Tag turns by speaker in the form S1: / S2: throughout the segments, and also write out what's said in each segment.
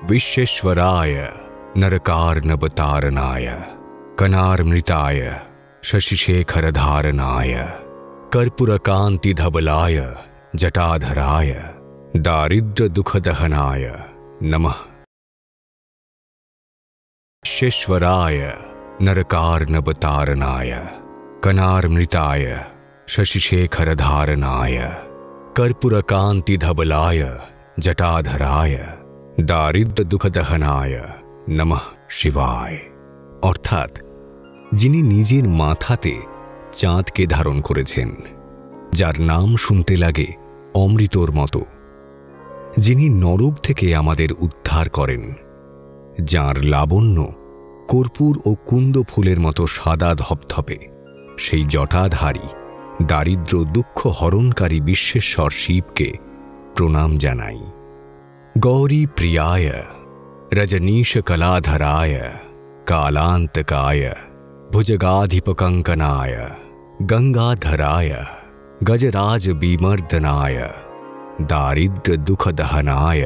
S1: विश्वेश्वराय नरकार्णवतारणाय कनार्मृताय शशिशेखरधारणाय कर्पूरकान्तिधवलाय जटाधराय दारिद्र्यदुःखदहनाय नमः। विश्वेश्वराय नरकार्णवतारणाय कनार्मृताय शशिशेखरधारणाय कर्पूरकान्तिधवलाय जटाधराय दारिद्र्यदुःखदहनाय नमः शिवाय। অর্থাৎ যিনি নিজের মাথাতে চাঁদকে ধারণ করেছেন, যার নাম শুনতে লাগে অমৃতর মতো, যিনি নরক থেকে আমাদের উদ্ধার করেন, যার লাবণ্য কর্পূর ও কুন্দ ফুলের মতো সাদা ধপধপে, সেই জটাধারী দারিদ্র দুঃখ হরণকারী বিশ্বেশ্বর শিবকে প্রণাম জানাই। गौरी प्रियाय रजनीश कलाधराय कालांतकाय भुजगाधिपकंकनाय गंगाधराय गजराज विमर्दनाय दारिद्र्य दुःखदहनाय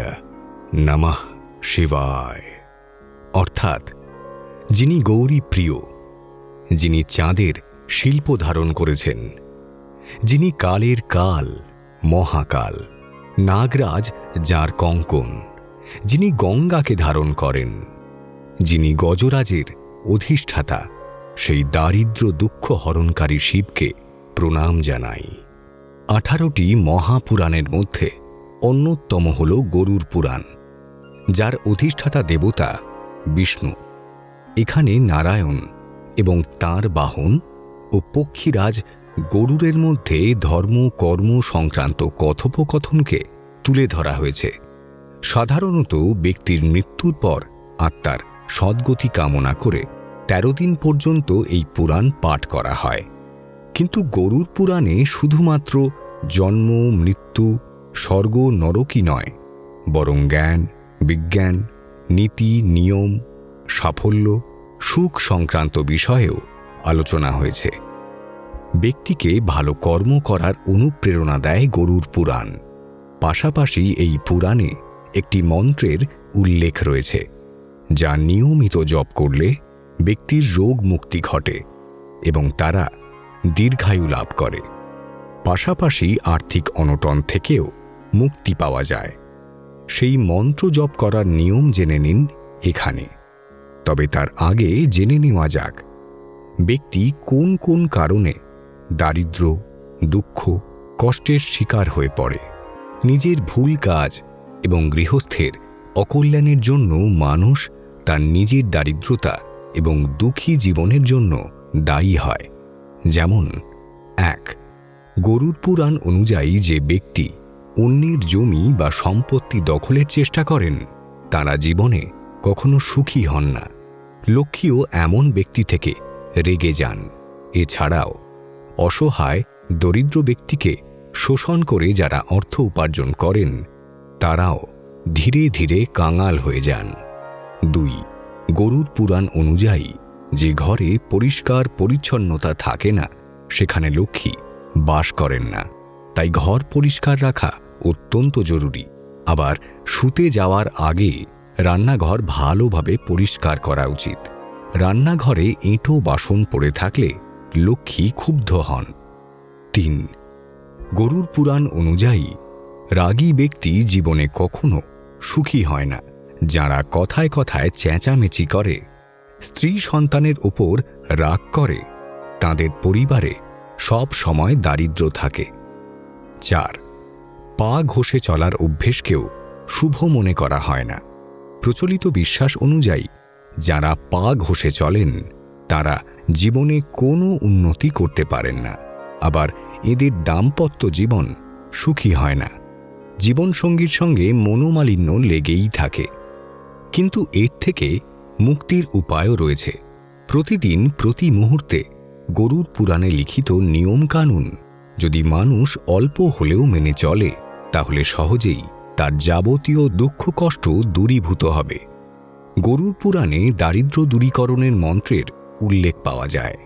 S1: नमः शिवाय। অর্থাৎ যিনি গৌরী প্রিয়, যিনি চাঁদের শিল্প ধারণ করেছেন, যিনি কালের কাল মহাকাল, নাগরাজ যার কঙ্কন, যিনি গঙ্গাকে ধারণ করেন, যিনি গজরাজের অধিষ্ঠাতা, সেই দারিদ্র দুঃখ হরণকারী শিবকে প্রণাম জানাই। 18টি মহাপুরাণের মধ্যে অন্যতম হল গরুর পুরাণ, যার অধিষ্ঠাতা দেবতা বিষ্ণু। এখানে নারায়ণ এবং তাঁর বাহন ও পক্ষীরাজ গরুরের মধ্যে ধর্ম কর্ম সংক্রান্ত কথোপকথনকে তুলে ধরা হয়েছে। সাধারণত ব্যক্তির মৃত্যুর পর আত্মার সদ্গতি কামনা করে 13 দিন পর্যন্ত এই পুরাণ পাঠ করা হয়। কিন্তু গরুর পুরাণে শুধুমাত্র জন্ম মৃত্যু স্বর্গ নরকই নয়, বরং জ্ঞান বিজ্ঞান নীতি নিয়ম সাফল্য সুখ সংক্রান্ত বিষয়েও আলোচনা হয়েছে। ব্যক্তিকে ভালো কর্ম করার অনুপ্রেরণা দেয় গরুর পুরাণ। পাশাপাশি এই পুরাণে একটি মন্ত্রের উল্লেখ রয়েছে, যা নিয়মিত জপ করলে ব্যক্তির রোগ মুক্তি ঘটে এবং তারা দীর্ঘায়ু লাভ করে। পাশাপাশি আর্থিক অনটন থেকেও মুক্তি পাওয়া যায়। সেই মন্ত্র জপ করার নিয়ম জেনে নিন এখানে। তবে তার আগে জেনে নেওয়া যাক ব্যক্তি কোন কোন কারণে দারিদ্র দুঃখ কষ্টের শিকার হয়ে পড়ে। নিজের ভুল কাজ এবং গৃহস্থের অকল্যাণের জন্য মানুষ তার নিজের দারিদ্রতা এবং দুঃখী জীবনের জন্য দায়ী হয়। যেমন 1. গরুর পুরাণ অনুযায়ী যে ব্যক্তি অন্যের জমি বা সম্পত্তি দখলের চেষ্টা করেন, তারা জীবনে কখনো সুখী হন না। লক্ষ্মীও এমন ব্যক্তি থেকে রেগে যান। এছাড়াও অসহায় দরিদ্র ব্যক্তিকে শোষণ করে যারা অর্থ উপার্জন করেন, তারাও ধীরে ধীরে কাঙাল হয়ে যান। 2. গরুর পুরাণ অনুযায়ী যে ঘরে পরিষ্কার পরিচ্ছন্নতা থাকে না, সেখানে লক্ষ্মী বাস করেন না। তাই ঘর পরিষ্কার রাখা অত্যন্ত জরুরি। আবার শুতে যাওয়ার আগে রান্নাঘর ভালোভাবে পরিষ্কার করা উচিত। রান্নাঘরে এঁটো বাসন পড়ে থাকলে লক্ষ্মী ক্ষুব্ধ হন। 3. গরুর পুরাণ অনুযায়ী রাগী ব্যক্তি জীবনে কখনো সুখী হয় না। যারা কথায় কথায় চেঁচামেচি করে, স্ত্রী সন্তানের ওপর রাগ করে, তাদের পরিবারে সব সময় দারিদ্র থাকে। 4. পা ঘষে চলার অভ্যেসকেও শুভ মনে করা হয় না। প্রচলিত বিশ্বাস অনুযায়ী যারা পা ঘষে চলেন, তারা জীবনে কোনো উন্নতি করতে পারেন না। আবার এদের দাম্পত্য জীবন সুখী হয় না। জীবনসঙ্গীর সঙ্গে মনোমালিন্য লেগেই থাকে। কিন্তু এর থেকে মুক্তির উপায়ও রয়েছে। প্রতিদিন প্রতি মুহূর্তে গরুর পুরাণে লিখিত নিয়মকানুন যদি মানুষ অল্প হলেও মেনে চলে, তাহলে সহজেই তার যাবতীয় দুঃখ কষ্ট দূরীভূত হবে। গরুর পুরাণে দারিদ্র্য দূরীকরণের মন্ত্রের উল্লেখ পাওয়া যায়।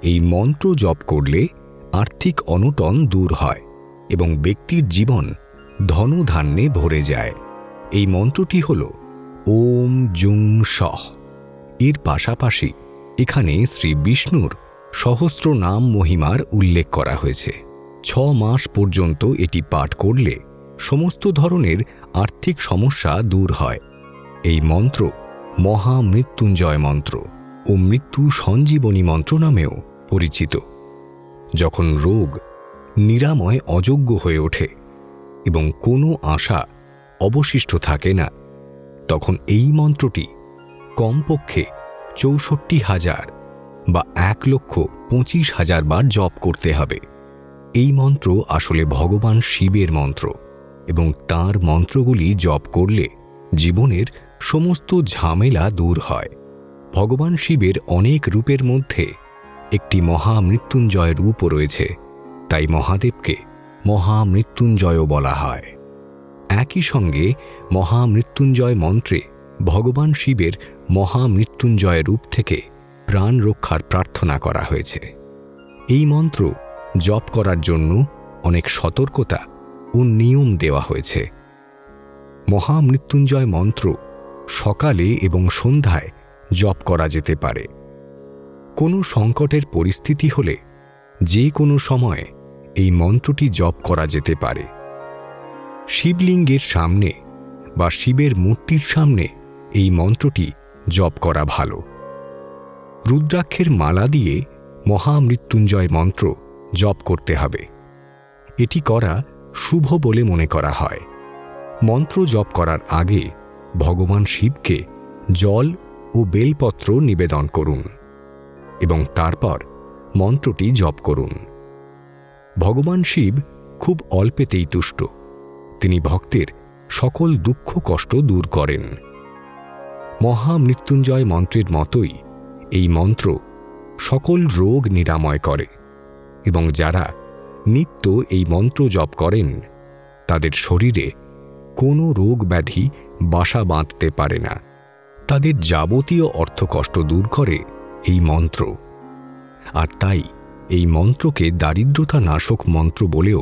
S1: এই মন্ত্র জপ করলে আর্থিক অনটন দূর হয় এবং ব্যক্তির জীবন ধনধান্যে ভরে যায়। এই মন্ত্রটি হল ওম জুং সহ। এর পাশাপাশি এখানে শ্রী বিষ্ণুর সহস্র নাম মহিমার উল্লেখ করা হয়েছে। 6 মাস পর্যন্ত এটি পাঠ করলে সমস্ত ধরনের আর্থিক সমস্যা দূর হয়। এই মন্ত্র মহামৃত্যুঞ্জয় মন্ত্র ও মৃত্যু সঞ্জীবনী মন্ত্র নামেও পরিচিত। যখন রোগ নিরাময় অযোগ্য হয়ে ওঠে এবং কোনো আশা অবশিষ্ট থাকে না, তখন এই মন্ত্রটি কমপক্ষে 64,000 বা 1,25,000 বার জপ করতে হবে। এই মন্ত্র আসলে ভগবান শিবের মন্ত্র এবং তাঁর মন্ত্রগুলি জপ করলে জীবনের সমস্ত ঝামেলা দূর হয়। ভগবান শিবের অনেক রূপের মধ্যে একটি মহামৃত্যুঞ্জয় রূপও রয়েছে, তাই মহাদেবকে মহামৃত্যুঞ্জয়ও বলা হয়। একই সঙ্গে মহামৃত্যুঞ্জয় মন্ত্রে ভগবান শিবের মহামৃত্যুঞ্জয় রূপ থেকে প্রাণ রক্ষার প্রার্থনা করা হয়েছে। এই মন্ত্র জপ করার জন্য অনেক সতর্কতা ও নিয়ম দেওয়া হয়েছে। মহামৃত্যুঞ্জয় মন্ত্র সকালে এবং সন্ধ্যায় জপ করা যেতে পারে। কোনো সংকটের পরিস্থিতি হলে যে কোনো সময়ে এই মন্ত্রটি জপ করা যেতে পারে। শিবলিঙ্গের সামনে বা শিবের মূর্তির সামনে এই মন্ত্রটি জপ করা ভালো। রুদ্রাক্ষের মালা দিয়ে মহামৃত্যুঞ্জয় মন্ত্র জপ করতে হবে। এটি করা শুভ বলে মনে করা হয়। মন্ত্র জপ করার আগে ভগবান শিবকে জল ও বেলপত্র নিবেদন করুন এবং তারপর মন্ত্রটি জপ করুন। ভগবান শিব খুব অল্পেতেই তুষ্ট। তিনি ভক্তের সকল দুঃখ কষ্ট দূর করেন। মহামৃত্যুঞ্জয় মন্ত্রের মতোই এই মন্ত্র সকল রোগ নিরাময় করে এবং যারা নিত্য এই মন্ত্র জপ করেন তাদের শরীরে কোনো রোগ ব্যাধি বাসা বাঁধতে পারে না। তাদের যাবতীয় অর্থকষ্ট দূর করে এই মন্ত্র। আর তাই এই মন্ত্রকে দারিদ্রতা নাশক মন্ত্র বলেও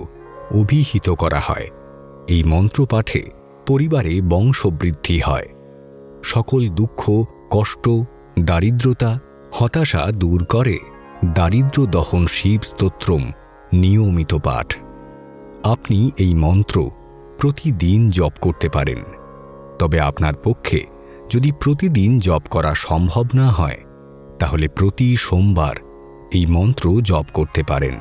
S1: অভিহিত করা হয়। এই মন্ত্র পাঠে পরিবারে বংশবৃদ্ধি হয়। সকল দুঃখ কষ্ট দারিদ্রতা হতাশা দূর করে দারিদ্র দহন শিব স্তোত্রম নিয়মিত পাঠ। আপনি এই মন্ত্র প্রতিদিন জপ করতে পারেন। তবে আপনার পক্ষে যদি প্রতিদিন জপ করা সম্ভব না হয় তাহলে প্রতি সোমবার এই মন্ত্র জপ করতে পারেন।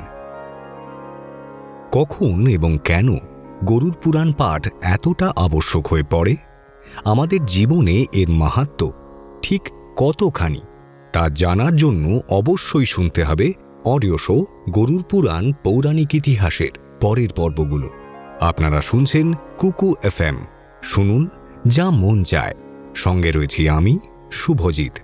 S1: কখন এবং কেন গরুর পুরাণ পাঠ এতটা আবশ্যক হয়ে পড়ে? আমাদের জীবনে এর মাহাত্ম্য ঠিক কতখানি তা জানার জন্য অবশ্যই শুনতে হবে অডিও শো গরুর পুরাণ পৌরাণিক ইতিহাসের পরের পর্বগুলো। আপনারা শুনছেন কুকু FM। শুনুন যা মন চায়। সঙ্গে রয়েছি আমি শুভজিৎ।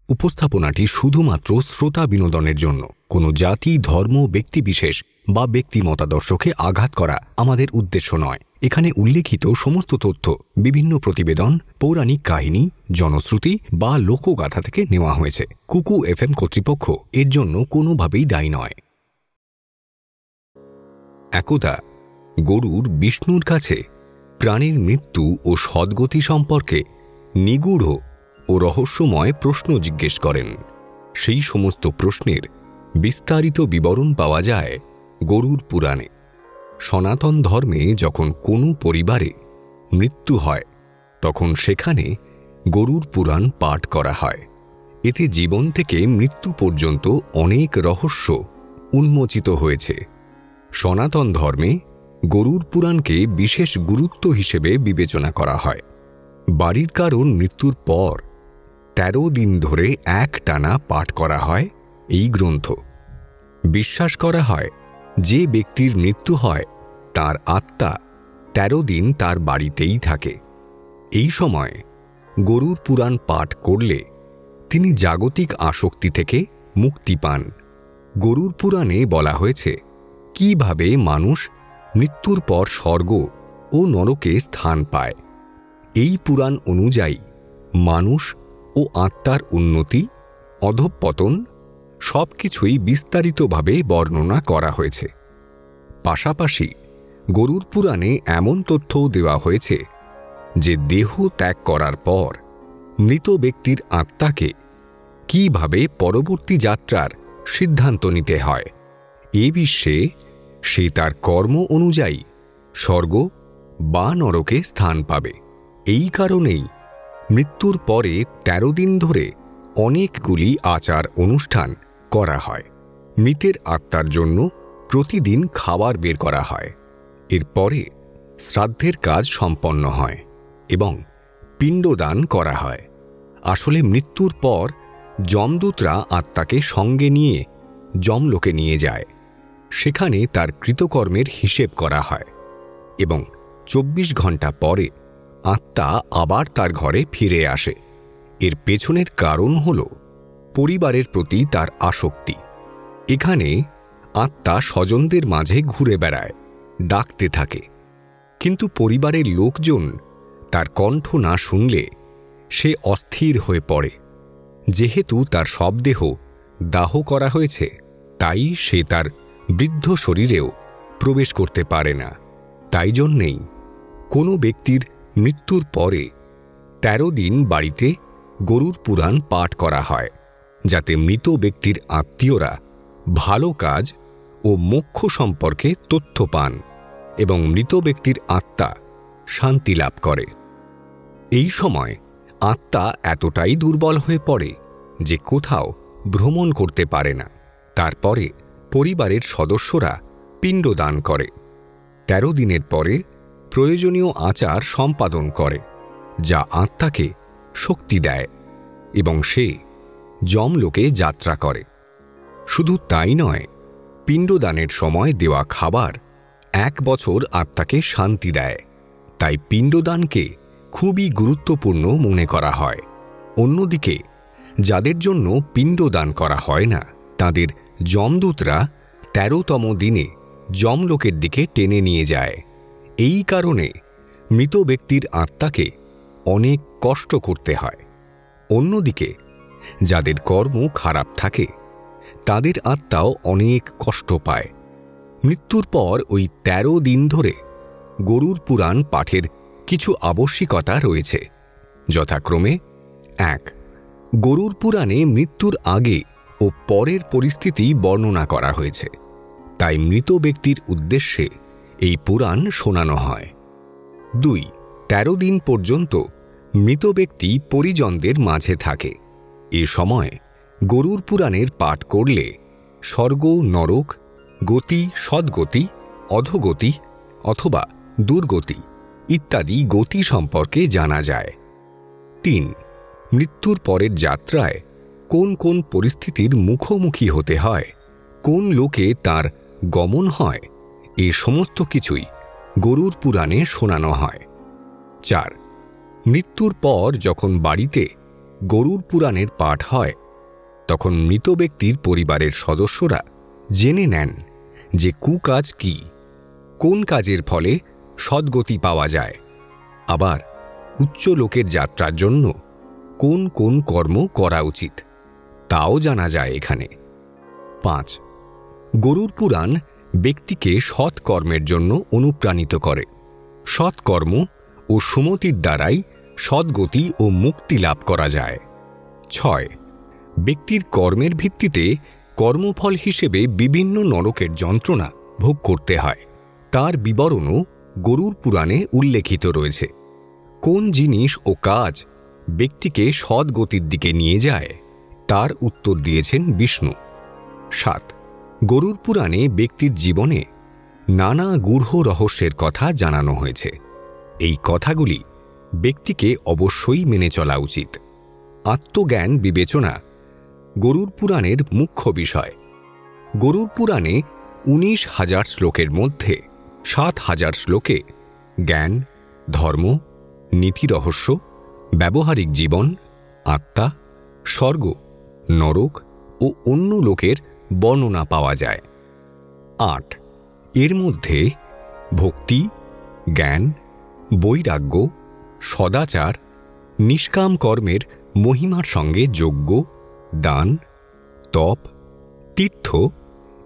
S1: উপস্থাপনাটি শুধুমাত্র শ্রোতা বিনোদনের জন্য। কোনো জাতি ধর্ম ব্যক্তিবিশেষ বা ব্যক্তি মতাদর্শকে আঘাত করা আমাদের উদ্দেশ্য নয়। এখানে উল্লেখিত সমস্ত তথ্য বিভিন্ন প্রতিবেদন পৌরাণিক কাহিনী জনশ্রুতি বা লোকগাথা থেকে নেওয়া হয়েছে। কুকু FM কর্তৃপক্ষ এর জন্য কোনোভাবেই দায়ী নয়। একদা গরুর বিষ্ণুর কাছে প্রাণীর মৃত্যু ও সদ্গতি সম্পর্কে নিগূঢ় ও রহস্যময় প্রশ্ন জিজ্ঞেস করেন। সেই সমস্ত প্রশ্নের বিস্তারিত বিবরণ পাওয়া যায় গরুর পুরাণে। সনাতন ধর্মে যখন কোনো পরিবারে মৃত্যু হয় তখন সেখানে গরুর পুরাণ পাঠ করা হয়। এতে জীবন থেকে মৃত্যু পর্যন্ত অনেক রহস্য উন্মোচিত হয়েছে। সনাতন ধর্মে গরুর পুরাণকে বিশেষ গুরুত্ব হিসেবে বিবেচনা করা হয়। বাড়ির কারোর মৃত্যুর পর 13 দিন ধরে একটানা পাঠ করা হয় এই গ্রন্থ। বিশ্বাস করা হয় যে ব্যক্তির মৃত্যু হয় তার আত্মা 13 দিন তার বাড়িতেই থাকে। এই সময় গরুর পুরাণ পাঠ করলে তিনি জাগতিক আসক্তি থেকে মুক্তি পান। গরুর পুরাণে বলা হয়েছে কিভাবে মানুষ মৃত্যুর পর স্বর্গ ও নরকে স্থান পায়। এই পুরাণ অনুযায়ী মানুষ ও আত্মার উন্নতি অধঃপতন সবকিছুই বিস্তারিতভাবে বর্ণনা করা হয়েছে। পাশাপাশি গরুর পুরাণে এমন তথ্যও দেওয়া হয়েছে যে দেহ ত্যাগ করার পর মৃত ব্যক্তির আত্মাকে কিভাবে পরবর্তী যাত্রার সিদ্ধান্ত নিতে হয়। এ বিশ্বে সে তার কর্ম অনুযায়ী স্বর্গ বা নরকে স্থান পাবে। এই কারণেই মৃত্যুর পরে ১৩ দিন ধরে অনেকগুলি আচার অনুষ্ঠান করা হয়। মৃতের আত্মার জন্য প্রতিদিন খাবার বের করা হয়। এরপরে শ্রাদ্ধের কাজ সম্পন্ন হয় এবং পিণ্ডদান করা হয়। আসলে মৃত্যুর পর যমদূতরা আত্মাকে সঙ্গে নিয়ে যমলোকে নিয়ে যায়। সেখানে তার কৃতকর্মের হিসেব করা হয় এবং ২৪ ঘন্টা পরে আত্মা আবার তার ঘরে ফিরে আসে। এর পেছনের কারণ হল পরিবারের প্রতি তার আসক্তি। এখানে আত্মা স্বজনদের মাঝে ঘুরে বেড়ায়, ডাকতে থাকে, কিন্তু পরিবারের লোকজন তার কণ্ঠ না শুনলে সে অস্থির হয়ে পড়ে। যেহেতু তার শবদেহ দাহ করা হয়েছে, তাই সে তার বৃদ্ধ শরীরেও প্রবেশ করতে পারে না। তাই জন্যেই কোনো ব্যক্তির মৃত্যুর পরে ১৩ দিন বাড়িতে গরুর পুরাণ পাঠ করা হয়, যাতে মৃত ব্যক্তির আত্মীয়রা ভালো কাজ ও মোক্ষ সম্পর্কে তথ্য পান এবং মৃত ব্যক্তির আত্মা শান্তি লাভ করে। এই সময় আত্মা এতটাই দুর্বল হয়ে পড়ে যে কোথাও ভ্রমণ করতে পারে না। তারপরে পরিবারের সদস্যরা পিণ্ডদান করে। ১৩ দিনের পরে প্রয়োজনীয় আচার সম্পাদন করে, যা আত্মাকে শক্তি দেয় এবং সে যমলোকে যাত্রা করে। শুধু তাই নয়, পিণ্ডদানের সময় দেওয়া খাবার ১ বছর আত্মাকে শান্তি দেয়। তাই পিণ্ডদানকে খুবই গুরুত্বপূর্ণ মনে করা হয়। অন্যদিকে যাদের জন্য পিণ্ডদান করা হয় না, তাদের যমদূতরা ১৩তম দিনে যমলোকের দিকে টেনে নিয়ে যায়। এই কারণে মৃত ব্যক্তির আত্মাকে অনেক কষ্ট করতে হয়। অন্যদিকে যাদের কর্ম খারাপ থাকে, তাদের আত্মাও অনেক কষ্ট পায়। মৃত্যুর পর ওই ১৩ দিন ধরে গরুর পুরাণ পাঠের কিছু আবশ্যিকতা রয়েছে, যথাক্রমে: ১. গরুর পুরাণে মৃত্যুর আগে ও পরের পরিস্থিতি বর্ণনা করা হয়েছে, তাই মৃত ব্যক্তির উদ্দেশ্যে এই পুরাণ শোনানো হয়। ২. ১৩ দিন পর্যন্ত মৃত ব্যক্তি পরিজনদের মাঝে থাকে। এ সময় গরুর পুরাণের পাঠ করলে স্বর্গ, নরক, গতি, সদ্গতি, অধোগতি অথবা দুর্গতি ইত্যাদি গতি সম্পর্কে জানা যায়। ৩. মৃত্যুর পরের যাত্রায় কোন কোন পরিস্থিতির মুখোমুখি হতে হয়, কোন লোকে তার গমন হয়, এ সমস্ত কিছুই গরুর পুরাণে শোনানো হয়। ৪. মৃত্যুর পর যখন বাড়িতে গরুর পুরাণের পাঠ হয়, তখন মৃত ব্যক্তির পরিবারের সদস্যরা জেনে নেন যে কুকাজ কি, কোন কাজের ফলে সদ্গতি পাওয়া যায়, আবার উচ্চ লোকের যাত্রার জন্য কোন কোন কর্ম করা উচিত, তাও জানা যায় এখানে। ৫. গরুর পুরাণ ব্যক্তিকে সৎ কর্মের জন্য অনুপ্রাণিত করে। সৎকর্ম ও সুমতির দ্বারাই সদ্গতি ও মুক্তি লাভ করা যায়। ৬. ব্যক্তির কর্মের ভিত্তিতে কর্মফল হিসেবে বিভিন্ন নরকের যন্ত্রণা ভোগ করতে হয়। তার বিবরণও গরুর পুরাণে উল্লেখিত রয়েছে। কোন জিনিস ও কাজ ব্যক্তিকে সদ্গতির দিকে নিয়ে যায়, তার উত্তর দিয়েছেন বিষ্ণু। ৭. গরুর পুরাণে ব্যক্তির জীবনে নানা গূঢ় রহস্যের কথা জানানো হয়েছে। এই কথাগুলি ব্যক্তিকে অবশ্যই মেনে চলা উচিত। আত্মজ্ঞান বিবেচনা গরুর পুরাণের মুখ্য বিষয়। গরুর পুরাণে ১৯,০০০ শ্লোকের মধ্যে ৭,০০০ শ্লোকে জ্ঞান, ধর্ম, নীতি রহস্য, ব্যবহারিক জীবন, আত্মা, স্বর্গ, নরক ও অন্য লোকের বর্ণনা পাওয়া যায়। ৮. এর মধ্যে ভক্তি, জ্ঞান, বৈরাগ্য, সদাচার, নিষ্কাম কর্মের মহিমার সঙ্গে যজ্ঞ, দান, তপ, তীর্থ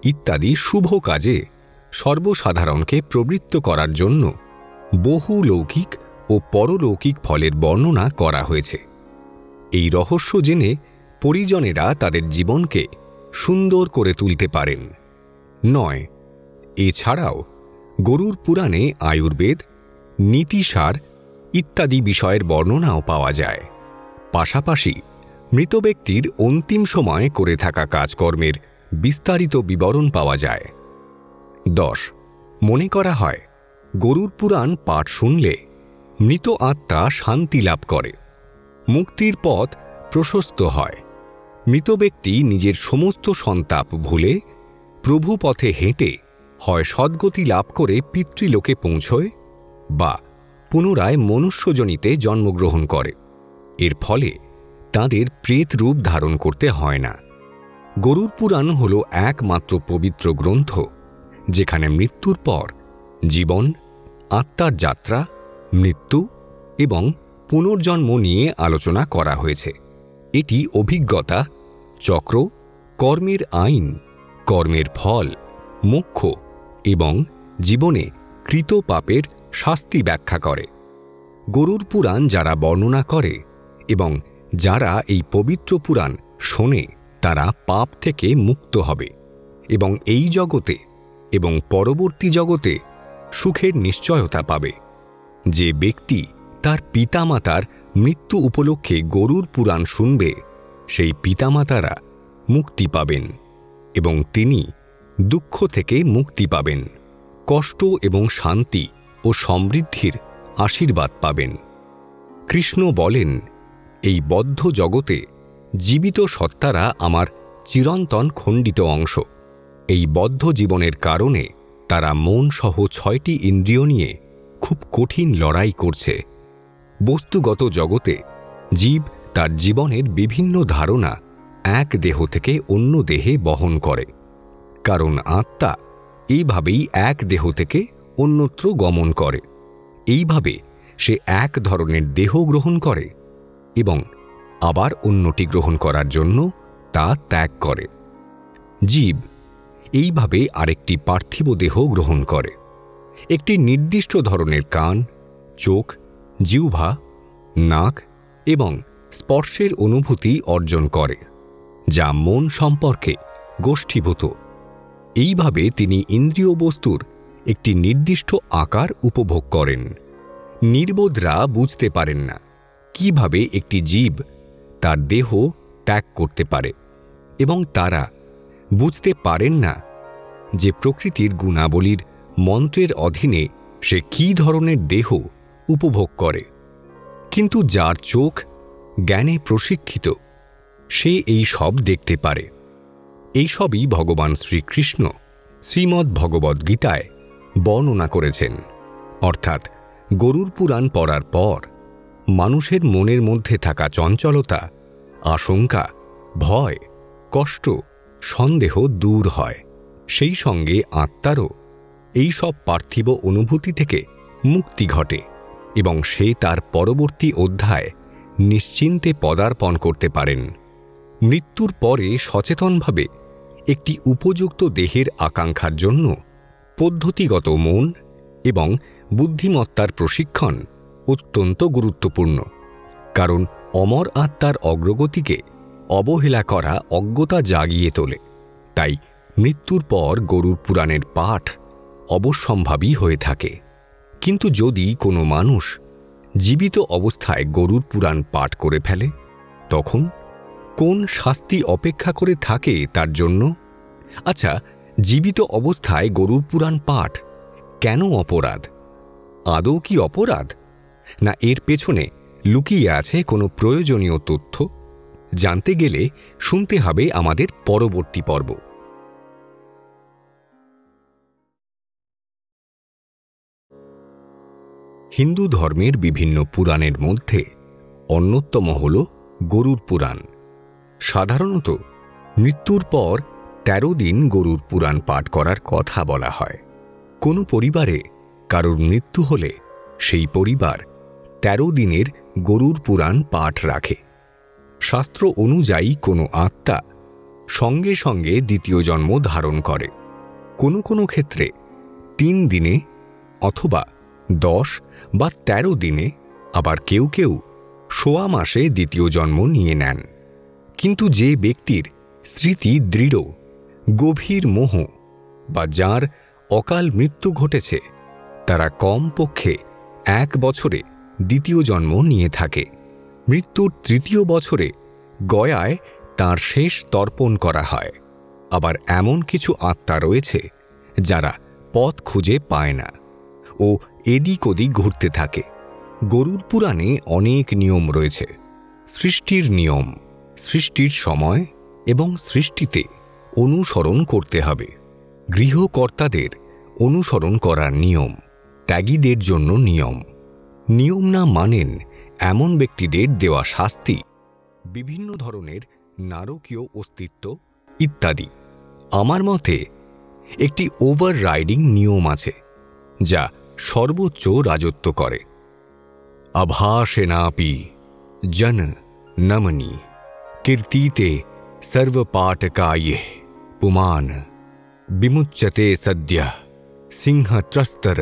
S1: ইত্যাদি শুভ কাজে সর্বসাধারণকে প্রবৃত্ত করার জন্য বহু লৌকিক ও ও পরলৌকিক ফলের বর্ণনা করা হয়েছে। এই রহস্য জেনে পরিজনেরা তাদের জীবনকে সুন্দর করে তুলতে পারেন। 9 এছাড়াও গরুড় পুরাণে আয়ুর্বেদ, নীতিসার ইত্যাদি বিষয়ের বর্ণনাও পাওয়া যায়। পাশাপাশি মৃত ব্যক্তির অন্তিম সময়ে করে থাকা কাজকর্মের বিস্তারিত বিবরণ পাওয়া যায়। 10 মনে করা হয় গরুড় পুরাণ পাঠ শুনলে মৃত আত্মা শান্তি লাভ করে, মুক্তির পথ প্রশস্ত হয়। মৃত ব্যক্তি নিজের সমস্ত সন্তাপ ভুলে প্রভু পথে হেঁটে হয় সদ্গতি লাভ করে পিতৃলোকে পৌঁছয় বা পুনরায় মনুষ্যজনিতে জন্মগ্রহণ করে। এর ফলে তাঁদের প্রেত রূপ ধারণ করতে হয় না। গরুড় পুরাণ হল একমাত্র পবিত্র গ্রন্থ যেখানে মৃত্যুর পর জীবন, আত্মার যাত্রা, মৃত্যু এবং পুনর্জন্ম নিয়ে আলোচনা করা হয়েছে। এটি অভিজ্ঞতা, চক্র, কর্মের আইন, কর্মের ফল, মোক্ষ এবং জীবনে কৃত পাপের শাস্তি ব্যাখ্যা করে। গরুড় পুরাণ যারা বর্ণনা করে এবং যারা এই পবিত্র পুরাণ শোনে তারা পাপ থেকে মুক্ত হবে এবং এই জগতে এবং পরবর্তী জগতে সুখের নিশ্চয়তা পাবে। যে ব্যক্তি তার পিতামাতার মৃত্যু উপলক্ষে গরুড় পুরাণ শুনবে সেই পিতামাতারা মুক্তি পাবেন এবং তিনি দুঃখ থেকে মুক্তি পাবেন, কষ্ট এবং শান্তি ও সমৃদ্ধির আশীর্বাদ পাবেন। কৃষ্ণ বলেন, এই বদ্ধ জগতে জীবিত সত্তারা আমার চিরন্তন খণ্ডিত অংশ। এই বদ্ধ জীবনের কারণে তারা মন সহ 6টি ইন্দ্রিয় নিয়ে খুব কঠিন লড়াই করছে। বস্তুগত জগতে জীব তার জীবনের বিভিন্ন ধারণা এক দেহ থেকে অন্য দেহে বহন করে, কারণ আত্মা এইভাবেই এক দেহ থেকে অন্যত্র গমন করে। এইভাবে সে এক ধরনের দেহ গ্রহণ করে এবং আবার অন্যটি গ্রহণ করার জন্য তা ত্যাগ করে। জীব এইভাবে আরেকটি পার্থিব দেহ গ্রহণ করে, একটি নির্দিষ্ট ধরনের কান, চোখ, জিহ্বা, নাক এবং স্পর্শের অনুভূতি অর্জন করে, যা মন সম্পর্কে গোষ্ঠীভূত। এইভাবে তিনি ইন্দ্রিয় বস্তুর একটি নির্দিষ্ট আকার উপভোগ করেন। নির্বোধরা বুঝতে পারেন না কিভাবে একটি জীব তার দেহ ত্যাগ করতে পারে এবং তারা বুঝতে পারেন না যে প্রকৃতির গুণাবলীর মন্ত্রের অধীনে সে কী ধরনের দেহ উপভোগ করে। কিন্তু যার চোখ জ্ঞানে প্রশিক্ষিত সে এই সব দেখতে পারে। এই সবই ভগবান শ্রীকৃষ্ণ শ্রীমদ্ ভগবদ্গীতায় বর্ণনা করেছেন। অর্থাৎ গরুড় পুরাণ পড়ার পর মানুষের মনের মধ্যে থাকা চঞ্চলতা, আশঙ্কা, ভয়, কষ্ট, সন্দেহ দূর হয়। সেই সঙ্গে আত্মারও এই সব পার্থিব অনুভূতি থেকে মুক্তি ঘটে এবং সে তার পরবর্তী অধ্যায় নিশ্চিন্তে পদার্পণ করতে পারেন। মৃত্যুর পরে সচেতনভাবে একটি উপযুক্ত দেহের আকাঙ্ক্ষার জন্য পদ্ধতিগত মন এবং বুদ্ধিমত্তার প্রশিক্ষণ অত্যন্ত গুরুত্বপূর্ণ, কারণ অমর আত্মার অগ্রগতিকে অবহেলা করা অজ্ঞতা জাগিয়ে তোলে। তাই মৃত্যুর পর গরুড় পুরাণের পাঠ অবশ্যম্ভাবী হয়ে থাকে। কিন্তু যদি কোনো মানুষ জীবিত অবস্থায় গরুড় পুরাণ পাঠ করে ফেলে, তখন কোন শাস্তি অপেক্ষা করে থাকে তার জন্য? আচ্ছা, জীবিত অবস্থায় গরুড় পুরাণ পাঠ কেন অপরাধ? আদৌ কি অপরাধ, না এর পেছনে লুকিয়ে আছে কোনো প্রয়োজনীয় তথ্য? জানতে গেলে শুনতে হবে আমাদের পরবর্তী পর্ব। হিন্দু ধর্মের বিভিন্ন পুরাণের মধ্যে অন্যতম হল গরুড় পুরাণ। সাধারণত মৃত্যুর পর 13 দিন গরুড় পুরাণ পাঠ করার কথা বলা হয়। কোনো পরিবারে কারোর মৃত্যু হলে সেই পরিবার 13 দিনের গরুড় পুরাণ পাঠ রাখে। শাস্ত্র অনুযায়ী কোনো আত্মা সঙ্গে সঙ্গে দ্বিতীয় জন্ম ধারণ করে। কোনো কোনো ক্ষেত্রে 3 দিনে অথবা 10 বা ১৩ দিনে, আবার কেউ কেউ ১৬ মাসে দ্বিতীয় জন্ম নিয়ে নেন। কিন্তু যে ব্যক্তির স্মৃতি দৃঢ়, গভীর মোহ বা যার অকাল মৃত্যু ঘটেছে, তারা কমপক্ষে ১ বছরে দ্বিতীয় জন্ম নিয়ে থাকে। মৃত্যুর ৩য় বছরে গয়ায় তাঁর শেষ তর্পণ করা হয়। আবার এমন কিছু আত্মা রয়েছে যারা পথ খুঁজে পায় না ও এদিক ওদিক ঘুরতে থাকে। গরুড় পুরাণে অনেক নিয়ম রয়েছে। সৃষ্টির নিয়ম, সৃষ্টির সময় এবং সৃষ্টিতে অনুসরণ করতে হবে। গৃহকর্তাদের অনুসরণ করার নিয়ম, ত্যাগীদের জন্য নিয়ম। নিয়ম না মানেন এমন ব্যক্তিদের দেওয়া শাস্তি, বিভিন্ন ধরনের নারকীয় অস্তিত্ব ইত্যাদি। আমার মতে একটি ওভাররাইডিং নিয়ম আছে যা সর্বোচ্চ রাজত্ব করে। আভাসেনাপি জন নমনি কীর্তিতে সর্বপাটকায়ে পুমান বিমুচ্যতে সদ্য সিংহত্রস্তর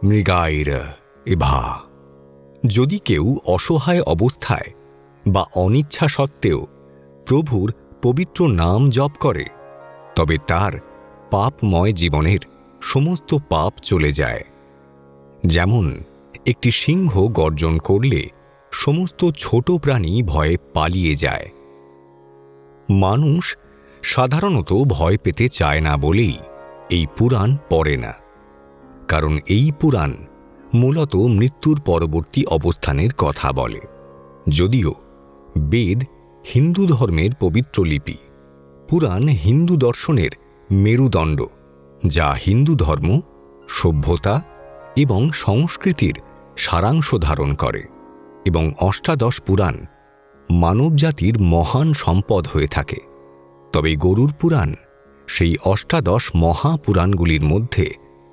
S1: মৃগাইর ইভা। যদি কেউ অসহায় অবস্থায় বা অনিচ্ছা সত্ত্বেও প্রভুর পবিত্র নাম জপ করে, তবে তার পাপময় জীবনের সমস্ত পাপ চলে যায়। যেমন একটি সিংহ গর্জন করলে সমস্ত ছোট প্রাণী ভয়ে পালিয়ে যায়। মানুষ সাধারণত ভয় পেতে চায় না বলেই এই পুরাণ পড়ে না, কারণ এই পুরাণ মূলত মৃত্যুর পরবর্তী অবস্থানের কথা বলে। যদিও বেদ হিন্দু ধর্মের পবিত্র লিপি, পুরাণ হিন্দু দর্শনের মেরুদণ্ড, যা হিন্দু ধর্ম, সভ্যতা এবং সংস্কৃতির সারাংশ ধারণ করে, এবং অষ্টাদশ পুরাণ মানবজাতির মহান সম্পদ হয়ে থাকে। তবে গরুড় পুরাণ সেই অষ্টাদশ মহাপুরাণগুলির মধ্যে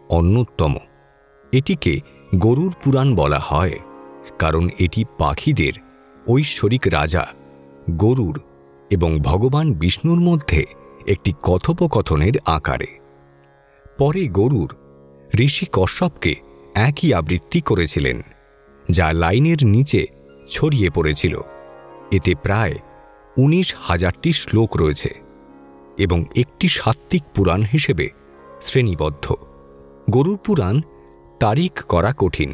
S1: অন্যতম। এটিকে গরুড় পুরাণ বলা হয় কারণ এটি পাখিদের ঐশ্বরিক রাজা গরুড় এবং ভগবান বিষ্ণুর মধ্যে একটি কথোপকথনের আকারে। পরে গরুড় ঋষি কশ্যপকে একই আবৃত্তি করেছিলেন, যা লাইনের নিচে ছড়িয়ে পড়েছিল। এতে প্রায় ১৯,০০০টি শ্লোক রয়েছে এবং একটি সাত্ত্বিক পুরাণ হিসেবে শ্রেণীবদ্ধ। গরুড় পুরাণ তারিখ করা কঠিন,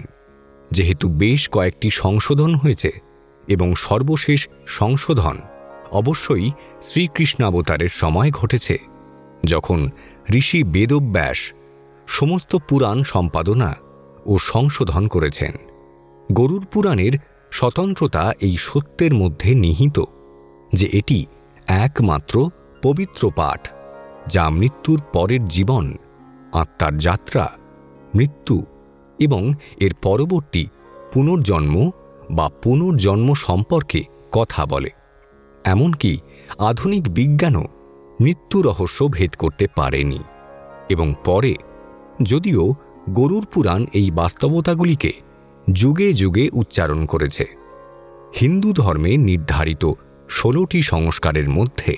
S1: যেহেতু বেশ কয়েকটি সংশোধন হয়েছে এবং সর্বশেষ সংশোধন অবশ্যই শ্রীকৃষ্ণাবতারের সময় ঘটেছে, যখন ঋষি বেদব্যাস সমস্ত পুরাণ সম্পাদনা ও সংশোধন করেছেন। গরুড় পুরাণের স্বতন্ত্রতা এই সত্যের মধ্যে নিহিত যে এটি একমাত্র পবিত্র পাঠ যা মৃত্যুর পরের জীবন, আত্মার যাত্রা, মৃত্যু এবং এর পরবর্তী পুনর্জন্ম বা পুনর্জন্ম সম্পর্কে কথা বলে। এমনকি আধুনিক বিজ্ঞানও মৃত্যু রহস্য ভেদ করতে পারেনি। এবং পরে, যদিও গরুড় পুরাণ এই বাস্তবতাগুলিকে যুগে যুগে উচ্চারণ করেছে। হিন্দু ধর্মে নির্ধারিত 16টি সংস্কারের মধ্যে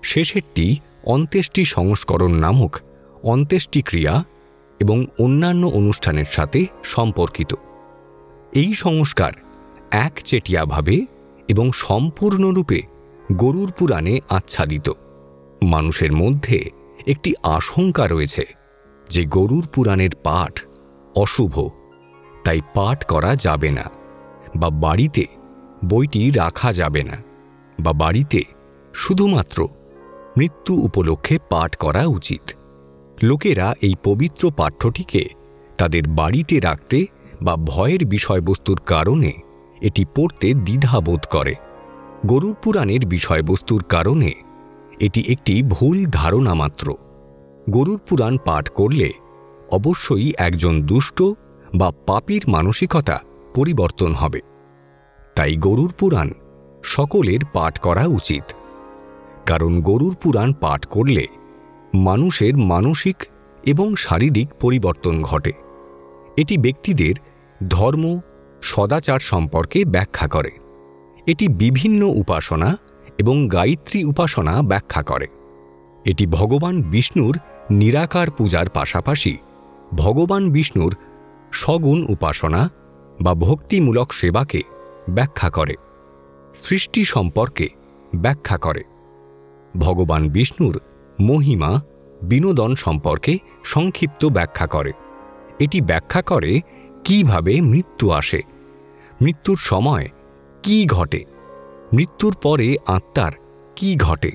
S1: শেষেরটি অন্ত্যেষ্টি সংস্করণ নামক অন্ত্যেষ্টিক্রিয়া এবং অন্যান্য অনুষ্ঠানের সাথে সম্পর্কিত। এই সংস্কার একচেটিয়াভাবে এবং সম্পূর্ণরূপে গরুড় পুরাণে আচ্ছাদিত। মানুষের মধ্যে একটি আশঙ্কা রয়েছে যে গরুড় পুরাণের পাঠ অশুভ, তাই পাঠ করা যাবে না, বা বাড়িতে বইটি রাখা যাবে না, বা বাড়িতে শুধুমাত্র মৃত্যু উপলক্ষে পাঠ করা উচিত। লোকেরা এই পবিত্র পাঠ্যটিকে তাদের বাড়িতে রাখতে বা ভয়ের বিষয়বস্তুর কারণে এটি পড়তে দ্বিধাবোধ করে। গরুড় পুরাণের বিষয়বস্তুর কারণে এটি একটি ভুল ধারণা মাত্র। গরুড় পুরাণ পাঠ করলে অবশ্যই একজন দুষ্ট বা পাপীর মানসিকতা পরিবর্তন হবে। তাই গরুড় পুরাণ সকলের পাঠ করা উচিত, কারণ গরুড় পুরাণ পাঠ করলে মানুষের মানসিক এবং শারীরিক পরিবর্তন ঘটে। এটি ব্যক্তিদের ধর্ম, সদাচার সম্পর্কে ব্যাখ্যা করে। এটি বিভিন্ন উপাসনা এবং গায়ত্রী উপাসনা ব্যাখ্যা করে। এটি ভগবান বিষ্ণুর নিরাকার পূজার পাশাপাশি ভগবান বিষ্ণুর সগুণ উপাসনা বা ভক্তিমূলক সেবাকে ব্যাখ্যা করে, সৃষ্টি সম্পর্কে ব্যাখ্যা করে, ভগবান বিষ্ণুর মহিমা বিনোদন সম্পর্কে সংক্ষিপ্ত ব্যাখ্যা করে। এটি ব্যাখ্যা করে কিভাবে মৃত্যু আসে, মৃত্যুর সময় কি ঘটে, মৃত্যুর পরে আত্মার কি ঘটে,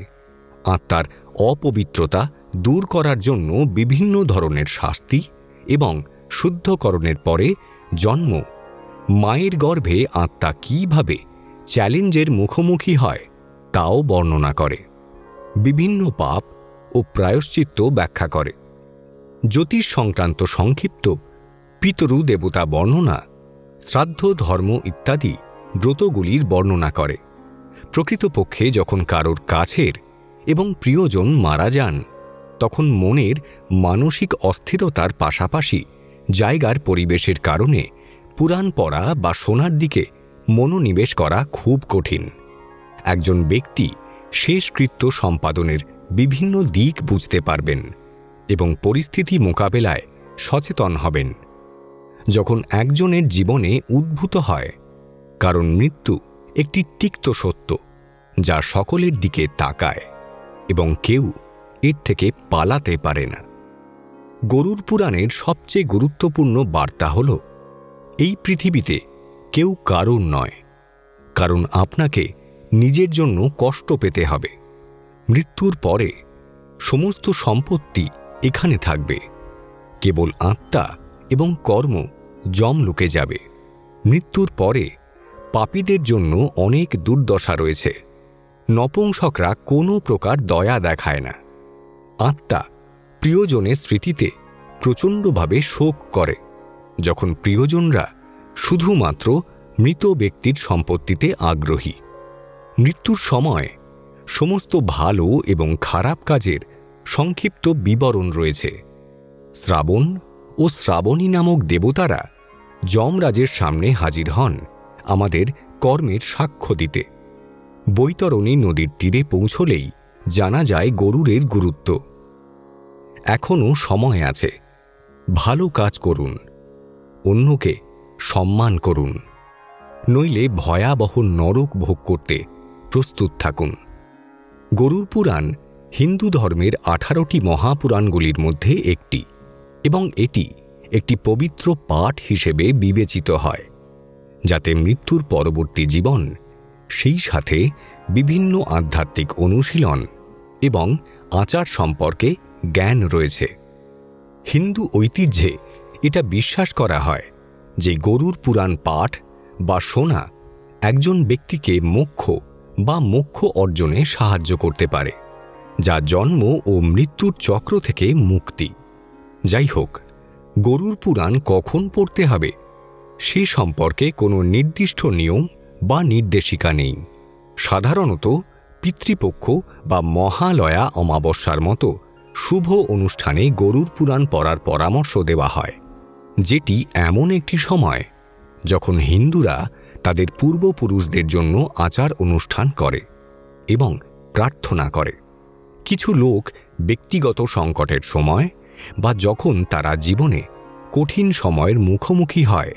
S1: আত্মার অপবিত্রতা দূর করার জন্য বিভিন্ন ধরনের শাস্তি এবং শুদ্ধকরণের পরে জন্ম, মায়ের গর্ভে আত্মা কিভাবে চ্যালেঞ্জের মুখোমুখি হয় তাও বর্ণনা করে, বিভিন্ন পাপ ও প্রায়শ্চিত্ত ব্যাখ্যা করে, জ্যোতিষ সংক্রান্ত সংক্ষিপ্ত পিতরু দেবতা বর্ণনা, শ্রাদ্ধ ধর্ম ইত্যাদি ব্রতগুলির বর্ণনা করে। প্রকৃতপক্ষে যখন কারোর কাছের এবং প্রিয়জন মারা যান তখন মনের মানসিক অস্থিরতার পাশাপাশি জায়গার পরিবেশের কারণে পুরাণ পড়া বা শোনার দিকে মনোনিবেশ করা খুব কঠিন। একজন ব্যক্তি শেষকৃত্য সম্পাদনের বিভিন্ন দিক বুঝতে পারবেন এবং পরিস্থিতি মোকাবেলায় সচেতন হবেন। যখন একজনের জীবনে উদ্ভূত হয়, কারণ মৃত্যু একটি তিক্ত সত্য যা সকলের দিকে তাকায় এবং কেউ এর থেকে পালাতে পারে না। গরুড় পুরাণের সবচেয়ে গুরুত্বপূর্ণ বার্তা হল, এই পৃথিবীতে কেউ কারুর নয়, কারণ আপনাকে নিজের জন্য কষ্ট পেতে হবে। মৃত্যুর পরে সমস্ত সম্পত্তি এখানে থাকবে, কেবল আত্মা এবং কর্ম যমলোকে যাবে। মৃত্যুর পরে পাপীদের জন্য অনেক দুর্দশা রয়েছে। নপুংসকরা কোনো প্রকার দয়া দেখায় না। আত্মা প্রিয়জনের স্মৃতিতে প্রচণ্ডভাবে শোক করে, যখন প্রিয়জনরা শুধুমাত্র মৃত ব্যক্তির সম্পত্তিতে আগ্রহী। মৃত্যুর সময় সমস্ত ভালো এবং খারাপ কাজের সংক্ষিপ্ত বিবরণ রয়েছে। শ্রাবণ ও শ্রাবণী নামক দেবতারা যমরাজের সামনে হাজির হন আমাদের কর্মের সাক্ষ্য দিতে। বৈতরণী নদীর তীরে পৌঁছলেই জানা যায় গরুড়ের গুরুত্ব। এখনও সময় আছে, ভালো কাজ করুন, অন্যকে সম্মান করুন, নইলে ভয়াবহ নরক ভোগ করতে প্রস্তুত থাকুন। গরুড় পুরাণ হিন্দু ধর্মের 18টি মহাপুরাণগুলির মধ্যে একটি এবং এটি একটি পবিত্র পাঠ হিসেবে বিবেচিত হয়, যাতে মৃত্যুর পরবর্তী জীবন, সেই সাথে বিভিন্ন আধ্যাত্মিক অনুশীলন এবং আচার সম্পর্কে জ্ঞান রয়েছে। হিন্দু ঐতিহ্যে এটা বিশ্বাস করা হয় যে গরুড় পুরাণ পাঠ বা শোনা একজন ব্যক্তিকে মোক্ষ বা মোক্ষ অর্জনে সাহায্য করতে পারে, যা জন্ম ও মৃত্যুর চক্র থেকে মুক্তি। যাই হোক, গরুড় পুরাণ কখন পড়তে হবে সে সম্পর্কে কোনো নির্দিষ্ট নিয়ম বা নির্দেশিকা নেই। সাধারণত পিতৃপক্ষ বা মহালয়া অমাবস্যার মতো শুভ অনুষ্ঠানে গরুড় পুরাণ পড়ার পরামর্শ দেওয়া হয়, যেটি এমন একটি সময় যখন হিন্দুরা তাদের পূর্বপুরুষদের জন্য আচার অনুষ্ঠান করে এবং প্রার্থনা করে। কিছু লোক ব্যক্তিগত সংকটের সময় বা যখন তারা জীবনে কঠিন সময়ের মুখোমুখি হয়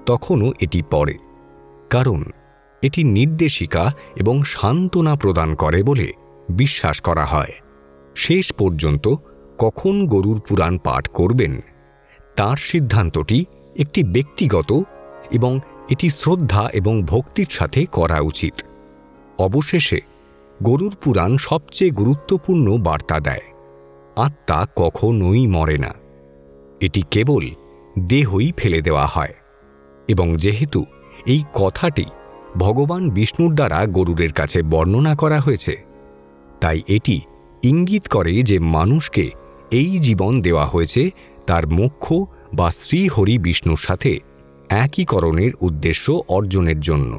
S1: তখনও এটি পড়ে, কারণ এটি নির্দেশিকা এবং সান্ত্বনা প্রদান করে বলে বিশ্বাস করা হয়। শেষ পর্যন্ত কখন গরুড় পুরাণ পাঠ করবেন তার সিদ্ধান্তটি একটি ব্যক্তিগত এবং এটি শ্রদ্ধা এবং ভক্তির সাথে করা উচিত। অবশেষে গরুড় পুরাণ সবচেয়ে গুরুত্বপূর্ণ বার্তা দেয়, আত্মা কখনোই মরে না, এটি কেবল দেহই ফেলে দেওয়া হয়। এবং যেহেতু এই কথাটি ভগবান বিষ্ণুর দ্বারা গরুড়ের কাছে বর্ণনা করা হয়েছে, তাই এটি ইঙ্গিত করে যে মানুষকে এই জীবন দেওয়া হয়েছে তার মোক্ষ বা শ্রীহরি বিষ্ণুর সাথে একীকরণের উদ্দেশ্য অর্জনের জন্য।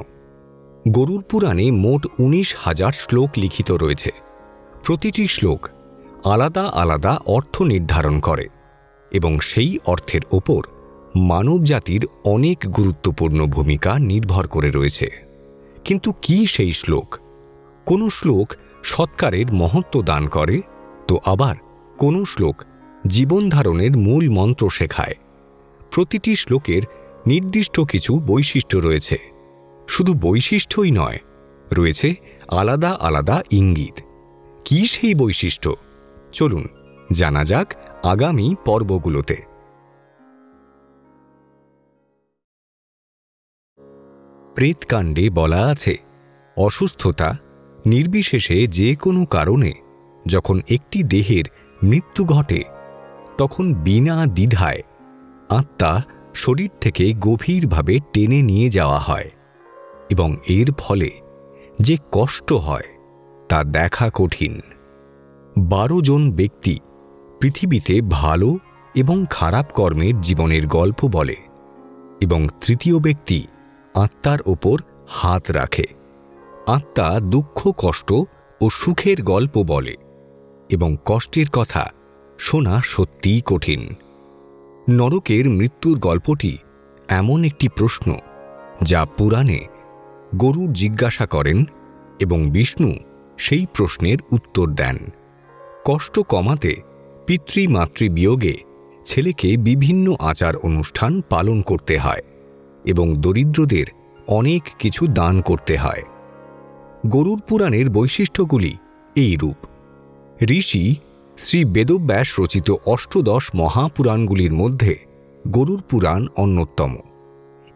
S1: গরুড় পুরাণে মোট 19,000 শ্লোক লিখিত রয়েছে। প্রতিটি শ্লোক আলাদা আলাদা অর্থ নির্ধারণ করে এবং সেই অর্থের ওপর মানবজাতির অনেক গুরুত্বপূর্ণ ভূমিকা নির্ভর করে রয়েছে। কিন্তু কি সেই শ্লোক? কোনো শ্লোক সৎকারের মহত্ব দান করে, তো আবার কোনো শ্লোক জীবনধারণের মূল মন্ত্র শেখায়। প্রতিটি শ্লোকের নির্দিষ্ট কিছু বৈশিষ্ট্য রয়েছে। শুধু বৈশিষ্ট্যই নয়, রয়েছে আলাদা আলাদা ইঙ্গিত। কি সেই বৈশিষ্ট্য? চলুন জানা যাক আগামী পর্বগুলোতে। প্রেতকাণ্ডে বলা আছে, অসুস্থতা নির্বিশেষে যে কোনো কারণে যখন একটি দেহের মৃত্যু ঘটে, তখন বিনা দ্বিধায় আত্মা শরীর থেকে গভীরভাবে টেনে নিয়ে যাওয়া হয় এবং এর ফলে যে কষ্ট হয় তা দেখা কঠিন। 12 জন ব্যক্তি পৃথিবীতে ভালো এবং খারাপ কর্মের জীবনের গল্প বলে এবং তৃতীয় ব্যক্তি আত্মার ওপর হাত রাখে। আত্মা দুঃখ, কষ্ট ও সুখের গল্প বলে এবং কষ্টের কথা শোনা সত্যিই কঠিন। নরকের মৃত্যুর গল্পটি এমন একটি প্রশ্ন যা পুরাণে গরুড় জিজ্ঞাসা করেন এবং বিষ্ণু সেই প্রশ্নের উত্তর দেন। কষ্ট কমাতে পিতৃমাতৃবিয়োগে ছেলেকে বিভিন্ন আচার অনুষ্ঠান পালন করতে হয় এবং দরিদ্রদের অনেক কিছু দান করতে হয়। গরুড় পুরাণের বৈশিষ্ট্যগুলি এইরূপ। ঋষি শ্রী বেদব্যাস রচিত অষ্টাদশ মহাপুরাণগুলির মধ্যে গরুড় পুরাণ অন্যতম।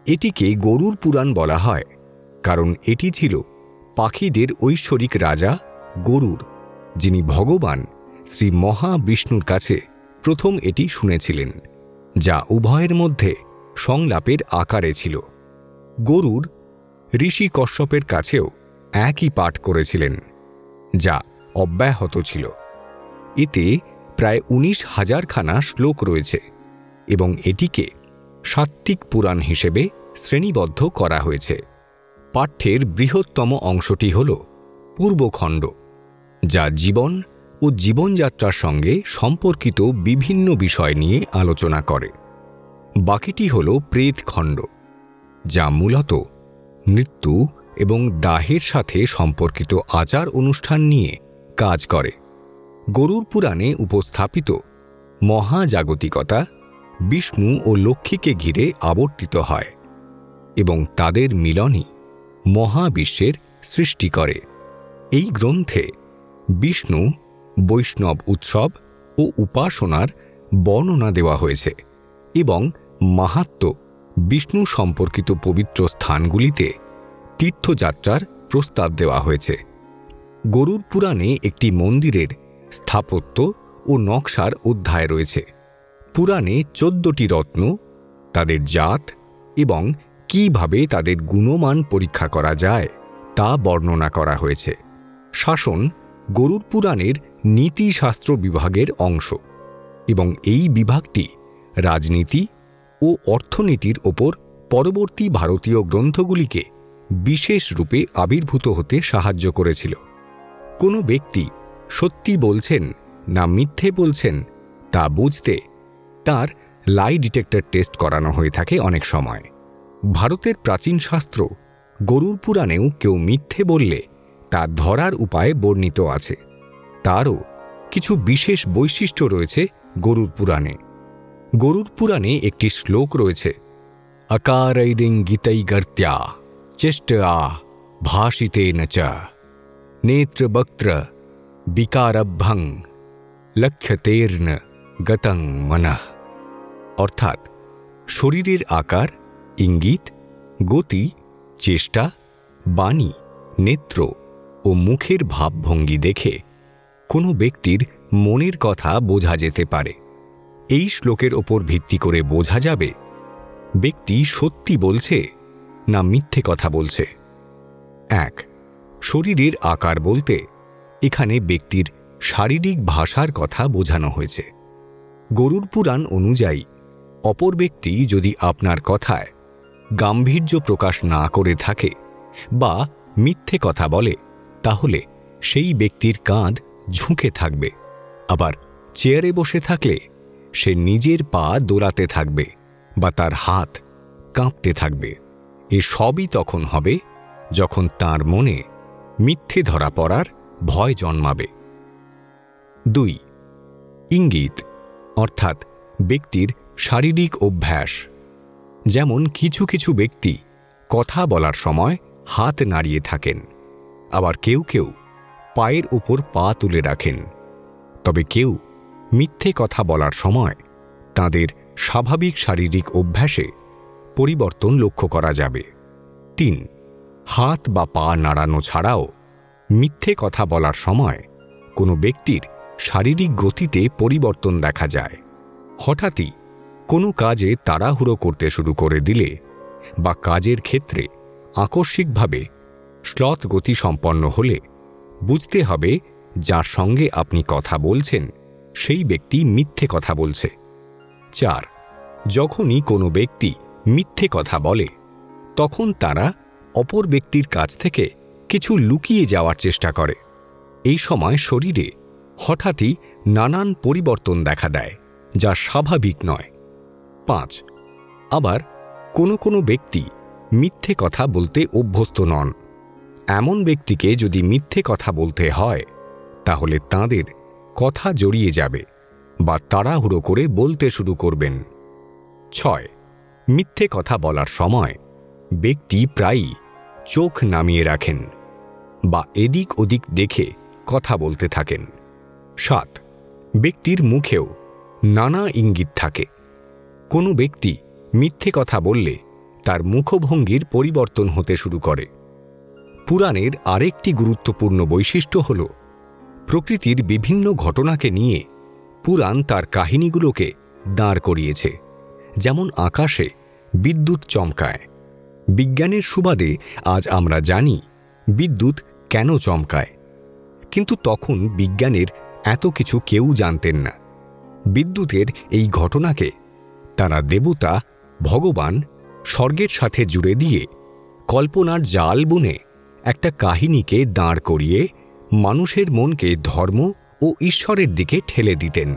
S1: এটিকে গরুড় পুরাণ বলা হয় কারণ এটি ছিল পাখিদের ঐশ্বরিক রাজা গরুড়, যিনি ভগবান শ্রী মহাবিষ্ণুর কাছে প্রথম এটি শুনেছিলেন, যা উভয়ের মধ্যে সংলাপের আকারে ছিল। গরুড় ঋষি কশ্যপের কাছেও একই পাঠ করেছিলেন, যা অব্যাহত ছিল। এতে প্রায় 19,000 খানা শ্লোক রয়েছে এবং এটিকে সাত্ত্বিক পুরাণ হিসেবে শ্রেণীবদ্ধ করা হয়েছে। পাঠ্যের বৃহত্তম অংশটি হল পূর্বখণ্ড, যা জীবন ও জীবনযাত্রার সঙ্গে সম্পর্কিত বিভিন্ন বিষয় নিয়ে আলোচনা করে। বাকিটি হল প্রেতখণ্ড, যা মূলত মৃত্যু এবং দাহের সাথে সম্পর্কিত আচার অনুষ্ঠান নিয়ে কাজ করে। গরুড় পুরাণে উপস্থাপিত মহাজাগতিকতা বিষ্ণু ও লক্ষ্মীকে ঘিরে আবর্তিত হয় এবং তাদের মিলনই মহাবিশ্বের সৃষ্টি করে। এই গ্রন্থে বিষ্ণু বৈষ্ণব উৎসব ও উপাসনার বর্ণনা দেওয়া হয়েছে এবং মাহাত্ম্য বিষ্ণু সম্পর্কিত পবিত্র স্থানগুলিতে তীর্থযাত্রার প্রস্তাব দেওয়া হয়েছে। গরুড় পুরাণে একটি মন্দিরের স্থাপত্য ও নকশার অধ্যায় রয়েছে। পুরাণে 14টি রত্ন, তাদের জাত এবং কিভাবে তাদের গুণমান পরীক্ষা করা যায় তা বর্ণনা করা হয়েছে। শাসন গরুড় পুরাণের নীতিশাস্ত্র বিভাগের অংশ এবং এই বিভাগটি রাজনীতি ও অর্থনীতির ওপর পরবর্তী ভারতীয় গ্রন্থগুলিকে বিশেষ রূপে আবির্ভূত হতে সাহায্য করেছিল। কোনো ব্যক্তি সত্যি বলছেন না মিথ্যে বলছেন তা বুঝতে তার লাই ডিটেক্টর টেস্ট করানো হয়ে থাকে অনেক সময়। ভারতের প্রাচীন শাস্ত্র গরুড় পুরাণেও কেউ মিথ্যে বললে তা ধরার উপায় বর্ণিত আছে। তারও কিছু বিশেষ বৈশিষ্ট্য রয়েছে গরুড় পুরাণে। গরুড় পুরাণে একটি শ্লোক রয়েছে, अकारैरिङ्गितैर्गत्या चेष्टया भाषितेन च नेत्रवक्त्र विकारभ्यं लक्ष्यतेर्न गतं मनः। অর্থাৎ শরীরের আকার, ইঙ্গিত, গতি, চেষ্টা, বাণী, নেত্র ও মুখের ভাবভঙ্গি দেখে কোনো ব্যক্তির মনের কথা বোঝা যেতে পারে। এই শ্লোকের ওপর ভিত্তি করে বোঝা যাবে ব্যক্তি সত্যি বলছে না মিথ্যে কথা বলছে। 1. শরীরের আকার বলতে এখানে ব্যক্তির শারীরিক ভাষার কথা বোঝানো হয়েছে। গরুড় পুরাণ অনুযায়ী অপর ব্যক্তি যদি আপনার কথায় গাম্ভীর্য প্রকাশ না করে থাকে বা মিথ্যে কথা বলে, তাহলে সেই ব্যক্তির কাঁধ ঝুঁকে থাকবে। আবার চেয়ারে বসে থাকলে সে নিজের পা দোলাতে থাকবে বা তার হাত কাঁপতে থাকবে। এ সবই তখন হবে যখন তার মনে মিথ্যে ধরা পড়ার ভয় জন্মাবে। 2. ইঙ্গিত অর্থাৎ ব্যক্তির শারীরিক অভ্যাস। যেমন কিছু কিছু ব্যক্তি কথা বলার সময় হাত নাড়িয়ে থাকেন, আবার কেউ কেউ পায়ের উপর পা তুলে রাখেন। তবে কেউ মিথ্যে কথা বলার সময় তাদের স্বাভাবিক শারীরিক অভ্যাসে পরিবর্তন লক্ষ্য করা যাবে। 3. হাত বা পা নাড়ানো ছাড়াও মিথ্যে কথা বলার সময় কোনো ব্যক্তির শারীরিক গতিতে পরিবর্তন দেখা যায়। হঠাৎই কোনো কাজে তাড়াহুড়ো করতে শুরু করে দিলে বা কাজের ক্ষেত্রে আকস্মিকভাবে শ্লথ গতি সম্পন্ন হলে বুঝতে হবে যার সঙ্গে আপনি কথা বলছেন সেই ব্যক্তি মিথ্যে কথা বলছে। 4. যখনই কোনো ব্যক্তি মিথ্যে কথা বলে তখন তারা অপর ব্যক্তির কাছ থেকে কিছু লুকিয়ে যাওয়ার চেষ্টা করে। এই সময় শরীরে হঠাৎই নানান পরিবর্তন দেখা দেয় যা স্বাভাবিক নয়। 5. আবার কোনো কোনো ব্যক্তি মিথ্যে কথা বলতে অভ্যস্ত নন। এমন ব্যক্তিকে যদি মিথ্যে কথা বলতে হয় তাহলে তাঁদের কথা জড়িয়ে যাবে বা তাড়াহুড়ো করে বলতে শুরু করবেন। 6. মিথ্যে কথা বলার সময় ব্যক্তি প্রায়ই চোখ নামিয়ে রাখেন বা এদিক ওদিক দেখে কথা বলতে থাকেন। 7. ব্যক্তির মুখেও নানা ইঙ্গিত থাকে। কোনো ব্যক্তি মিথ্যে কথা বললে তার মুখভঙ্গির পরিবর্তন হতে শুরু করে। পুরাণের আরেকটি গুরুত্বপূর্ণ বৈশিষ্ট্য হল প্রকৃতির বিভিন্ন ঘটনাকে নিয়ে পুরাণ তার কাহিনীগুলোকে দাঁড় করিয়েছে। যেমন আকাশে বিদ্যুৎ চমকায়। বিজ্ঞানের সুবাদে আজ আমরা জানি বিদ্যুৎ কেন চমকায়, কিন্তু তখন বিজ্ঞানের এত কিছু কেউ জানতেন না। বিদ্যুতের এই ঘটনাকে তারা দেবতা, ভগবান, স্বর্গের সাথে জুড়ে দিয়ে কল্পনার জাল বুনে একটা কাহিনীকে দাঁড় করিয়ে মানুষের মনকে ধর্ম ও ঈশ্বরের দিকে ঠেলে দিতেন।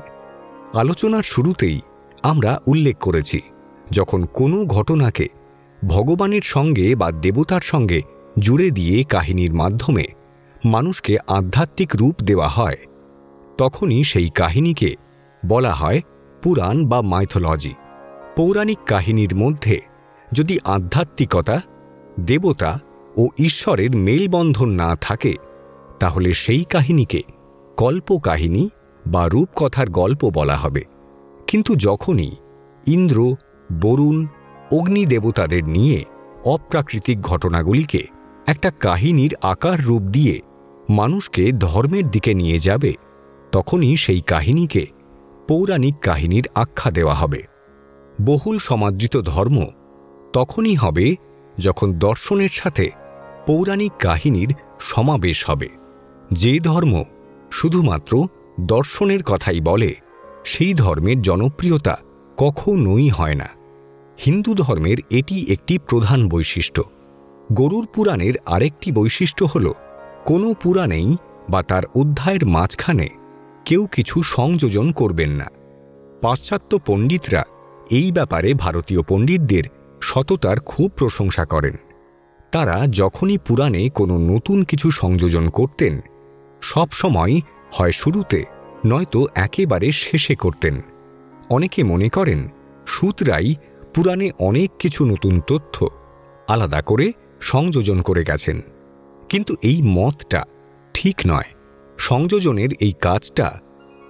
S1: আলোচনার শুরুতেই আমরা উল্লেখ করেছি, যখন কোনো ঘটনাকে ভগবানের সঙ্গে বা দেবতার সঙ্গে জুড়ে দিয়ে কাহিনীর মাধ্যমে মানুষকে আধ্যাত্মিক রূপ দেওয়া হয় তখনই সেই কাহিনীকে বলা হয় পুরাণ বা মাইথোলজি। পৌরাণিক কাহিনীর মধ্যে যদি আধ্যাত্মিকতা, দেবতা ও ঈশ্বরের মেলবন্ধন না থাকে তাহলে সেই কাহিনীকে কল্পকাহিনী বা রূপকথার গল্প বলা হবে। কিন্তু যখনই ইন্দ্র, বরুণ, অগ্নি দেবতাদের নিয়ে অপ্রাকৃতিক ঘটনাগুলিকে একটা কাহিনীর আকার রূপ দিয়ে মানুষকে ধর্মের দিকে নিয়ে যাবে তখনই সেই কাহিনীকে পৌরাণিক কাহিনীর আখ্যা দেওয়া হবে। বহুল সমাদৃত ধর্ম তখনই হবে যখন দর্শনের সাথে পৌরাণিক কাহিনীর সমাবেশ হবে। যে ধর্ম শুধুমাত্র দর্শনের কথাই বলে সেই ধর্মের জনপ্রিয়তা কখনোই হয় না। হিন্দু ধর্মের এটি একটি প্রধান বৈশিষ্ট্য। গরুড় পুরাণের আরেকটি বৈশিষ্ট্য হল কোনো পুরাণেই বা তার অধ্যায়ের মাঝখানে কেউ কিছু সংযোজন করবেন না। পাশ্চাত্য পণ্ডিতরা এই ব্যাপারে ভারতীয় পণ্ডিতদের সততার খুব প্রশংসা করেন। তারা যখনই পুরাণে কোনো নতুন কিছু সংযোজন করতেন সব সময় হয় শুরুতে নয়তো একেবারে শেষে করতেন। অনেকে মনে করেন সূতরাই পুরাণে অনেক কিছু নতুন তথ্য আলাদা করে সংযোজন করে গেছেন, কিন্তু এই মতটা ঠিক নয়। সংযোজনের এই কাজটা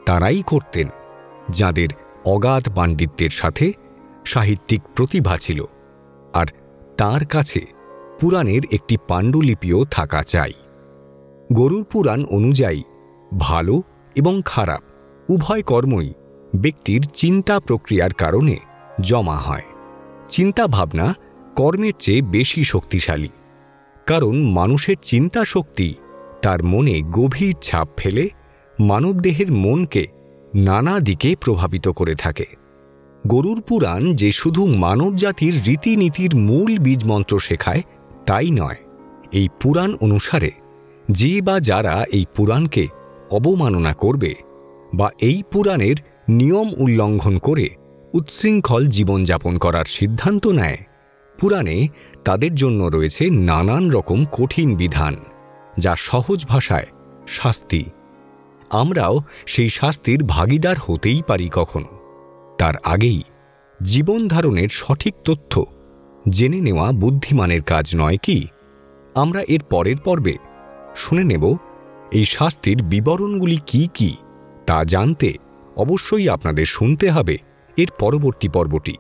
S1: তারাই করতেন যাদের অগাধ পাণ্ডিত্যের সাথে সাহিত্যিক প্রতিভা ছিল, আর তার কাছে পুরাণের একটি পাণ্ডুলিপিও থাকা চাই। গরুড় পুরাণ অনুযায়ী ভালো এবং খারাপ উভয় কর্মই ব্যক্তির চিন্তা প্রক্রিয়ার কারণে জমা হয়। চিন্তা ভাবনা কর্মের চেয়ে বেশি শক্তিশালী, কারণ মানুষের চিন্তা শক্তি তার মনে গভীর ছাপ ফেলে মানবদেহের মনকে নানা দিকে প্রভাবিত করে থাকে। গরুড় পুরাণ যে শুধু মানবজাতির রীতিনীতির মূল বীজমন্ত্র শেখায় তাই নয়, এই পুরাণ অনুসারে যে বা যারা এই পুরাণকে অবমাননা করবে বা এই পুরাণের নিয়ম উল্লঙ্ঘন করে উচ্ছৃঙ্খল জীবনযাপন করার সিদ্ধান্ত নেয়, পুরাণে তাদের জন্য রয়েছে নানান রকম কঠিন বিধান, যা সহজ ভাষায় শাস্তি। আমরাও সেই শাস্তির ভাগীদার হতেই পারি কখনো। তার আগেই জীবন ধারণের সঠিক তথ্য জেনে নেওয়া বুদ্ধিমানের কাজ নয় কি? আমরা এর পরের পর্বে শুনে নেব এই শাস্তির বিবরণগুলি কি কি। তা জানতে অবশ্যই আপনাদের শুনতে হবে এর পরবর্তী পর্বটি।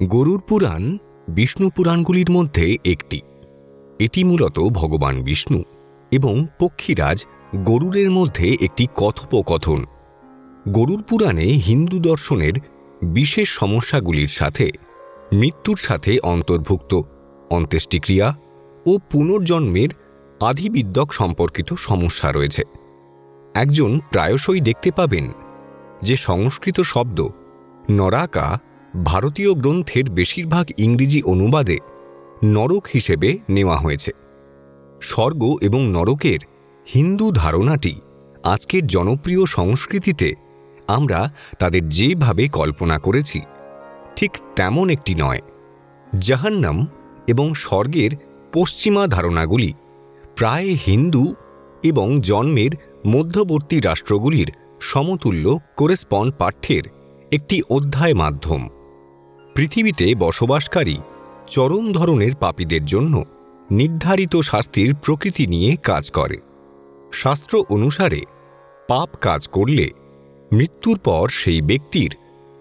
S1: গরুড় পুরাণ বিষ্ণু পুরাণগুলির মধ্যে একটি। এটি মূলত ভগবান বিষ্ণু এবং পক্ষীরাজ গরুড়ের মধ্যে একটি কথোপকথন। গরুড় পুরাণে হিন্দু দর্শনের বিশেষ সমস্যাগুলির সাথে মৃত্যুর সাথে অন্তর্ভুক্ত অন্ত্যেষ্টিক্রিয়া ও পুনর্জন্মের আধিবিদ্যক সম্পর্কিত সমস্যা রয়েছে। একজন প্রায়শই দেখতে পাবেন যে সংস্কৃত শব্দ নরাকা ভারতীয় গ্রন্থের বেশিরভাগ ইংরেজি অনুবাদে নরক হিসেবে নেওয়া হয়েছে। স্বর্গ এবং নরকের হিন্দু ধারণাটি আজকের জনপ্রিয় সংস্কৃতিতে আমরা তাদের যেভাবে কল্পনা করেছি ঠিক তেমন একটি নয়। জাহান্নাম এবং স্বর্গের পশ্চিমা ধারণাগুলি প্রায় হিন্দু এবং জন্মের মধ্যবর্তী রাষ্ট্রগুলির সমতুল্য কোরেসপন্ড পাঠ্যের একটি অধ্যায় মাধ্যম। পৃথিবীতে বসবাসকারী চরম ধরনের পাপীদের জন্য নির্ধারিত শাস্তির প্রকৃতি নিয়ে কাজ করে। শাস্ত্র অনুসারে পাপ কাজ করলে মৃত্যুর পর সেই ব্যক্তির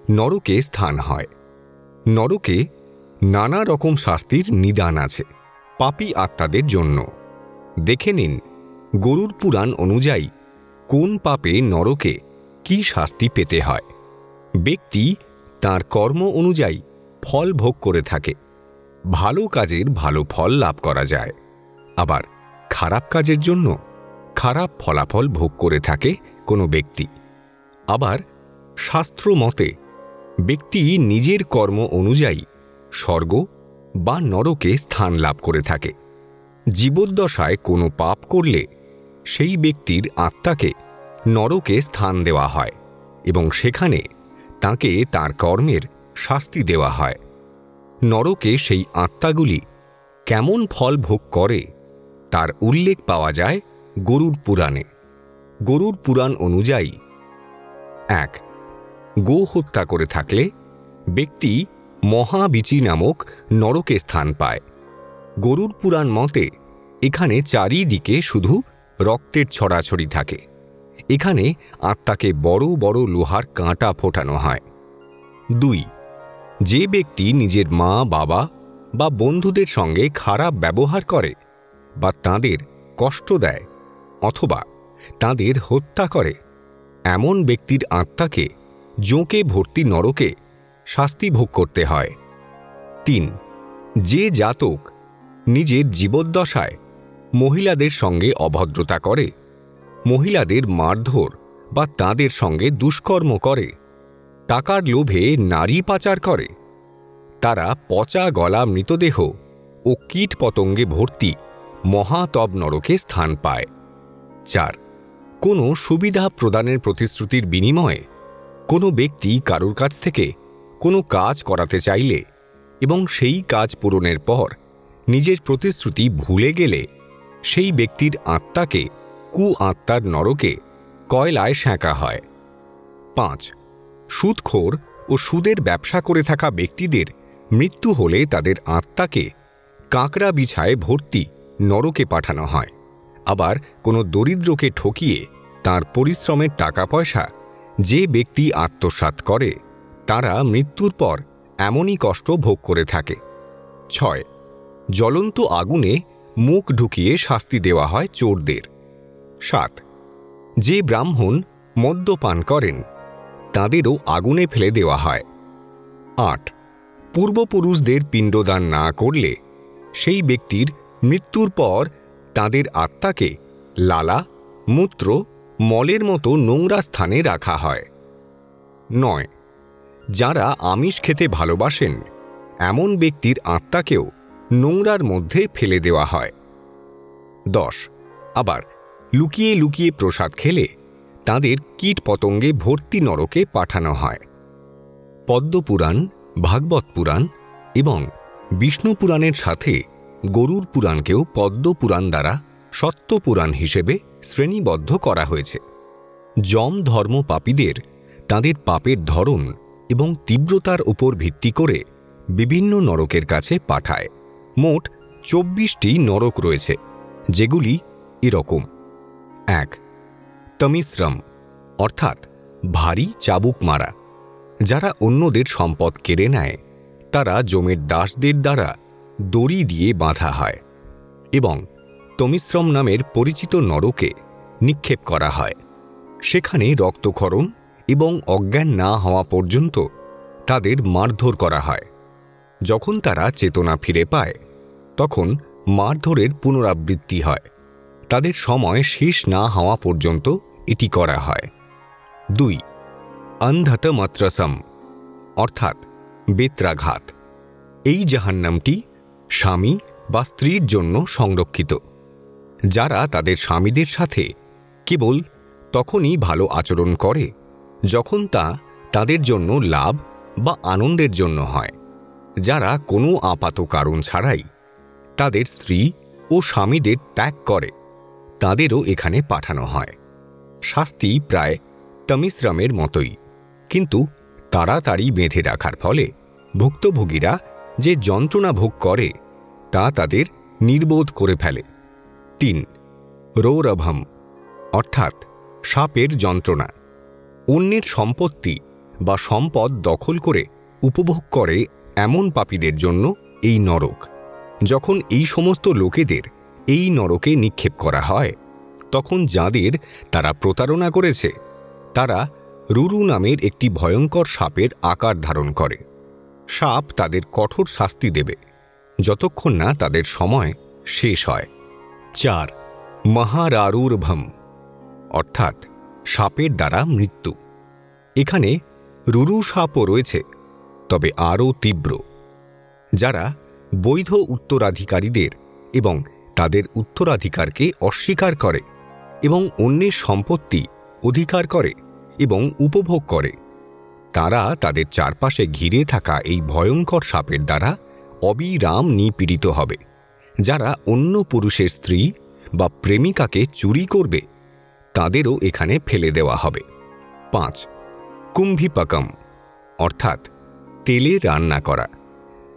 S1: নরকে স্থান হয়। নরকে নানা রকম শাস্তির নিদান আছে পাপী আত্মাদের জন্য। দেখে নিন গরুড় পুরাণ অনুযায়ী কোন পাপে নরকে কি শাস্তি পেতে হয়। ব্যক্তি তার কর্ম অনুযায়ী ফল ভোগ করে থাকে। ভালো কাজের ভালো ফল লাভ করা যায়, আবার খারাপ কাজের জন্য খারাপ ফলাফল ভোগ করে থাকে কোনো ব্যক্তি। আবার শাস্ত্র মতে ব্যক্তি নিজের কর্ম অনুযায়ী স্বর্গ বা নরকে স্থান লাভ করে থাকে। জীবদ্দশায় কোনো পাপ করলে সেই ব্যক্তির আত্মাকে নরকে স্থান দেওয়া হয় এবং সেখানে তাকে তার কর্মের শাস্তি দেওয়া হয়। নরকে সেই আত্মাগুলি কেমন ফল ভোগ করে তার উল্লেখ পাওয়া যায় গরুড় পুরাণে। গরুড় পুরাণ অনুযায়ী ১. গো হত্যা করে থাকলে ব্যক্তি মহাবীচি নামক নরকে স্থান পায়। গরুড় পুরাণ মতে এখানে চারিদিকে শুধু রক্তের ছড়াছড়ি থাকে। এখানে আত্মাকে বড় বড় লোহার কাঁটা ফোটানো হয়। ২. যে ব্যক্তি নিজের মা বাবা বা বন্ধুদের সঙ্গে খারাপ ব্যবহার করে বা তাদের কষ্ট দেয় অথবা তাদের হত্যা করে, এমন ব্যক্তির আত্মাকে জোঁকে ভর্তি নরকে শাস্তি ভোগ করতে হয়। ৩. যে জাতক নিজের জীবদ্দশায় মহিলাদের সঙ্গে অভদ্রতা করে, মহিলাদের মারধর বা তাদের সঙ্গে দুষ্কর্ম করে, টাকার লোভে নারী পাচার করে, তারা পচা গলা মৃতদেহ ও কীট পতঙ্গে ভর্তি মহাতব নরকে স্থান পায়। ৪. কোনো সুবিধা প্রদানের প্রতিশ্রুতির বিনিময়ে কোনো ব্যক্তি কারোর কাছ থেকে কোনো কাজ করাতে চাইলে এবং সেই কাজ পূরণের পর নিজের প্রতিশ্রুতি ভুলে গেলে সেই ব্যক্তির আত্মাকে কুআত্মার নরকে কয়লায় সেঁকা হয়। ৫. সুদখোর ও সুদের ব্যবসা করে থাকা ব্যক্তিদের মৃত্যু হলে তাদের আত্মাকে কাঁকড়া বিছায় ভর্তি নরকে পাঠানো হয়। আবার কোনো দরিদ্রকে ঠকিয়ে তার পরিশ্রমের টাকা পয়সা যে ব্যক্তি আত্মসাৎ করে তারা মৃত্যুর পর এমনই কষ্ট ভোগ করে থাকে। ৬. জ্বলন্ত আগুনে মুখ ঢুকিয়ে শাস্তি দেওয়া হয় চোরদের। ৭. যে ব্রাহ্মণ মদ্যপান করেন তাদেরও আগুনে ফেলে দেওয়া হয়। ৮. পূর্বপুরুষদের পিণ্ডদান না করলে সেই ব্যক্তির মৃত্যুর পর তাদের আত্মাকে লালা, মূত্র, মলের মতো নোংরা স্থানে রাখা হয়। ৯. যারা আমিষ খেতে ভালোবাসেন এমন ব্যক্তির আত্মাকেও নোংরার মধ্যে ফেলে দেওয়া হয়। ১০. আবার লুকিয়ে লুকিয়ে প্রসাদ খেলে তাদের কীট পতঙ্গে ভর্তি নরকে পাঠানো হয়। পদ্মপুরাণ, ভাগবত পুরাণ এবং বিষ্ণু পুরাণের সাথে গরুড় পুরাণকেও পদ্মপুরাণ দ্বারা সত্যপুরাণ হিসেবে শ্রেণীবদ্ধ করা হয়েছে। যম ধর্ম পাপীদের তাদের পাপের ধরন এবং তীব্রতার উপর ভিত্তি করে বিভিন্ন নরকের কাছে পাঠায়। মোট 24টি নরক রয়েছে, যেগুলি এরকম: 1. তমিশ্রম, অর্থাৎ ভারী চাবুক মারা। যারা অন্যদের সম্পদ কেড়ে নেয় তারা যমের দাসদের দ্বারা দড়ি দিয়ে বাঁধা হয় এবং তমিশ্রম নামের পরিচিত নরকে নিক্ষেপ করা হয়। সেখানে রক্তক্ষরণ এবং অজ্ঞান না হওয়া পর্যন্ত তাদের মারধর করা হয়। যখন তারা চেতনা ফিরে পায় তখন মারধরের পুনরাবৃত্তি হয়। তাদের সময় শেষ না হওয়া পর্যন্ত এটি করা হয়। 2. অন্ধতমত্রসম, অর্থাৎ বেত্রাঘাত। এই জাহান্নামটি স্বামী বা স্ত্রীর জন্য সংরক্ষিত। যারা তাদের স্বামীদের সাথে কেবল তখনই ভালো আচরণ করে যখন তা তাদের জন্য লাভ বা আনন্দের জন্য হয়। যারা কোনো আপাত কারণ ছাড়াই তাদের স্ত্রী ও স্বামীদের ত্যাগ করে তাদেরও এখানে পাঠানো হয়। শাস্তি প্রায় তমিশ্রমের মতোই, কিন্তু তাড়াতাড়ি বেঁধে রাখার ফলে ভুক্তভোগীরা যে যন্ত্রণা ভোগ করে তা তাদের নির্বোধ করে ফেলে। 3. রৌরভম, অর্থাৎ সাপের যন্ত্রণা। অন্যের সম্পত্তি বা সম্পদ দখল করে উপভোগ করে এমন পাপীদের জন্য এই নরক। যখন এই সমস্ত লোকেদের এই নরকে নিক্ষেপ করা হয় তখন যাদের তারা প্রতারণা করেছে তারা রুরু নামের একটি ভয়ঙ্কর সাপের আকার ধারণ করে। সাপ তাদের কঠোর শাস্তি দেবে যতক্ষণ না তাদের সময় শেষ হয়। 4. মহারারুর্ভম, অর্থাৎ সাপের দ্বারা মৃত্যু। এখানে রুরু সাপও রয়েছে, তবে আরও তীব্র। যারা বৈধ উত্তরাধিকারীদের এবং তাদের উত্তরাধিকারকে অস্বীকার করে এবং অন্যের সম্পত্তি অধিকার করে এবং উপভোগ করে, তারা তাদের চারপাশে ঘিরে থাকা এই ভয়ঙ্কর সাপের দ্বারা অবিরাম নিপীড়িত হবে। যারা অন্য পুরুষের স্ত্রী বা প্রেমিকাকে চুরি করবে তাদেরও এখানে ফেলে দেওয়া হবে। 5. কুম্ভিপাকম, অর্থাৎ তেলে রান্না করা।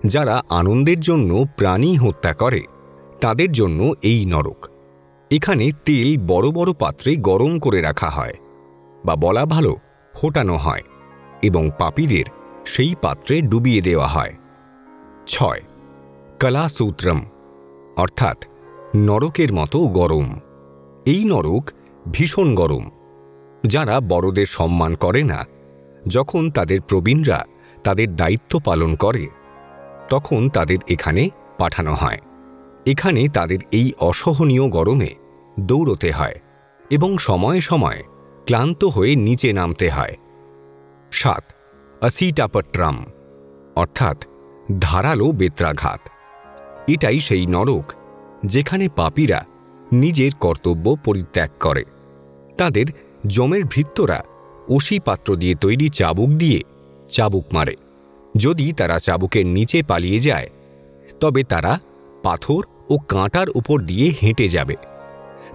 S1: যারা আনন্দের জন্য প্রাণী হত্যা করে তাদের জন্য এই নরক। এখানে তেল বড় বড় পাত্রে গরম করে রাখা হয়, বা বলা ভালো ফোটানো হয়, এবং পাপীদের সেই পাত্রে ডুবিয়ে দেওয়া হয়। 6. কলাসূত্রম, অর্থাৎ নরকের মতো গরম। এই নরক ভীষণ গরম। যারা বড়দের সম্মান করে না, যখন তাদের প্রবীণরা তাদের দায়িত্ব পালন করে তখন তাদের এখানে পাঠানো হয়। এখানে তাদের এই অসহনীয় গরমে দৌড়তে হয় এবং সময়ে সময়ে ক্লান্ত হয়ে নিচে নামতে হয়। 7. অসিটাপট্রাম, অর্থাৎ ধারালো বেত্রাঘাত। এটাই সেই নরক যেখানে পাপীরা নিজের কর্তব্য পরিত্যাগ করে। তাদের যমের ভৃত্যরা অসি পাত্র দিয়ে তৈরি চাবুক দিয়ে চাবুক মারে। যদি তারা চাবুকের নিচে পালিয়ে যায় তবে তারা পাথর ও কাঁটার উপর দিয়ে হেঁটে যাবে,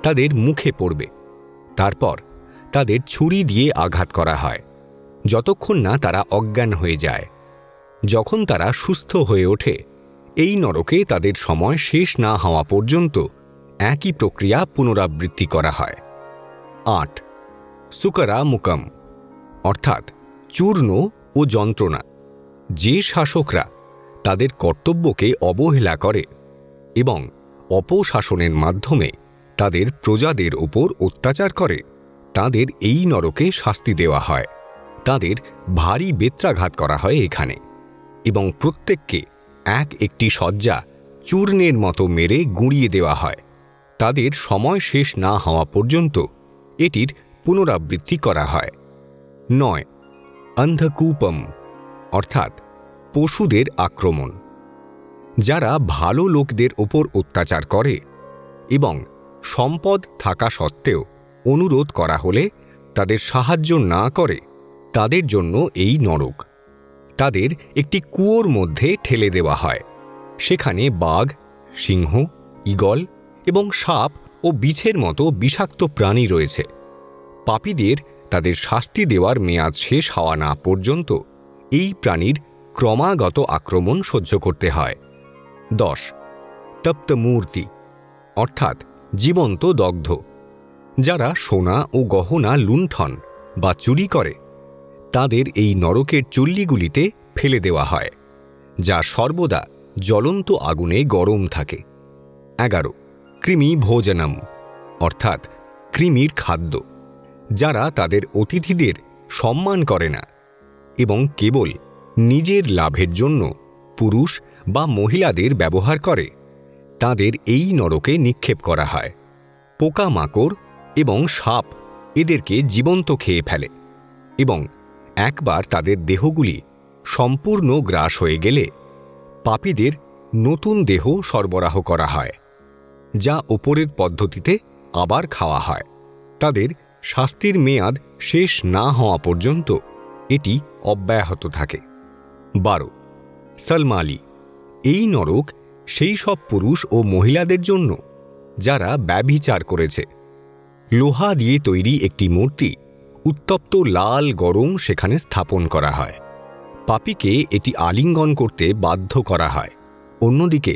S1: তাদের মুখে পড়বে। তারপর তাদের ছুরি দিয়ে আঘাত করা হয় যতক্ষণ না তারা অজ্ঞান হয়ে যায়। যখন তারা সুস্থ হয়ে ওঠে এই নরকে তাদের সময় শেষ না হওয়া পর্যন্ত একই প্রক্রিয়া পুনরাবৃত্তি করা হয়। 8. সুকরা মুকম, অর্থাৎ চূর্ণ ও যন্ত্রণা। যে শাসকরা তাদের কর্তব্যকে অবহেলা করে এবং অপশাসনের মাধ্যমে তাদের প্রজাদের ওপর অত্যাচার করে তাদের এই নরকে শাস্তি দেওয়া হয়। তাদের ভারী বেত্রাঘাত করা হয় এখানে, এবং প্রত্যেককে একটি শয্যা চূর্ণের মতো মেরে গুঁড়িয়ে দেওয়া হয়। তাদের সময় শেষ না হওয়া পর্যন্ত এটির পুনরাবৃত্তি করা হয়। 9. অন্ধকূপম, অর্থাৎ পশুদের আক্রমণ। যারা ভালো লোকদের ওপর অত্যাচার করে এবং সম্পদ থাকা সত্ত্বেও অনুরোধ করা হলে তাদের সাহায্য না করে তাদের জন্য এই নরক। তাদের একটি কুয়োর মধ্যে ঠেলে দেওয়া হয়। সেখানে বাঘ, সিংহ, ঈগল এবং সাপ ও বিছের মতো বিষাক্ত প্রাণী রয়েছে। পাপীদের তাদের শাস্তি দেওয়ার মেয়াদ শেষ হওয়া না পর্যন্ত এই প্রাণীর ক্রমাগত আক্রমণ সহ্য করতে হয়। 10. তপ্ত মূর্তি অর্থাৎ জীবন্ত দগ্ধ। যারা সোনা ও গহনা লুণ্ঠন বা চুরি করে তাদের এই নরকের চুল্লিগুলিতে ফেলে দেওয়া হয়, যা সর্বদা জ্বলন্ত আগুনে গরম থাকে। 11. কৃমি ভোজনম অর্থাৎ কৃমির খাদ্য। যারা তাদের অতিথিদের সম্মান করে না এবং কেবল নিজের লাভের জন্য পুরুষ বা মহিলাদের ব্যবহার করে তাদের এই নরকে নিক্ষেপ করা হয়। পোকামাকড় এবং সাপ এদেরকে জীবন্ত খেয়ে ফেলে এবং একবার তাদের দেহগুলি সম্পূর্ণ গ্রাস হয়ে গেলে পাপীদের নতুন দেহ সরবরাহ করা হয়, যা ওপরের পদ্ধতিতে আবার খাওয়া হয়। তাদের শাস্তির মেয়াদ শেষ না হওয়া পর্যন্ত এটি অব্যাহত থাকে। 12. সলমালি এই নরক সেই সব পুরুষ ও মহিলাদের জন্য যারা ব্যভিচার করেছে। লোহা দিয়ে তৈরি একটি মূর্তি উত্তপ্ত লাল গরম সেখানে স্থাপন করা হয়। পাপীকে এটি আলিঙ্গন করতে বাধ্য করা হয়। অন্যদিকে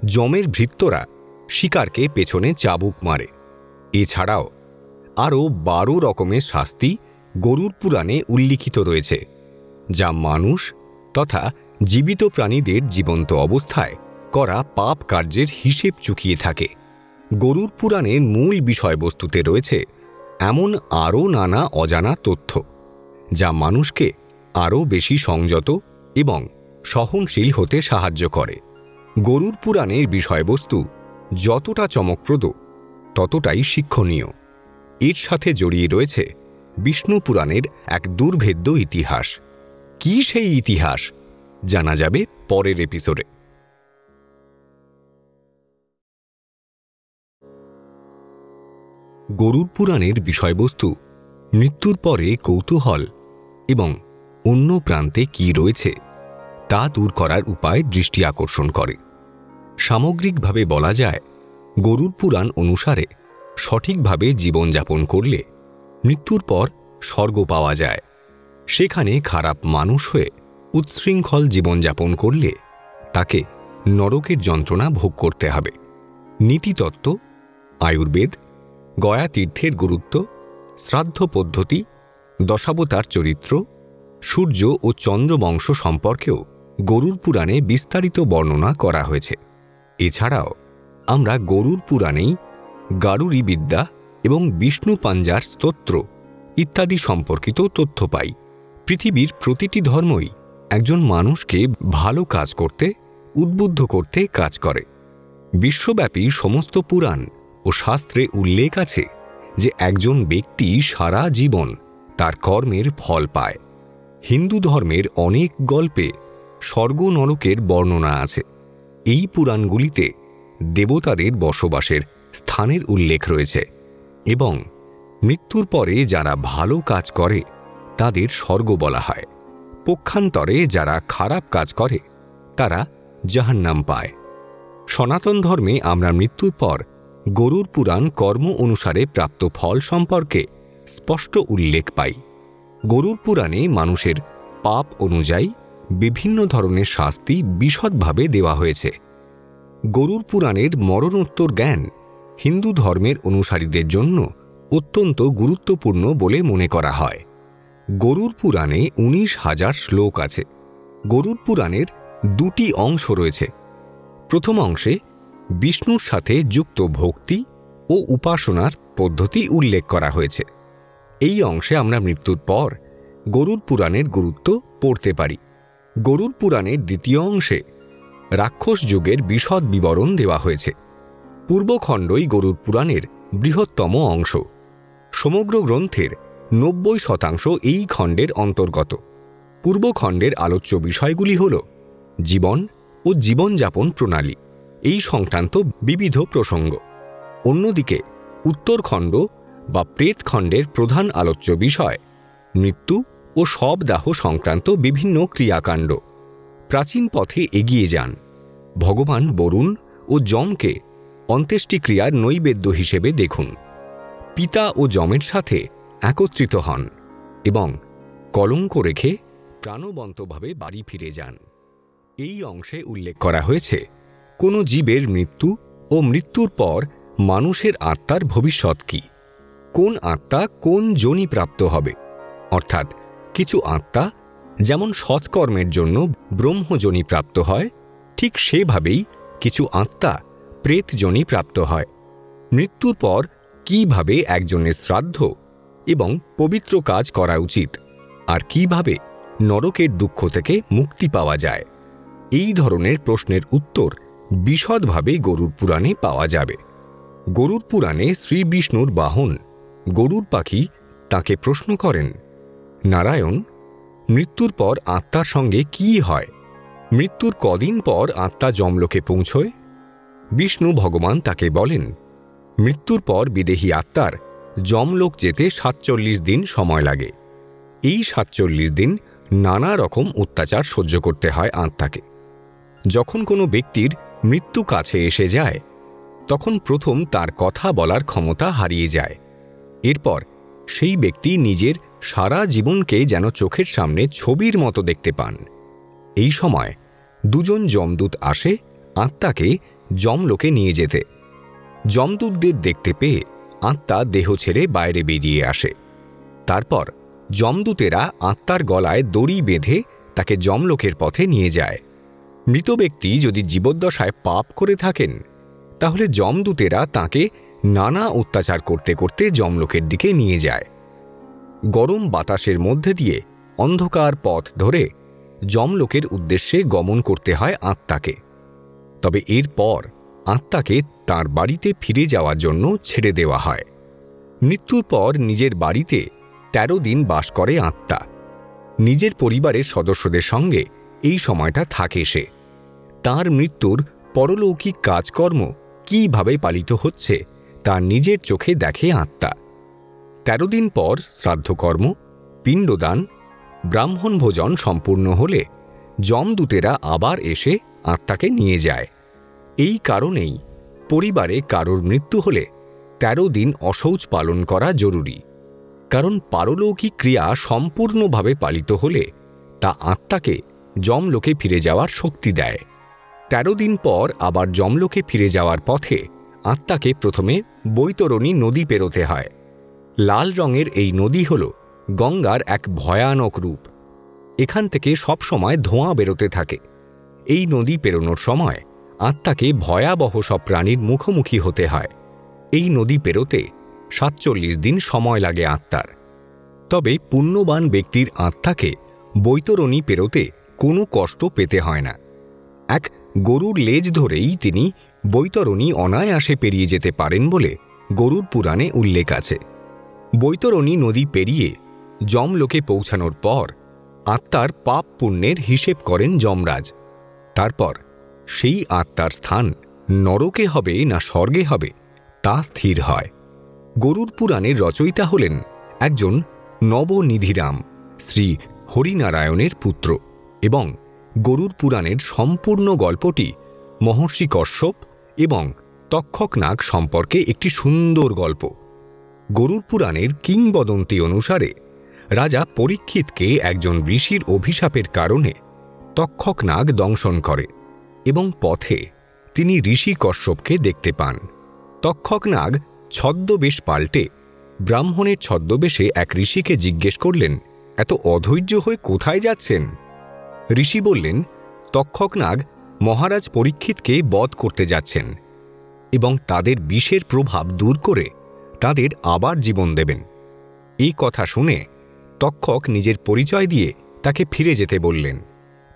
S1: যমের ভৃত্যরা শিকারকে পেছনে চাবুক মারে। এছাড়াও আরও 12 রকমের শাস্তি গরুর পুরাণে উল্লিখিত রয়েছে, যা মানুষ তথা জীবিত প্রাণীদের জীবন্ত অবস্থায় করা পাপ কার্যের হিসেব চুকিয়ে থাকে। গরুর পুরাণের মূল বিষয়বস্তুতে রয়েছে এমন আরও নানা অজানা তথ্য, যা মানুষকে আরও বেশি সংযত এবং সহনশীল হতে সাহায্য করে। গরুর পুরাণের বিষয়বস্তু যতটা চমকপ্রদ ততটাই শিক্ষণীয়। এর সাথে জড়িয়ে রয়েছে বিষ্ণু পুরাণের এক দুর্ভেদ্য ইতিহাস। কি সেই ইতিহাস জানা যাবে পরের এপিসোডে। গরুর পুরাণের বিষয়বস্তু মৃত্যুর পরে কৌতূহল এবং অন্য প্রান্তে কি রয়েছে তা দূর করার উপায় দৃষ্টি আকর্ষণ করে। সামগ্রিকভাবে বলা যায়, গরুর পুরাণ অনুসারে সঠিকভাবে জীবনযাপন করলে মৃত্যুর পর স্বর্গ পাওয়া যায়। সেখানে খারাপ মানুষ হয়ে উচ্ছৃঙ্খল জীবনযাপন করলে তাকে নরকের যন্ত্রণা ভোগ করতে হবে। নীতিতত্ত্ব, আয়ুর্বেদ, গয়া তীর্থের গুরুত্ব, শ্রাদ্ধ পদ্ধতি, দশাবতার চরিত্র, সূর্য ও চন্দ্রবংশ সম্পর্কেও গরুর পুরাণে বিস্তারিত বর্ণনা করা হয়েছে। এছাড়াও আমরা গরুর পুরাণেই গারুড়ী বিদ্যা এবং বিষ্ণু পাঞ্জার স্তোত্র ইত্যাদি সম্পর্কিত তথ্য পাই। পৃথিবীর প্রতিটি ধর্মই একজন মানুষকে ভালো কাজ করতে উদ্বুদ্ধ করতে কাজ করে। বিশ্বব্যাপী সমস্ত পুরাণ ও শাস্ত্রে উল্লেখ আছে যে একজন ব্যক্তি সারা জীবন তার কর্মের ফল পায়। হিন্দু ধর্মের অনেক গল্পে স্বর্গ নরকের বর্ণনা আছে। এই পুরাণগুলিতে দেবতাদের বসবাসের স্থানের উল্লেখ রয়েছে এবং মৃত্যুর পরে যারা ভালো কাজ করে তাদের স্বর্গ বলা হয়। পক্ষান্তরে যারা খারাপ কাজ করে তারা জাহান্নাম পায়। সনাতন ধর্মে আমরা মৃত্যুর পর গরুর পুরাণ কর্ম অনুসারে প্রাপ্ত ফল সম্পর্কে স্পষ্ট উল্লেখ পাই। গরুর পুরাণে মানুষের পাপ অনুযায়ী বিভিন্ন ধরনের শাস্তি বিশদভাবে দেওয়া হয়েছে। গরুর পুরাণের মরণোত্তর জ্ঞান হিন্দু ধর্মের অনুসারীদের জন্য অত্যন্ত গুরুত্বপূর্ণ বলে মনে করা হয়। গরুর পুরাণে 19,000 শ্লোক আছে। গরুর পুরাণের 2টি অংশ রয়েছে। প্রথম অংশে বিষ্ণুর সাথে যুক্ত ভক্তি ও উপাসনার পদ্ধতি উল্লেখ করা হয়েছে। এই অংশে আমরা মৃত্যুর পর গরুর পুরাণের গুরুত্ব পড়তে পারি। গরুর পুরাণের দ্বিতীয় অংশে রাক্ষস যুগের বিশদ বিবরণ দেওয়া হয়েছে। পূর্বখণ্ডই গরুর পুরাণের বৃহত্তম অংশ। সমগ্র গ্রন্থের 90% এই খণ্ডের অন্তর্গত। পূর্বখণ্ডের আলোচ্য বিষয়গুলি হল জীবন ও জীবনযাপন প্রণালী, এই সংক্রান্ত বিবিধ প্রসঙ্গ। অন্যদিকে উত্তরখণ্ড বা প্রেতখণ্ডের প্রধান আলোচ্য বিষয় মৃত্যু ও শবদাহ সংক্রান্ত বিভিন্ন ক্রিয়াকাণ্ড। প্রাচীন পথে এগিয়ে যান। ভগবান বরুণ ও যমকে অন্ত্যেষ্টিক্রিয়ার নৈবেদ্য হিসেবে দেখুন। পিতা ও যমের সাথে একত্রিত হন এবং কলঙ্ক রেখে প্রাণবন্তভাবে বাড়ি ফিরে যান। এই অংশে উল্লেখ করা হয়েছে কোনো জীবের মৃত্যু ও মৃত্যুর পর মানুষের আত্মার ভবিষ্যৎ কি, কোন আত্মা কোন যোনি প্রাপ্ত হবে। অর্থাৎ কিছু আত্মা যেমন সৎকর্মের জন্য ব্রহ্মযোনি প্রাপ্ত হয়, ঠিক সেভাবেই কিছু আত্মা প্রেতযোনি প্রাপ্ত হয়। মৃত্যুর পর কিভাবে একজনের শ্রাদ্ধ এবং পবিত্র কাজ করা উচিত, আর কিভাবে নরকের দুঃখ থেকে মুক্তি পাওয়া যায়, এই ধরনের প্রশ্নের উত্তর বিশদভাবে গরুড় পুরাণে পাওয়া যাবে। গরুড় পুরাণে শ্রী বিষ্ণুর বাহন গরুড় পাখি তাকে প্রশ্ন করেন, নারায়ণ, মৃত্যুর পর আত্মার সঙ্গে কি হয়? মৃত্যুর কদিন পর আত্মা যমলোকে পৌঁছয়? বিষ্ণু ভগবান তাকে বলেন, মৃত্যুর পর বিদেহী আত্মার যমলোক যেতে ৪৭ দিন সময় লাগে। এই ৪৭ দিন নানা রকম অত্যাচার সহ্য করতে হয় আত্মাকে। যখন কোনো ব্যক্তির মৃত্যু কাছে এসে যায়, তখন প্রথম তার কথা বলার ক্ষমতা হারিয়ে যায়। এরপর সেই ব্যক্তি নিজের সারা জীবনকে যেন চোখের সামনে ছবির মতো দেখতে পান। এই সময় দুজন যমদূত আসে আত্মাকে যমলোকে নিয়ে যেতে। যমদূতদের দেখতে পেয়ে আত্মা দেহ ছেড়ে বাইরে বেরিয়ে আসে। তারপর যমদূতেরা আত্মার গলায় দড়ি বেঁধে তাকে যমলোকের পথে নিয়ে যায়। মৃত ব্যক্তি যদি জীবদ্দশায় পাপ করে থাকেন, তাহলে যমদূতেরা তাকে নানা অত্যাচার করতে করতে যমলোকের দিকে নিয়ে যায়। গরম বাতাসের মধ্যে দিয়ে অন্ধকার পথ ধরে যমলোকের উদ্দেশ্যে গমন করতে হয় আত্মাকে। তবে এরপর আত্মাকে তার বাড়িতে ফিরে যাওয়ার জন্য ছেড়ে দেওয়া হয়। মৃত্যুর পর নিজের বাড়িতে ১৩ দিন বাস করে আত্মা। নিজের পরিবারের সদস্যদের সঙ্গে এই সময়টা থাকে সে। তার মৃত্যুর পরলৌকিক কাজকর্ম কিভাবে পালিত হচ্ছে তা নিজের চোখে দেখে আত্মা। ১৩ দিন পর শ্রাদ্ধকর্ম, পিণ্ডদান, ব্রাহ্মণ ভোজন সম্পূর্ণ হলে যমদূতেরা আবার এসে আত্মাকে নিয়ে যায়। এই কারণেই পরিবারে কারোর মৃত্যু হলে ১৩ দিন অশৌচ পালন করা জরুরি। কারণ পারলৌকিক ক্রিয়া সম্পূর্ণভাবে পালিত হলে তা আত্মাকে যমলোকে ফিরে যাওয়ার শক্তি দেয়। ১৩ দিন পর আবার যমলোকে ফিরে যাওয়ার পথে আত্মাকে প্রথমে বৈতরণী নদী পেরোতে হয়। লাল রঙের এই নদী হল গঙ্গার এক ভয়ানক রূপ। এখান থেকে সবসময় ধোঁয়া বেরোতে থাকে। এই নদী পেরোনোর সময় আত্মাকে ভয়াবহ সব প্রাণীর মুখোমুখি হতে হয়। এই নদী পেরোতে ৪৭ দিন সময় লাগে আত্মার। তবে পুণ্যবান ব্যক্তির আত্মাকে বৈতরণী পেরোতে কোনো কষ্ট পেতে হয় না। এক গরুর লেজ ধরেই তিনি বৈতরণী অনায়াসে পেরিয়ে যেতে পারেন বলে গরুড় পুরাণে উল্লেখ আছে। বৈতরণী নদী পেরিয়ে যমলোকে পৌঁছানোর পর আত্মার পাপ পুণ্যের হিসেব করেন যমরাজ। তারপর সেই আত্মার স্থান নরকে হবে না স্বর্গে হবে তা স্থির হয়। গরুড় পুরাণের রচয়িতা হলেন একজন নবনিধিরাম শ্রী হরিনারায়ণের পুত্র এবং গরুড় পুরাণের সম্পূর্ণ গল্পটি মহর্ষি কশ্যপ এবং তক্ষক নাগ সম্পর্কে একটি সুন্দর গল্প। গরুড় পুরাণের কিংবদন্তি অনুসারে রাজা পরীক্ষিতকে একজন ঋষির অভিশাপের কারণে তক্ষক নাগ দংশন করে এবং পথে তিনি ঋষি কশ্যপকে দেখতে পান। তক্ষক নাগ ছদ্মবেশ পাল্টে ব্রাহ্মণের ছদ্মবেশে এক ঋষিকে জিজ্ঞেস করলেন, এত অধৈর্য হয়ে কোথায় যাচ্ছেন? ঋষি বললেন, তক্ষক নাগ মহারাজ পরীক্ষিতকে বধ করতে যাচ্ছেন এবং তাদের বিষের প্রভাব দূর করে তাদের আবার জীবন দেবেন। এই কথা শুনে তক্ষক নিজের পরিচয় দিয়ে তাকে ফিরে যেতে বললেন।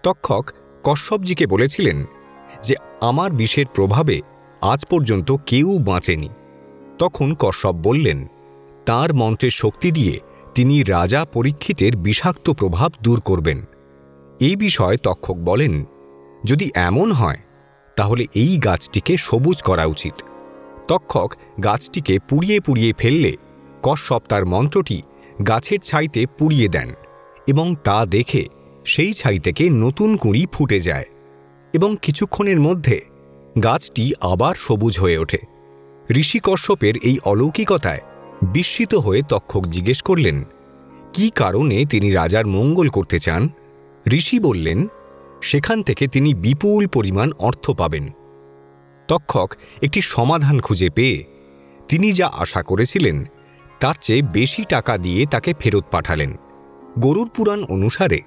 S1: তক্ষক কশ্যপজিকে বলেছিলেন যে আমার বিষের প্রভাবে আজ পর্যন্ত কেউ বাঁচেনি। তখন কশ্যপ বললেন তাঁর মন্ত্রের শক্তি দিয়ে তিনি রাজা পরীক্ষিতের বিষাক্ত প্রভাব দূর করবেন। এই বিষয়ে তক্ষক বলেন, যদি এমন হয় তাহলে এই গাছটিকে সবুজ করা উচিত। তক্ষক গাছটিকে পুড়িয়ে পুড়িয়ে ফেললে কশ্যপ তার মন্ত্রটি গাছের ছাইতে পুড়িয়ে দেন এবং তা দেখে সেই ছাই থেকে নতুন কুঁড়ি ফুটে যায় এবং কিছুক্ষণের মধ্যে গাছটি আবার সবুজ হয়ে ওঠে। ঋষি কশ্যপের এই অলৌকিকতায় বিস্মিত হয়ে তক্ষক জিজ্ঞেস করলেন, কি কারণে তিনি রাজার মঙ্গল করতে চান? ঋষি বললেন, সেখান থেকে তিনি বিপুল পরিমাণ অর্থ পাবেন। তক্ষক একটি সমাধান খুঁজে পেয়ে তিনি যা আশা করেছিলেন তার চেয়ে বেশি টাকা দিয়ে তাকে ফেরত পাঠালেন। গরুড় পুরাণ অনুসারে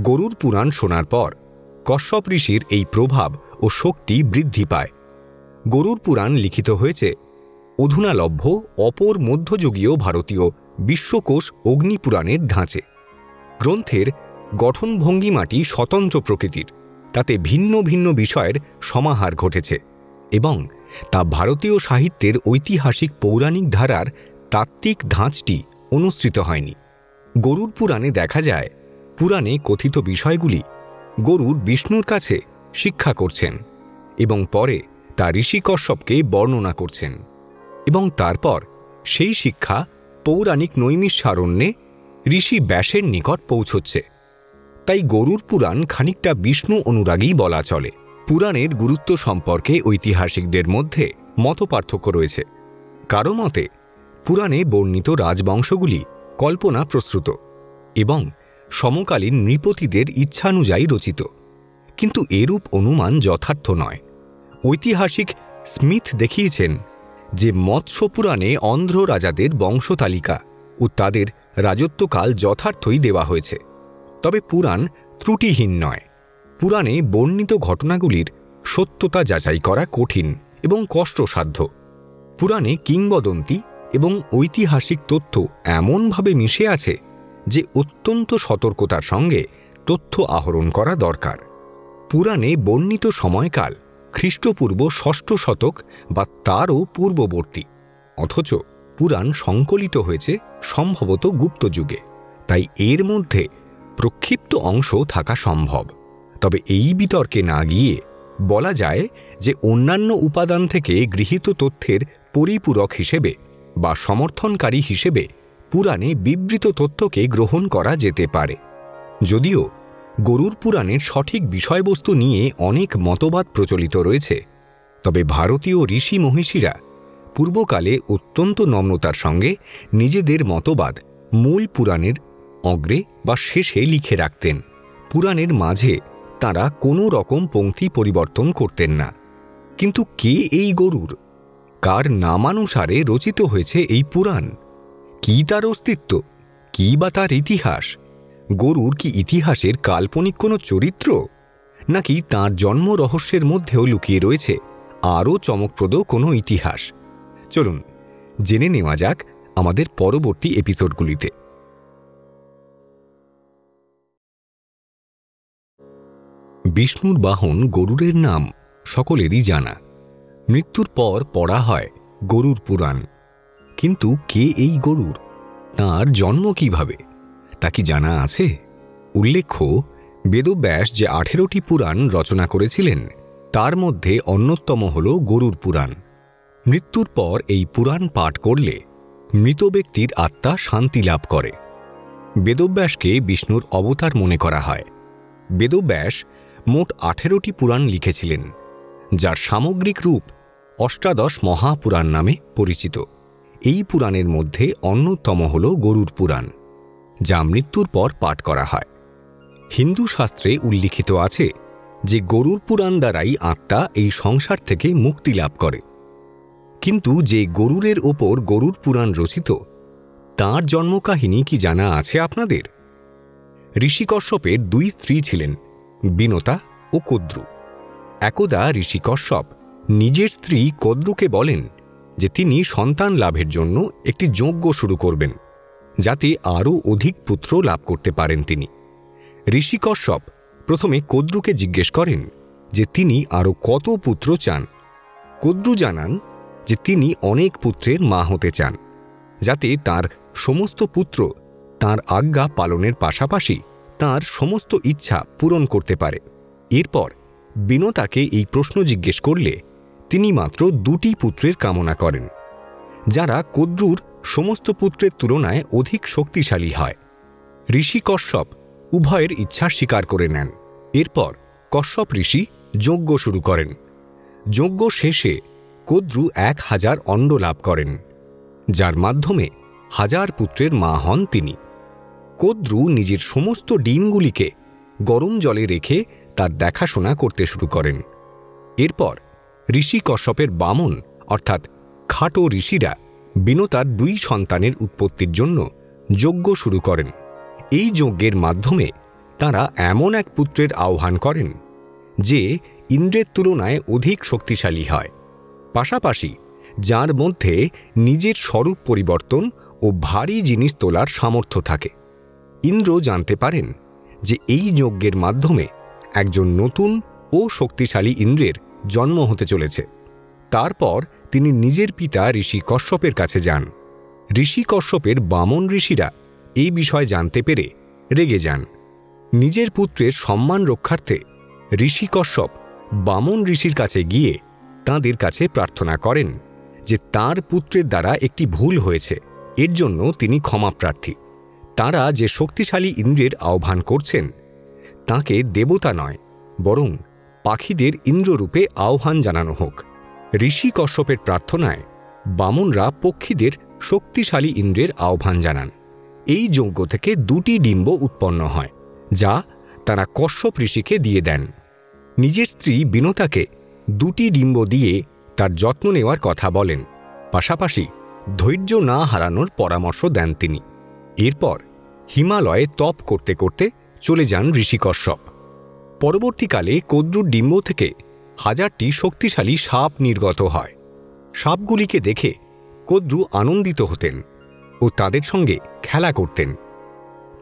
S1: গরুড় পুরাণ শোনার পর কশ্যপ ঋষির এই প্রভাব ও শক্তি বৃদ্ধি পায়। গরুড় পুরাণ লিখিত হয়েছে অধুনালভ্য অপর মধ্যযুগীয় ভারতীয় বিশ্বকোষ অগ্নিপুরাণের ধাঁচে। গ্রন্থের গঠনভঙ্গিমাটি স্বতন্ত্র প্রকৃতির, তাতে ভিন্ন ভিন্ন বিষয়ের সমাহার ঘটেছে এবং তা ভারতীয় সাহিত্যের ঐতিহাসিক পৌরাণিক ধারার তাত্ত্বিক ধাঁচটি অনুসৃত হয়নি। গরুড় পুরাণে দেখা যায় পুরাণে কথিত বিষয়গুলি গরুড় বিষ্ণুর কাছে শিক্ষা করছেন এবং পরে তা ঋষি কশ্যপকে বর্ণনা করছেন এবং তারপর সেই শিক্ষা পৌরাণিক নৈমিষারণ্যে ঋষি ব্যাসের নিকট পৌঁছচ্ছে। তাই গরুড় পুরাণ খানিকটা বিষ্ণু অনুরাগী বলা চলে। পুরাণের গুরুত্ব সম্পর্কে ঐতিহাসিকদের মধ্যে মতপার্থক্য রয়েছে। কারো মতে পুরাণে বর্ণিত রাজবংশগুলি কল্পনা প্রসূত এবং সমকালীন নৃপতিদের ইচ্ছানুযায়ী রচিত, কিন্তু এরূপ অনুমান যথার্থ নয়। ঐতিহাসিক স্মিথ দেখিয়েছেন যে মৎস্য পুরাণে অন্ধ্র রাজাদের বংশতালিকা ও তাদের রাজত্বকাল যথার্থই দেওয়া হয়েছে, তবে পুরাণ ত্রুটিহীন নয়। পুরাণে বর্ণিত ঘটনাগুলির সত্যতা যাচাই করা কঠিন এবং কষ্টসাধ্য। পুরাণে কিংবদন্তি এবং ঐতিহাসিক তথ্য এমনভাবে মিশে আছে যে অত্যন্ত সতর্কতার সঙ্গে তথ্য আহরণ করা দরকার। পুরাণে বর্ণিত সময়কাল খ্রিস্টপূর্ব ৬ষ্ঠ শতক বা তারও পূর্ববর্তী, অথচ পুরাণ সংকলিত হয়েছে সম্ভবত গুপ্ত যুগে, তাই এর মধ্যে প্রক্ষিপ্ত অংশ থাকা সম্ভব। তবে এই বিতর্কে না গিয়ে বলা যায় যে অন্যান্য উপাদান থেকে গৃহীত তথ্যের পরিপূরক হিসেবে বা সমর্থনকারী হিসেবে পুরাণে বিবৃত তথ্যকে গ্রহণ করা যেতে পারে। যদিও গরুড় পুরাণের সঠিক বিষয়বস্তু নিয়ে অনেক মতবাদ প্রচলিত রয়েছে, তবে ভারতীয় ঋষি মহিষীরা পূর্বকালে অত্যন্ত নম্রতার সঙ্গে নিজেদের মতবাদ মূল পুরাণের অগ্রে বা শেষে লিখে রাখতেন। পুরাণের মাঝে তাঁরা কোনো রকম পংক্তি পরিবর্তন করতেন না। কিন্তু কে এই গরুড়? কার নামানুসারে রচিত হয়েছে এই পুরাণ? কি তার অস্তিত্ব? কি বা তার ইতিহাস? গরুড় কি ইতিহাসের কাল্পনিক কোনো চরিত্র, নাকি তাঁর জন্ম রহস্যের মধ্যেও লুকিয়ে রয়েছে আরও চমকপ্রদ কোনো ইতিহাস? চলুন জেনে নেওয়া যাক আমাদের পরবর্তী এপিসোডগুলিতে। বিষ্ণুর বাহন গরুড়ের নাম সকলেরই জানা। মৃত্যুর পর পড়া হয় গরুড় পুরাণ। কিন্তু কে এই গরুড়? তাঁর জন্ম কিভাবে, তা কি জানা আছে? উল্লেখ্য, বেদব্যাস যে 18টি পুরাণ রচনা করেছিলেন তার মধ্যে অন্যতম হল গরুড় পুরাণ। মৃত্যুর পর এই পুরাণ পাঠ করলে মৃত ব্যক্তির আত্মা শান্তি লাভ করে। বেদব্যাসকে বিষ্ণুর অবতার মনে করা হয়। বেদব্যাস মোট 18টি পুরাণ লিখেছিলেন, যার সামগ্রিক রূপ অষ্টাদশ মহাপুরাণ নামে পরিচিত। এই পুরাণের মধ্যে অন্যতম হল গরুড় পুরাণ, যা মৃত্যুর পর পাঠ করা হয়। হিন্দু শাস্ত্রে উল্লিখিত আছে যে গরুড় পুরাণ দ্বারাই আত্মা এই সংসার থেকে মুক্তি লাভ করে। কিন্তু যে গরুড়ের ওপর গরুড় পুরাণ রচিত, তাঁর জন্মকাহিনী কি জানা আছে আপনাদের? ঋষি কশ্যপের 2 স্ত্রী ছিলেন, বিনতা ও কদ্রু। একদা ঋষি কশ্যপ নিজের স্ত্রী কদ্রুকে বলেন যে তিনি সন্তান লাভের জন্য একটি যজ্ঞ শুরু করবেন, যাতে আরও অধিক পুত্র লাভ করতে পারেন তিনি। ঋষি কশ্যপ প্রথমে কদ্রুকে জিজ্ঞেস করেন যে তিনি আরও কত পুত্র চান। কদ্রু জানান যে তিনি অনেক পুত্রের মা হতে চান, যাতে তার সমস্ত পুত্র তাঁর আজ্ঞা পালনের পাশাপাশি তাঁর সমস্ত ইচ্ছা পূরণ করতে পারে। এরপর বিনতাকে এই প্রশ্ন জিজ্ঞেস করলে তিনি মাত্র 2টি পুত্রের কামনা করেন, যারা কদ্রুর সমস্ত পুত্রের তুলনায় অধিক শক্তিশালী হয়। ঋষি কশ্যপ উভয়ের ইচ্ছা স্বীকার করে নেন। এরপর কশ্যপ ঋষি যজ্ঞ শুরু করেন। যজ্ঞ শেষে কদ্রু 1000 অণ্ড লাভ করেন, যার মাধ্যমে 1000 পুত্রের মা হন তিনি। কদ্রু নিজের সমস্ত ডিমগুলিকে গরম জলে রেখে তার দেখাশোনা করতে শুরু করেন। এরপর ঋষি কশ্যপের বামন অর্থাৎ খাটো ঋষিরা বিনতার 2 সন্তানের উৎপত্তির জন্য যজ্ঞ শুরু করেন। এই যজ্ঞের মাধ্যমে তাঁরা এমন এক পুত্রের আহ্বান করেন যে ইন্দ্রের তুলনায় অধিক শক্তিশালী হয়, পাশাপাশি যার মধ্যে নিজের স্বরূপ পরিবর্তন ও ভারী জিনিস তোলার সামর্থ্য থাকে। ইন্দ্র জানতে পারেন যে এই যজ্ঞের মাধ্যমে একজন নতুন ও শক্তিশালী ইন্দ্রের জন্ম হতে চলেছে। তারপর তিনি নিজের পিতা ঋষি কশ্যপের কাছে যান। ঋষি কশ্যপের বামন ঋষিরা এই বিষয় জানতে পেরে রেগে যান। নিজের পুত্রের সম্মান রক্ষার্থে ঋষি কশ্যপ বামন ঋষির কাছে গিয়ে তাঁদের কাছে প্রার্থনা করেন যে তার পুত্রের দ্বারা একটি ভুল হয়েছে, এর জন্য তিনি ক্ষমাপ্রার্থী। তাঁরা যে শক্তিশালী ইন্দ্রের আহ্বান করছেন তাঁকে দেবতা নয়, বরং পাখিদের ইন্দ্ররূপে আহ্বান জানানো হোক। ঋষি কশ্যপের প্রার্থনায় বামনরা পক্ষীদের শক্তিশালী ইন্দ্রের আহ্বান জানান। এই যজ্ঞ থেকে 2টি ডিম্ব উৎপন্ন হয়, যা তারা কশ্যপ ঋষিকে দিয়ে দেন। নিজের স্ত্রী বিনতাকে 2টি ডিম্ব দিয়ে তার যত্ন নেওয়ার কথা বলেন, পাশাপাশি ধৈর্য না হারানোর পরামর্শ দেন তিনি। এরপর হিমালয়ে তপ করতে করতে চলে যান ঋষি কশ্যপ। পরবর্তীকালে কদ্রুর ডিম্ব থেকে 1000টি শক্তিশালী সাপ নির্গত হয়। সাপগুলিকে দেখে কদ্রু আনন্দিত হতেন ও তাদের সঙ্গে খেলা করতেন।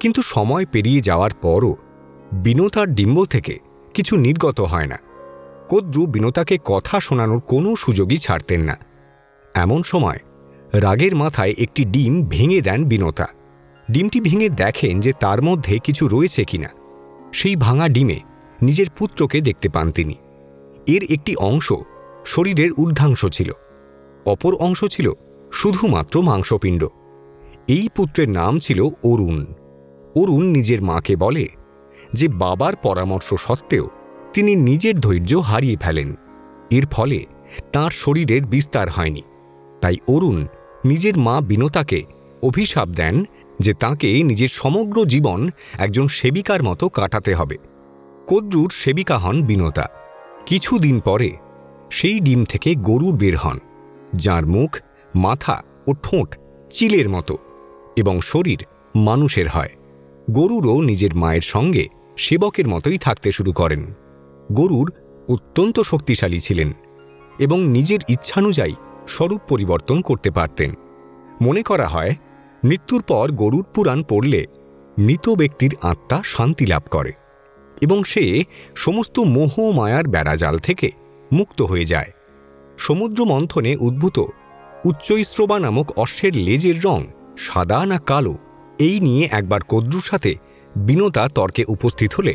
S1: কিন্তু সময় পেরিয়ে যাওয়ার পরও বিনতার ডিম্ব থেকে কিছু নির্গত হয় না। কদ্রু বিনতাকে কথা শোনানোর কোনো সুযোগই ছাড়তেন না। এমন সময় রাগের মাথায় একটি ডিম ভেঙে দেন বিনতা। ডিমটি ভেঙে দেখেন যে তার মধ্যে কিছু রয়েছে কিনা। সেই ভাঙা ডিমে নিজের পুত্রকে দেখতে পান তিনি। এর একটি অংশ শরীরের ঊর্ধ্বাংশ ছিল, অপর অংশ ছিল শুধুমাত্র মাংসপিণ্ড। এই পুত্রের নাম ছিল অরুণ। অরুণ নিজের মাকে বলে যে বাবার পরামর্শ সত্ত্বেও তিনি নিজের ধৈর্য হারিয়ে ফেলেন। এর ফলে তাঁর শরীরের বিস্তার হয়নি। তাই অরুণ নিজের মা বিনতাকে অভিশাপ দেন যে তাঁকে নিজের সমগ্র জীবন একজন সেবিকার মতো কাটাতে হবে। কদ্রুর সেবিকা হন বিনতা। কিছুদিন পরে সেই ডিম থেকে গরুর বের হন, যার মুখ, মাথা ও ঠোঁট চিলের মতো এবং শরীর মানুষের হয়। গরুরও নিজের মায়ের সঙ্গে সেবকের মতোই থাকতে শুরু করেন। গরুর অত্যন্ত শক্তিশালী ছিলেন এবং নিজের ইচ্ছানুযায়ী স্বরূপ পরিবর্তন করতে পারতেন। মনে করা হয় মৃত্যুর পর গরুর পুরাণ পড়লে মৃত ব্যক্তির আত্মা শান্তি লাভ করে এবং সে সমস্ত মোহ মায়ার বেড়াজাল থেকে মুক্ত হয়ে যায়। সমুদ্র মন্থনে উদ্ভূত উচ্চৈশ্রবা নামক অশ্বের লেজের রং সাদা না কালো, এই নিয়ে একবার কদ্রুর সাথে বিনতা তর্কে উপস্থিত হলে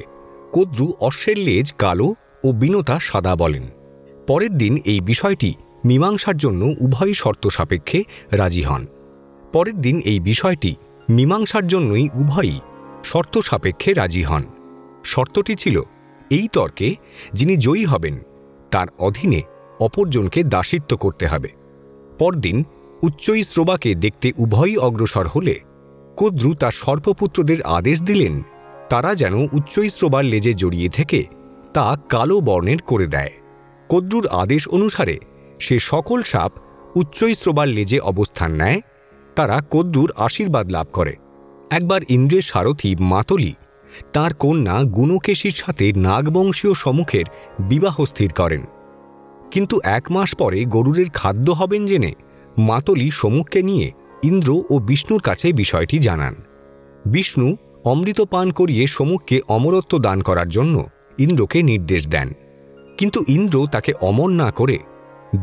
S1: কদ্রু অশ্বের লেজ কালো ও বিনতা সাদা বলেন। পরের দিন এই বিষয়টি মীমাংসার জন্য উভয় শর্ত সাপেক্ষে রাজি হন। পরের দিন এই বিষয়টি মীমাংসার জন্যই উভয়ই শর্ত সাপেক্ষে রাজি হন। শর্তটি ছিল এই তর্কে যিনি জয়ী হবেন তার অধীনে অপরজনকে দাসিত্ব করতে হবে। পরদিন উচ্চৈশ্রবাকে দেখতে উভয়ই অগ্রসর হলে কদ্রু তার সর্পপুত্রদের আদেশ দিলেন তারা যেন উচ্চৈশ্রবার লেজে জড়িয়ে থেকে তা কালো বর্ণের করে দেয়। কদ্রুর আদেশ অনুসারে সে সকল সাপ উচ্চৈশ্রবার লেজে অবস্থান নেয়। তারা কদ্রুর আশীর্বাদ লাভ করে। একবার ইন্দ্রের সারথী মাতলি তাঁর কন্যা গুণকেশীর সাথে নাগবংশীয় সমুখের বিবাহ স্থির করেন। কিন্তু 1 মাস পরে গরুরের খাদ্য হবেন জেনে মাতলি সমুখকে নিয়ে ইন্দ্র ও বিষ্ণুর কাছে বিষয়টি জানান। বিষ্ণু অমৃত পান করিয়ে সমুখকে অমরত্ব দান করার জন্য ইন্দ্রকে নির্দেশ দেন, কিন্তু ইন্দ্র তাকে অমর না করে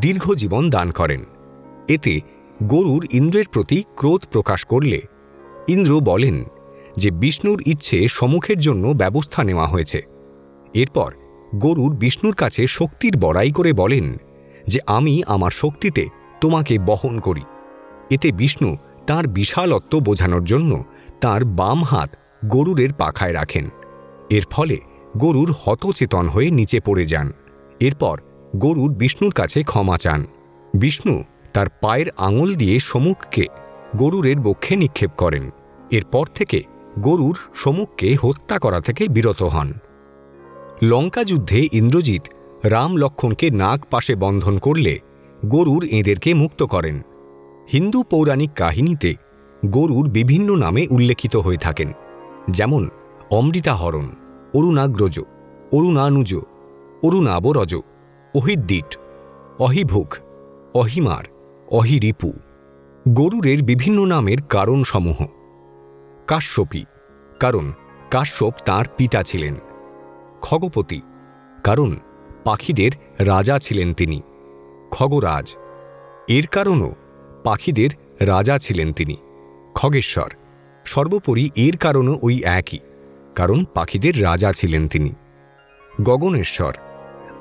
S1: দীর্ঘজীবন দান করেন। এতে গরুর ইন্দ্রের প্রতি ক্রোধ প্রকাশ করলে ইন্দ্র বলেন যে বিষ্ণুর ইচ্ছে সমুখের জন্য ব্যবস্থা নেওয়া হয়েছে। এরপর গরুর বিষ্ণুর কাছে শক্তির বড়াই করে বলেন যে আমি আমার শক্তিতে তোমাকে বহন করি। এতে বিষ্ণু তাঁর বিশালত্ব বোঝানোর জন্য তাঁর বাম হাত গরুরের পাখায় রাখেন। এর ফলে গরুর হতচেতন হয়ে নিচে পড়ে যান। এরপর গরুড় বিষ্ণুর কাছে ক্ষমা চান। বিষ্ণু তার পায়ের আঙুল দিয়ে সমুখকে গরুড়ের বক্ষে নিক্ষেপ করেন। এরপর থেকে গরুড় সমুখকে হত্যা করা থেকে বিরত হন। লঙ্কা যুদ্ধে ইন্দ্রজিৎ রাম লক্ষ্মণকে নাগ পাশে বন্ধন করলে গরুড় এঁদেরকে মুক্ত করেন। হিন্দু পৌরাণিক কাহিনীতে গরুড় বিভিন্ন নামে উল্লেখিত হয়ে থাকেন, যেমন অমৃতাহরণ, অরুণাগ্রজ, অরুণানুজ, অরুণাবরজ, অহিদ্দিট, অহিভুক, অহিমার, অহিরিপু। গরুড়ের বিভিন্ন নামের কারণসমূহ: কাশ্যপী, কারণ কাশ্যপ তাঁর পিতা ছিলেন। খগপতি, কারণ পাখিদের রাজা ছিলেন তিনি। খগরাজ, এর কারণও পাখিদের রাজা ছিলেন তিনি। খগেশ্বর, সর্বোপরি এর কারণও ওই একই, কারণ পাখিদের রাজা ছিলেন তিনি। গগনেশ্বর,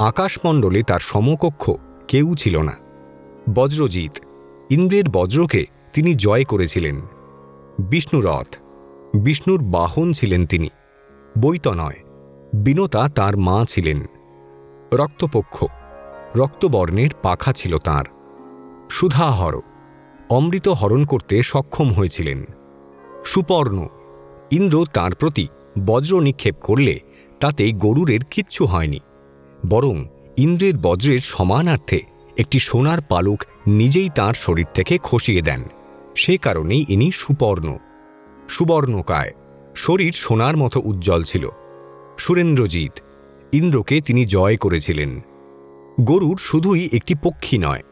S1: আকাশমণ্ডলে তার সমকক্ষ কেউ ছিল না। বজ্রজিৎ, ইন্দ্রের বজ্রকে তিনি জয় করেছিলেন। বিষ্ণুরথ, বিষ্ণুর বাহন ছিলেন তিনি। বৈতনয়, বিনতা তার মা ছিলেন। রক্তপক্ষ, রক্তবর্ণের পাখা ছিল তাঁর। সুধাহর, অমৃত হরণ করতে সক্ষম হয়েছিলেন। সুপর্ণ, ইন্দ্র তাঁর প্রতি বজ্র নিক্ষেপ করলে তাতে গরুড়ের কিচ্ছু হয়নি, বরং ইন্দ্রের বজ্রের সমানার্থে একটি সোনার পালক নিজেই তাঁর শরীর থেকে খসিয়ে দেন। সে কারণেই ইনি সুপর্ণ। সুবর্ণকায়, শরীর সোনার মতো উজ্জ্বল ছিল। সুরেন্দ্রজিৎ, ইন্দ্রকে তিনি জয় করেছিলেন। গরুড় শুধুই একটি পক্ষী নয়,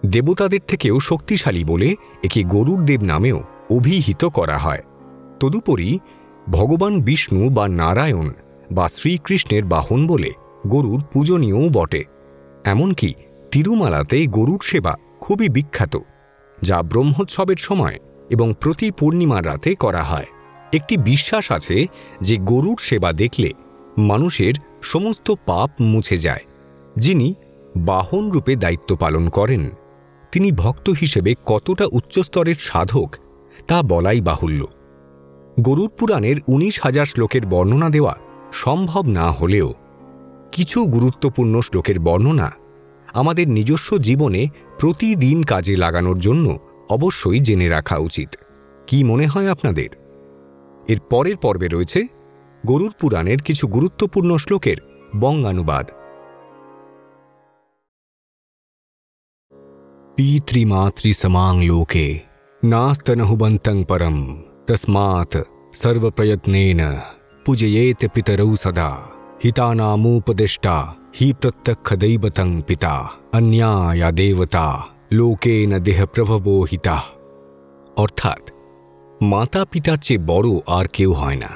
S1: দেবতাদের থেকেও শক্তিশালী বলে একে গরুড় দেব নামেও অভিহিত করা হয়। তদুপরি ভগবান বিষ্ণু বা নারায়ণ বা শ্রীকৃষ্ণের বাহন বলে গরুড় পূজনীয়ও বটে। এমনকি তিরুমালাতে গরুড় সেবা খুবই বিখ্যাত, যা ব্রহ্মোৎসবের সময় এবং প্রতি পূর্ণিমার রাতে করা হয়। একটি বিশ্বাস আছে যে গরুড় সেবা দেখলে মানুষের সমস্ত পাপ মুছে যায়। যিনি বাহন রূপে দায়িত্ব পালন করেন, তিনি ভক্ত হিসেবে কতটা উচ্চস্তরের সাধক তা বলাই বাহুল্য। গরুড় পুরাণের 19,000 শ্লোকের বর্ণনা দেওয়া সম্ভব না হলেও কিছু গুরুত্বপূর্ণ শ্লোকের বর্ণনা আমাদের নিজস্ব জীবনে প্রতিদিন কাজে লাগানোর জন্য অবশ্যই জেনে রাখা উচিত। কি মনে হয় আপনাদের? এর পরের পর্বে রয়েছে গরুড় পুরাণের কিছু গুরুত্বপূর্ণ শ্লোকের বঙ্গানুবাদ। পিতৃমাতৃ সমাং লোকে নাস্তনহুবন্তং পরম তস্মাৎ সর্বপ্রয়ত্নেন পূজয়েত পিতরৌ সদা হিতানামুপদেষ্টা হি প্রত্যক্ষ দৈবতং পিতা অন্যায়া দেবতা লোকেন দেহ প্রভবো হিতা। অর্থাৎ মাতা পিতার চেয়ে বড় আর কেউ হয় না।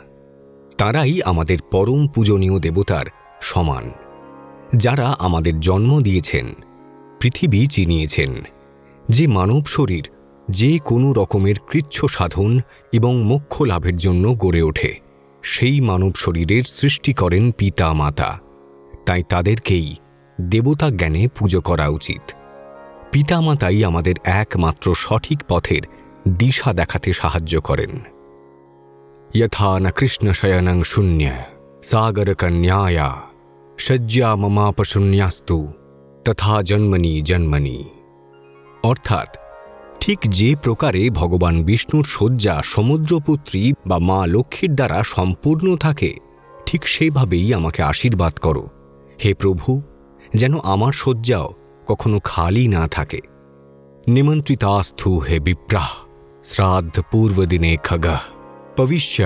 S1: তাঁরাই আমাদের পরম পূজনীয় দেবতার সমান, যারা আমাদের জন্ম দিয়েছেন, পৃথিবী চিনিয়েছেন। যে মানব শরীর যে কোনো রকমের কৃচ্ছ সাধন এবং মোক্ষ লাভের জন্য গড়ে ওঠে, সেই মানব শরীরের সৃষ্টি করেন পিতা মাতা। তাই তাদেরকেই দেবতা জ্ঞানে পুজো করা উচিত। পিতামাতাই আমাদের একমাত্র সঠিক পথের দিশা দেখাতে সাহায্য করেন। যথা ন কৃষ্ণ শয়নং শূন্য সাগর কন্যায়া শয্যা মমাপশূন্যাস্তু তথা জন্মনি জন্মনি। অর্থাৎ ঠিক যে প্রকারে ভগবান বিষ্ণুর শয্যা সমুদ্রপুত্রী বা মা লক্ষ্মীর দ্বারা সম্পূর্ণ থাকে, ঠিক সেভাবেই আমাকে আশীর্বাদ করো হে প্রভু, যেন আমার শয্যাও কখনো খালি না থাকে। নিমন্ত্রিতাস্থু হে বিপ্রাহ শ্রাদ্ধ পূর্বদিনে খগঃ পবিশ্য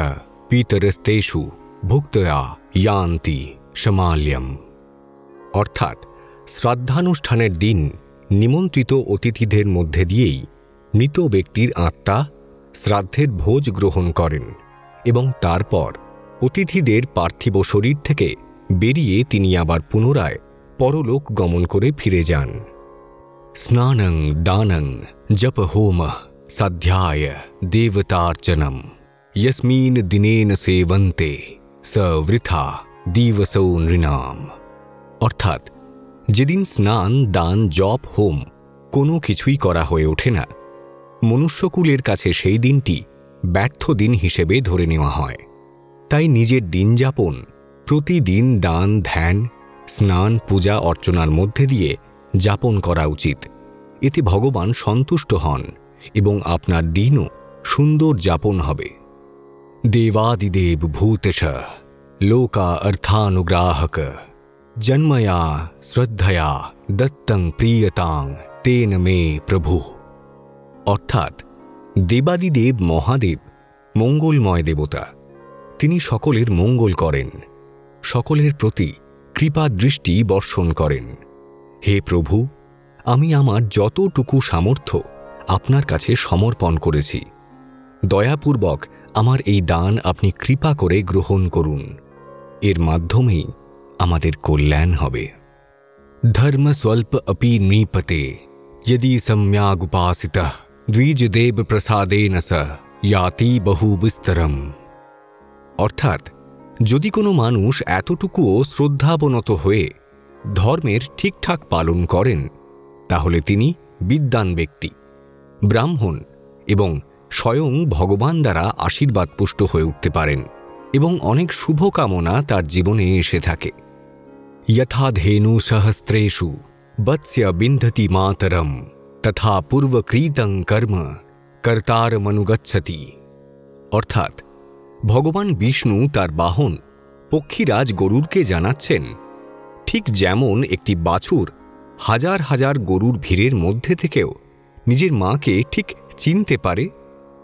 S1: পিতরস্তেষু ভুক্তয়া ইয়ান্তি সমাল্যম। অর্থাৎ শ্রাদ্ধানুষ্ঠানের দিন নিমন্ত্রিত অতিথিদের মধ্যে দিয়েই মৃত ব্যক্তির আত্মা শ্রাদ্ধের ভোজ গ্রহণ করেন এবং তারপর অতিথিদের পার্থিব শরীর থেকে বেরিয়ে তিনি আবার পুনরায় পরলোক গমন করে ফিরে যান। স্নানং দানং জপ হোম সাধ্যায় দেবতার্চনম यस्मिन् दिनेन सेवन्ते स वृथा दिवसो नृणाम। অর্থাৎ যেদিন স্নান দান জপ হোম কোনো কিছুই করা হয়ে ওঠে না, মনুষ্যকুলের কাছে সেই দিনটি ব্যর্থ দিন হিসেবে ধরে নেওয়া হয়। তাই নিজের দিন যাপন প্রতিদিন দান ধ্যান স্নান পূজা অর্চনার মধ্যে দিয়ে যাপন করা উচিত। এতে ভগবান সন্তুষ্ট হন এবং আপনার দিনও সুন্দর যাপন হবে। দেবাদিদেব ভূতেশ লোকা অর্থানুগ্রাহক জন্ময়া শ্রদ্ধয়া দত্তং প্রিয়তাং তেন মে প্রভু। অর্থাৎ দেবাদিদেব মহাদেব মঙ্গলময় দেবতা। তিনি সকলের মঙ্গল করেন, সকলের প্রতি কৃপা দৃষ্টি বর্ষণ করেন। হে প্রভু, আমি আমার যতটুকু সামর্থ্য আপনার কাছে সমর্পণ করেছি। দয়াপূর্বক আমার এই দান আপনি কৃপা করে গ্রহণ করুন। এর মাধ্যমেই আমাদের কল্যাণ হবে। ধর্ম স্বল্প অপি নৃপতে यदि सम्यागुपासितः द्विजदेव प्रसादेन स याति বহু বিস্তরম। অর্থাৎ যদি কোনো মানুষ এতটুকুও শ্রদ্ধাবনত হয়ে ধর্মের ঠিকঠাক পালন করেন, তাহলে তিনি বিদ্বান ব্যক্তি, ব্রাহ্মণ এবং স্বয়ং ভগবান দ্বারা আশীর্বাদ পুষ্ট হয়ে উঠতে পারেন এবং অনেক শুভকামনা তার জীবনে এসে থাকে। यथा धेनु सहस्रेषु वत्स्य बिन्धति मातरम तथा पूर्वकृतं कर्म कर्तारमनुगच्छति। অর্থাৎ ভগবান বিষ্ণু তার বাহন পক্ষীরাজ গরুরকে জানাচ্ছেন, ঠিক যেমন একটি বাছুর হাজার হাজার গরুর ভিড়ের মধ্যে থেকেও নিজের মাকে ঠিক চিনতে পারে,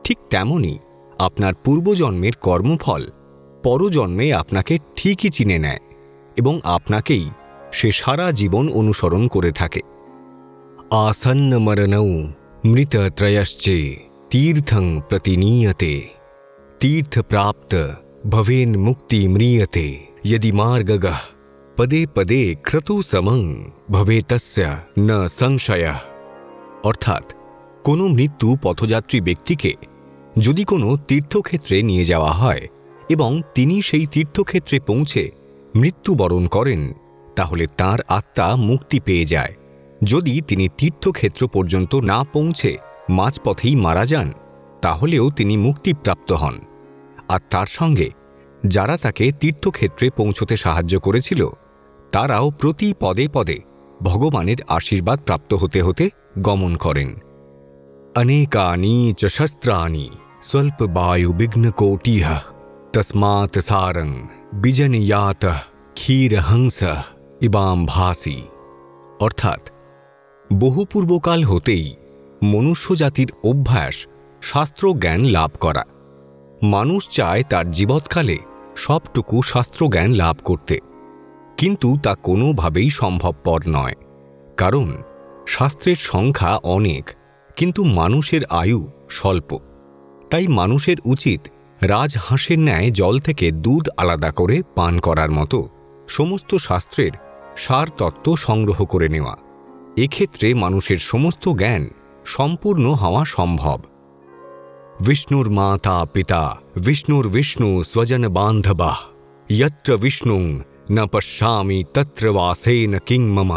S1: ঠিক তেমনি আপনার পূর্বজন্মের কর্মফল পরজন্মে আপনাকে ঠিকই চিনে নেয় এবং আপনাকেই সে সারা জীবন অনুসরণ করে থাকে। আসন্ন মরণৌ মৃত ত্রয়শ্চে तीर्थं प्रतिनीयते तीर्थ प्राप्त भवेन मुक्ति म्रियते यदि मार्गगः पदे पदे क्रतु समं भवे तस्य न संशयः। অর্থাৎ কোনো মৃত্যু পথযাত্রী ব্যক্তিকে যদি কোনো তীর্থক্ষেত্রে নিয়ে যাওয়া হয় এবং তিনি সেই তীর্থক্ষেত্রে পৌঁছে মৃত্যুবরণ করেন, তাহলে তার আত্মা মুক্তি পেয়ে যায়। যদি তিনি তীর্থক্ষেত্র পর্যন্ত না পৌঁছে মাঝপথেই মারা যান, তাহলেও তিনি মুক্তিপ্রাপ্ত হন। আর তার সঙ্গে যারা তাকে তীর্থক্ষেত্রে পৌঁছতে সাহায্য করেছিল, তারাও প্রতি পদে পদে ভগবানের আশীর্বাদ প্রাপ্ত হতে হতে গমন করেন। অনেকানি চ শস্ত্রাণি স্বল্প বায়ু বিঘ্ন কোটিহ তস্মাৎ সারং বিজনিয়াত ক্ষীরহংস ইবাম ভাসি। অর্থাৎ বহু পূর্বকাল হতেই মনুষ্য জাতির অভ্যাস শাস্ত্র জ্ঞান লাভ করা। মানুষ চায় তার জীবৎকালে সবটুকু শাস্ত্রজ্ঞান লাভ করতে, কিন্তু তা কোনোভাবেই সম্ভবপর নয়। কারণ শাস্ত্রের সংখ্যা অনেক, কিন্তু মানুষের আয়ু স্বল্প। তাই মানুষের উচিত রাজহাঁসের ন্যায় জল থেকে দুধ আলাদা করে পান করার মতো সমস্ত শাস্ত্রের সার তত্ত্ব সংগ্রহ করে নেওয়া। এক্ষেত্রে মানুষের সমস্ত জ্ঞান সম্পূর্ণ হওয়া সম্ভব। বিষ্ণুর মাতা পিতা বিষ্ণুর বিষ্ণু স্বজন বান্ধবাঃ यत्र विष्णुं न पश्यामि तत्र वासेन किं मम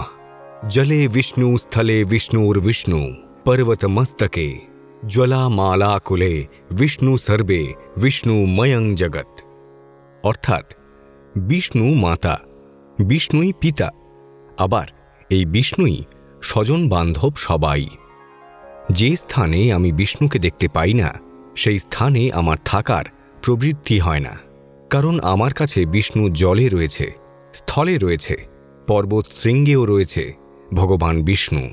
S1: जले विष्णु स्थले विष्णुर्विष्णु पर्वतमस्तके ज्वलामालाकुले विष्णु सर्वे विष्णुमयं जगत्। অর্থাৎ বিষ্ণু মাতা, বিষ্ণুই পিতা, আবার এই বিষ্ণুই স্বজন বান্ধব সবাই। যে স্থানে আমি বিষ্ণুকে দেখতে পাই না, সেই স্থানে আমার থাকার প্রবৃত্তি হয় না। কারণ আমার কাছে বিষ্ণু জলে রয়েছে, স্থলে রয়েছে, পর্বত শৃঙ্গেও রয়েছে ভগবান বিষ্ণু।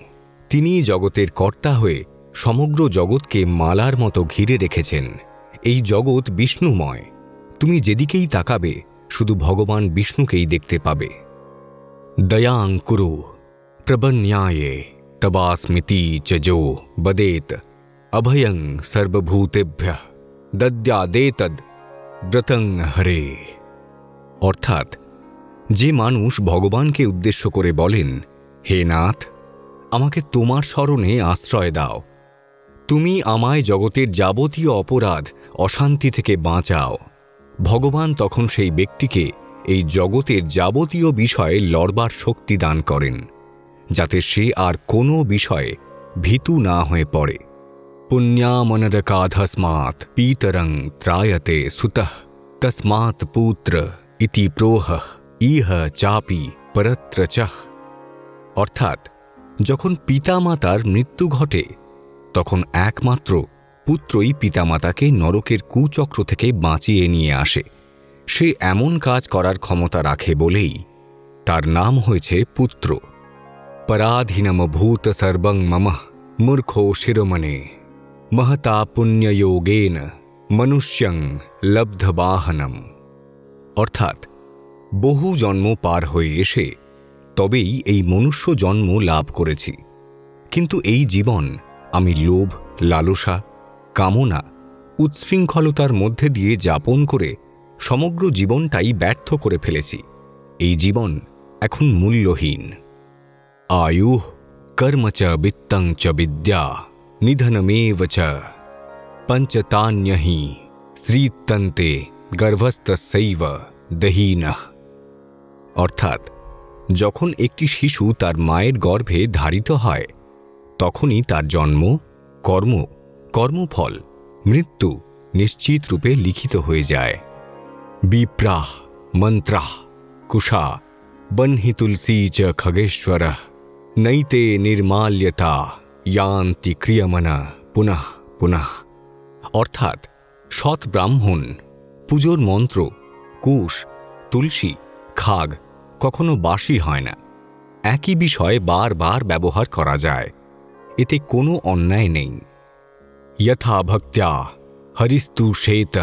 S1: তিনি জগতের কর্তা হয়ে সমগ্র জগৎকে মালার মতো ঘিরে রেখেছেন। এই জগৎ বিষ্ণুময়। তুমি যেদিকেই তাকাবে শুধু ভগবান বিষ্ণুকেই দেখতে পাবে। দয়াং কুরু প্রবন্যায়ে তবাস্মিতি চ যো বদেত অভয়ং সর্বভূতেভ্যঃ দদ্যাদেতদ ব্রতং হরে। অর্থাৎ যে মানুষ ভগবানকে উদ্দেশ্য করে বলেন, হে নাথ, আমাকে তোমার শরণে আশ্রয় দাও, তুমি আমায় জগতের যাবতীয় অপরাধ অশান্তি থেকে বাঁচাও, ভগবান তখন সেই ব্যক্তিকে এই জগতের যাবতীয় বিষয়ে লড়বার শক্তি দান করেন, যাতে সে আর কোনো বিষয়ে ভীতু না হয়ে পড়ে। পুণ্যামনরকাধস্মাৎ পীতরং ত্রায়তে সুতঃ তস্মাৎ পুত্র ইতি প্রোহ ইহ চাপি परत्र चः। অর্থাৎ যখন পিতামাতার মৃত্যু ঘটে তখন একমাত্র পুত্রই পিতামাতাকে নরকের কুচক্র থেকে বাঁচিয়ে নিয়ে আসে। সে এমন কাজ করার ক্ষমতা রাখে বলেই তার নাম হয়েছে পুত্র। পরাধীনমভূত সর্বং মমঃ মূর্খো শিরোমণে महता पुण्ययोगेन मनुष्यं लब्धवाहनम। অর্থাৎ বহু জন্ম পার হয়ে এসে তবেই এই মনুষ্য জন্ম লাভ করেছি, কিন্তু এই জীবন আমি লোভ, লালসা, কামনা, উচ্ছৃঙ্খলতার মধ্যে দিয়ে যাপন করে সমগ্র জীবনটাই ব্যর্থ করে ফেলেছি। এই জীবন এখন মূল্যহীন। আয়ুঃ কর্ম চ বিত্তং চ বিদ্যা নিধনমেব চ পঞ্চতান্যহি শ্রীতন্তে গর্ভস্থস্যৈব দহীনঃ। অর্থাৎ যখন একটি শিশু তার মায়ের গর্ভে ধারিত হয় তখনই তার জন্ম, কর্ম, কর্মফল, মৃত্যু নিশ্চিত রূপে লিখিত হয়ে যায়। বিপ্রাহ মন্ত্রাহ কুশা বহ্নি তুলসী চ খগেশ্বরঃ নৈতে নির্মাল্যতা यान्ति ক্রিয়মাণা পুনঃ পুনঃ। অর্থাৎ সৎ ব্রাহ্মণ, পুজোর মন্ত্র, কুশ, তুলসী, খাগ কখনো বাসি হয় না। একই বিষয় বারবার ব্যবহার করা যায়, এতে কোনো অন্যায় নেই। यथा भक्त्या हरिस्तु शेत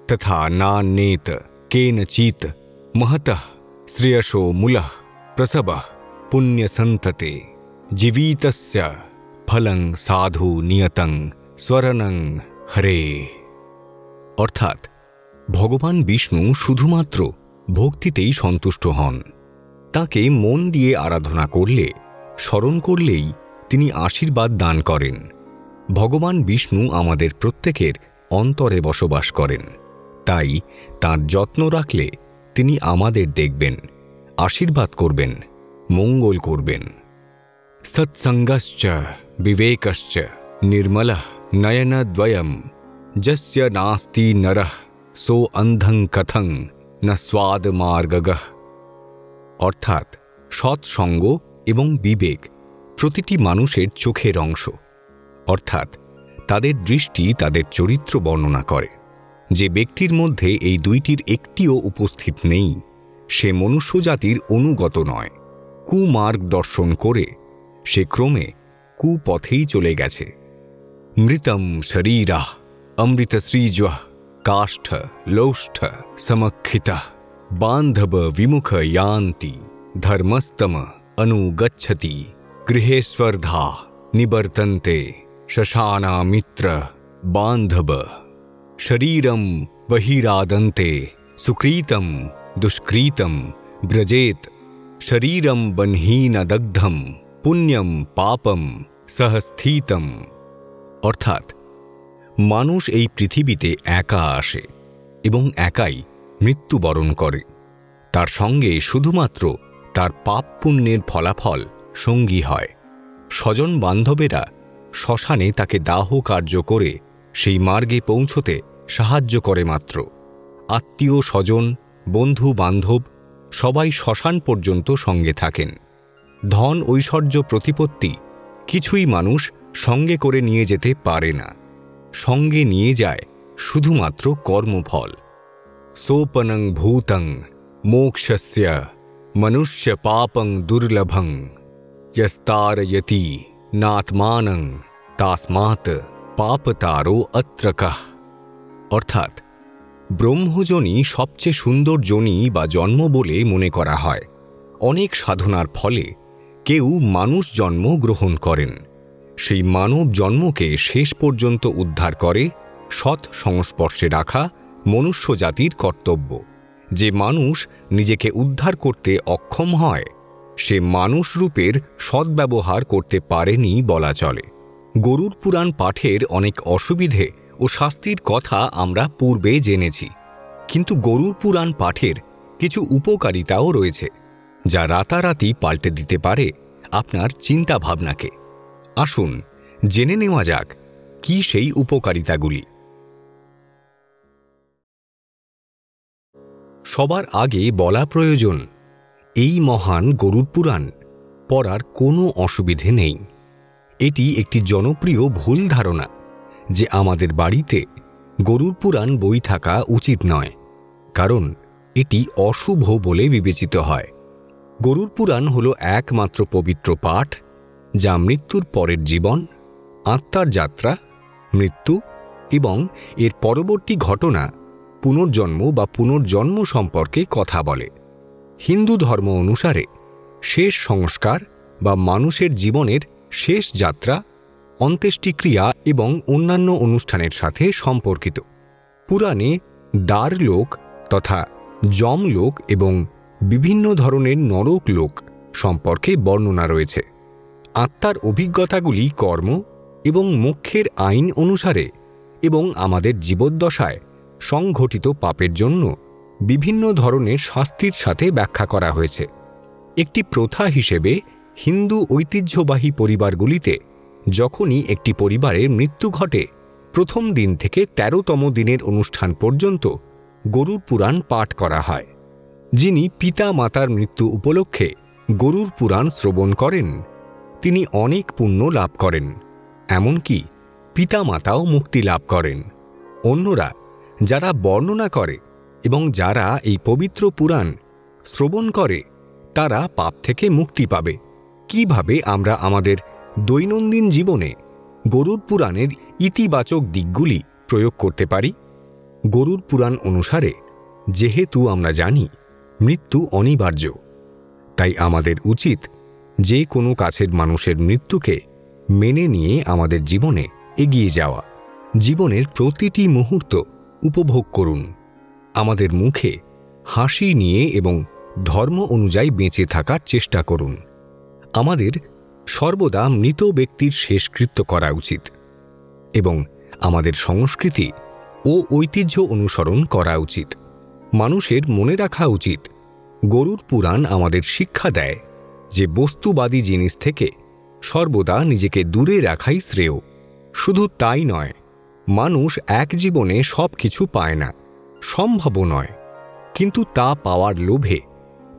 S1: तथा नान्येत केनचित महतः श्रेयसो मूलः प्रसवः पुण्यसंतते जीवितस्य फलं साधु नियतं स्वरणं हरे। অর্থাৎ ভগবান বিষ্ণু শুধুমাত্র ভক্তিতেই সন্তুষ্ট হন। তাকে মন দিয়ে আরাধনা করলে, স্মরণ করলেই তিনি আশীর্বাদ দান করেন। ভগবান বিষ্ণু আমাদের প্রত্যেকের অন্তরে বসবাস করেন, তাই তাঁর যত্ন রাখলে তিনি আমাদের দেখবেন, আশীর্বাদ করবেন, মঙ্গল করবেন। সৎসঙ্গশ্চ বিবেকশ্চ নির্মলঃ নয়নদ্বয়ম যস্য নাস্তি নরঃ সো অন্ধং কথং ন স্বাদমার্গগঃ। অর্থাৎ সৎসঙ্গ এবং বিবেক প্রতিটি মানুষের চোখের অংশ। অর্থাৎ তাদের দৃষ্টি তাদের চরিত্র বর্ণনা করে। যে ব্যক্তির মধ্যে এই দুইটির একটিও উপস্থিত নেই সে মনুষ্য জাতির অনুগত নয়। কুমার্গ দর্শন করে সে ক্রমে কুপথেই চলে গেছে। মৃতম শরীরাঃ অমৃতসৃজঃ কাষ্ঠ লৌষ্ঠ সমক্ষিতঃ বান্ধব বিমুখ यान्ति ধর্মস্তম অনুগচ্ছতি গৃহেস্বর্ধা নিবর্তন্তে शशाना मित्र बांधव शरीरम बहिरादन्ते सुकृतं दुष्कृतं ब्रजेत शरीरम बन्हीन दग्धम पुण्यम पापम सहस्थितम। অর্থাৎ মানুষ এই পৃথিবীতে একা আসে এবং একাই মৃত্যুবরণ করে। তার সঙ্গে শুধুমাত্র তার পাপ পুণ্যের ফলাফল সঙ্গী হয়। স্বজন বান্ধবেরা শ্মশানে তাকে দাহ কার্য করে সেই মার্গে পৌঁছতে সাহায্য করে মাত্র। আত্মীয় স্বজন, বন্ধু বান্ধব সবাই শ্মশান পর্যন্ত সঙ্গে থাকেন। ধন ঐশ্বর্য প্রতিপত্তি কিছুই মানুষ সঙ্গে করে নিয়ে যেতে পারে না। সঙ্গে নিয়ে যায় শুধুমাত্র কর্মফল। সোপনং ভূতং মোক্ষস্য মনুষ্য পাপং দুর্লভং यस्तारयति नात्मानं तास्मात् পাপতারো অত্র কঃ। অর্থাৎ ব্রহ্মজনী সবচেয়ে সুন্দর জনি বা জন্ম বলে মনে করা হয়। অনেক সাধনার ফলে কেউ মানুষ জন্ম গ্রহণ করেন। সেই মানব জন্মকে শেষ পর্যন্ত উদ্ধার করে সৎ সংস্পর্শে রাখা মনুষ্য জাতির কর্তব্য। যে মানুষ নিজেকে উদ্ধার করতে অক্ষম হয় সে মানুষ রূপের সদ্ব্যবহার করতে পারেনি বলা চলে। গরুর পুরাণ পাঠের অনেক অসুবিধে ও শাস্তির কথা আমরা পূর্বে জেনেছি, কিন্তু গরুর পুরাণ পাঠের কিছু উপকারিতাও রয়েছে যা রাতারাতি পাল্টে দিতে পারে আপনার চিন্তা ভাবনাকে। আসুন জেনে নেওয়া যাক কি সেই উপকারিতাগুলি। সবার আগে বলা প্রয়োজন, এই মহান গরুড় পুরাণ পড়ার কোনো অসুবিধে নেই। এটি একটি জনপ্রিয় ভুল ধারণা যে আমাদের বাড়িতে গরুড় পুরাণ বই থাকা উচিত নয়, কারণ এটি অশুভ বলে বিবেচিত হয়। গরুড় পুরাণ হল একমাত্র পবিত্র পাঠ যা মৃত্যুর পরের জীবন, আত্মার যাত্রা, মৃত্যু এবং এর পরবর্তী ঘটনা, পুনর্জন্ম বা পুনর্জন্ম সম্পর্কে কথা বলে। হিন্দু ধর্ম অনুসারে শেষ সংস্কার বা মানুষের জীবনের শেষ যাত্রা, অন্ত্যেষ্টিক্রিয়া এবং অন্যান্য অনুষ্ঠানের সাথে সম্পর্কিত। পুরাণে দ্বারলোক তথা যমলোক এবং বিভিন্ন ধরনের নরক লোক সম্পর্কে বর্ণনা রয়েছে। আত্মার অভিজ্ঞতাগুলি কর্ম এবং মোক্ষের আইন অনুসারে এবং আমাদের জীবদ্দশায় সংঘটিত পাপের জন্য বিভিন্ন ধরনের শাস্তির সাথে ব্যাখ্যা করা হয়েছে। একটি প্রথা হিসেবে হিন্দু ঐতিহ্যবাহী পরিবারগুলিতে যখনই একটি পরিবারের মৃত্যু ঘটে, প্রথম দিন থেকে ১৩তম দিনের অনুষ্ঠান পর্যন্ত গরুড় পুরাণ পাঠ করা হয়। যিনি পিতা মাতার মৃত্যু উপলক্ষে গরুড় পুরাণ শ্রবণ করেন তিনি অনেক পুণ্য লাভ করেন, এমনকি পিতামাতাও মুক্তি লাভ করেন। অন্যরা যারা বর্ণনা করে এবং যারা এই পবিত্র পুরাণ শ্রবণ করে তারা পাপ থেকে মুক্তি পাবে। কিভাবে আমরা আমাদের দৈনন্দিন জীবনে গরুড় পুরাণের ইতিবাচক দিকগুলি প্রয়োগ করতে পারি? গরুড় পুরাণ অনুসারে যেহেতু আমরা জানি মৃত্যু অনিবার্য, তাই আমাদের উচিত যে কোনো কাছের মানুষের মৃত্যুকে মেনে নিয়ে আমাদের জীবনে এগিয়ে যাওয়া। জীবনের প্রতিটি মুহূর্ত উপভোগ করুন। আমাদের মুখে হাসি নিয়ে এবং ধর্ম অনুযায়ী বেঁচে থাকার চেষ্টা করুন। আমাদের সর্বদা মৃত ব্যক্তির শেষকৃত্য করা উচিত এবং আমাদের সংস্কৃতি ও ঐতিহ্য অনুসরণ করা উচিত। মানুষের মনে রাখা উচিত গরুড় পুরাণ আমাদের শিক্ষা দেয় যে বস্তুবাদী জিনিস থেকে সর্বদা নিজেকে দূরে রাখাই শ্রেয়। শুধু তাই নয়, মানুষ এক জীবনে সব কিছু পায় না, সম্ভবও নয়, কিন্তু তা পাওয়ার লোভে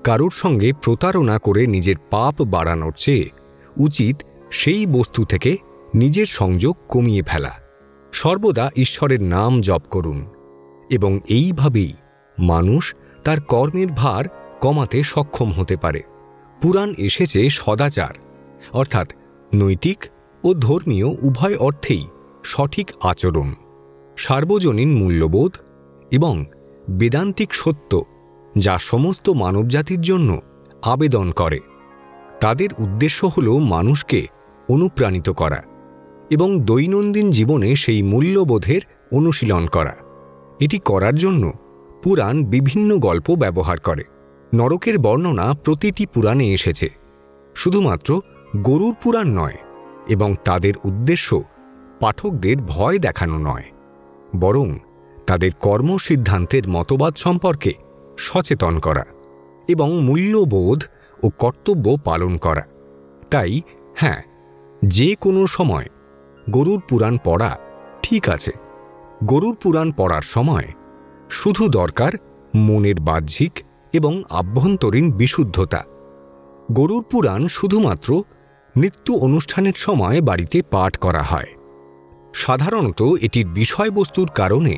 S1: কারোর সঙ্গে প্রতারণা করে নিজের পাপ বাড়ানোর চেয়ে উচিত সেই বস্তু থেকে নিজের সংযোগ কমিয়ে ফেলা। সর্বদা ঈশ্বরের নাম জপ করুন এবং এইভাবেই মানুষ তার কর্মের ভার কমাতে সক্ষম হতে পারে। পুরাণ এসেছে সদাচার অর্থাৎ নৈতিক ও ধর্মীয় উভয় অর্থেই সঠিক আচরণ, সার্বজনীন মূল্যবোধ এবং বেদান্তিক সত্য যা সমস্ত মানবজাতির জন্য আবেদন করে। তাদের উদ্দেশ্য হল মানুষকে অনুপ্রাণিত করা এবং দৈনন্দিন জীবনে সেই মূল্যবোধের অনুশীলন করা। এটি করার জন্য পুরাণ বিভিন্ন গল্প ব্যবহার করে। নরকের বর্ণনা প্রতিটি পুরাণে এসেছে, শুধুমাত্র গরুড় পুরাণ নয়, এবং তাদের উদ্দেশ্য পাঠকদের ভয় দেখানো নয়, বরং তাদের কর্মসিদ্ধান্তের মতবাদ সম্পর্কে সচেতন করা এবং মূল্যবোধ ও কর্তব্য পালন করা। তাই হ্যাঁ, যে কোনো সময় গরুড় পুরাণ পড়া ঠিক আছে। গরুড় পুরাণ পড়ার সময় শুধু দরকার মনের বাহ্যিক এবং আভ্যন্তরীণ বিশুদ্ধতা। গরুড় পুরাণ শুধুমাত্র মৃত্যু অনুষ্ঠানের সময় বাড়িতে পাঠ করা হয়। সাধারণত এটির বিষয়বস্তুর কারণে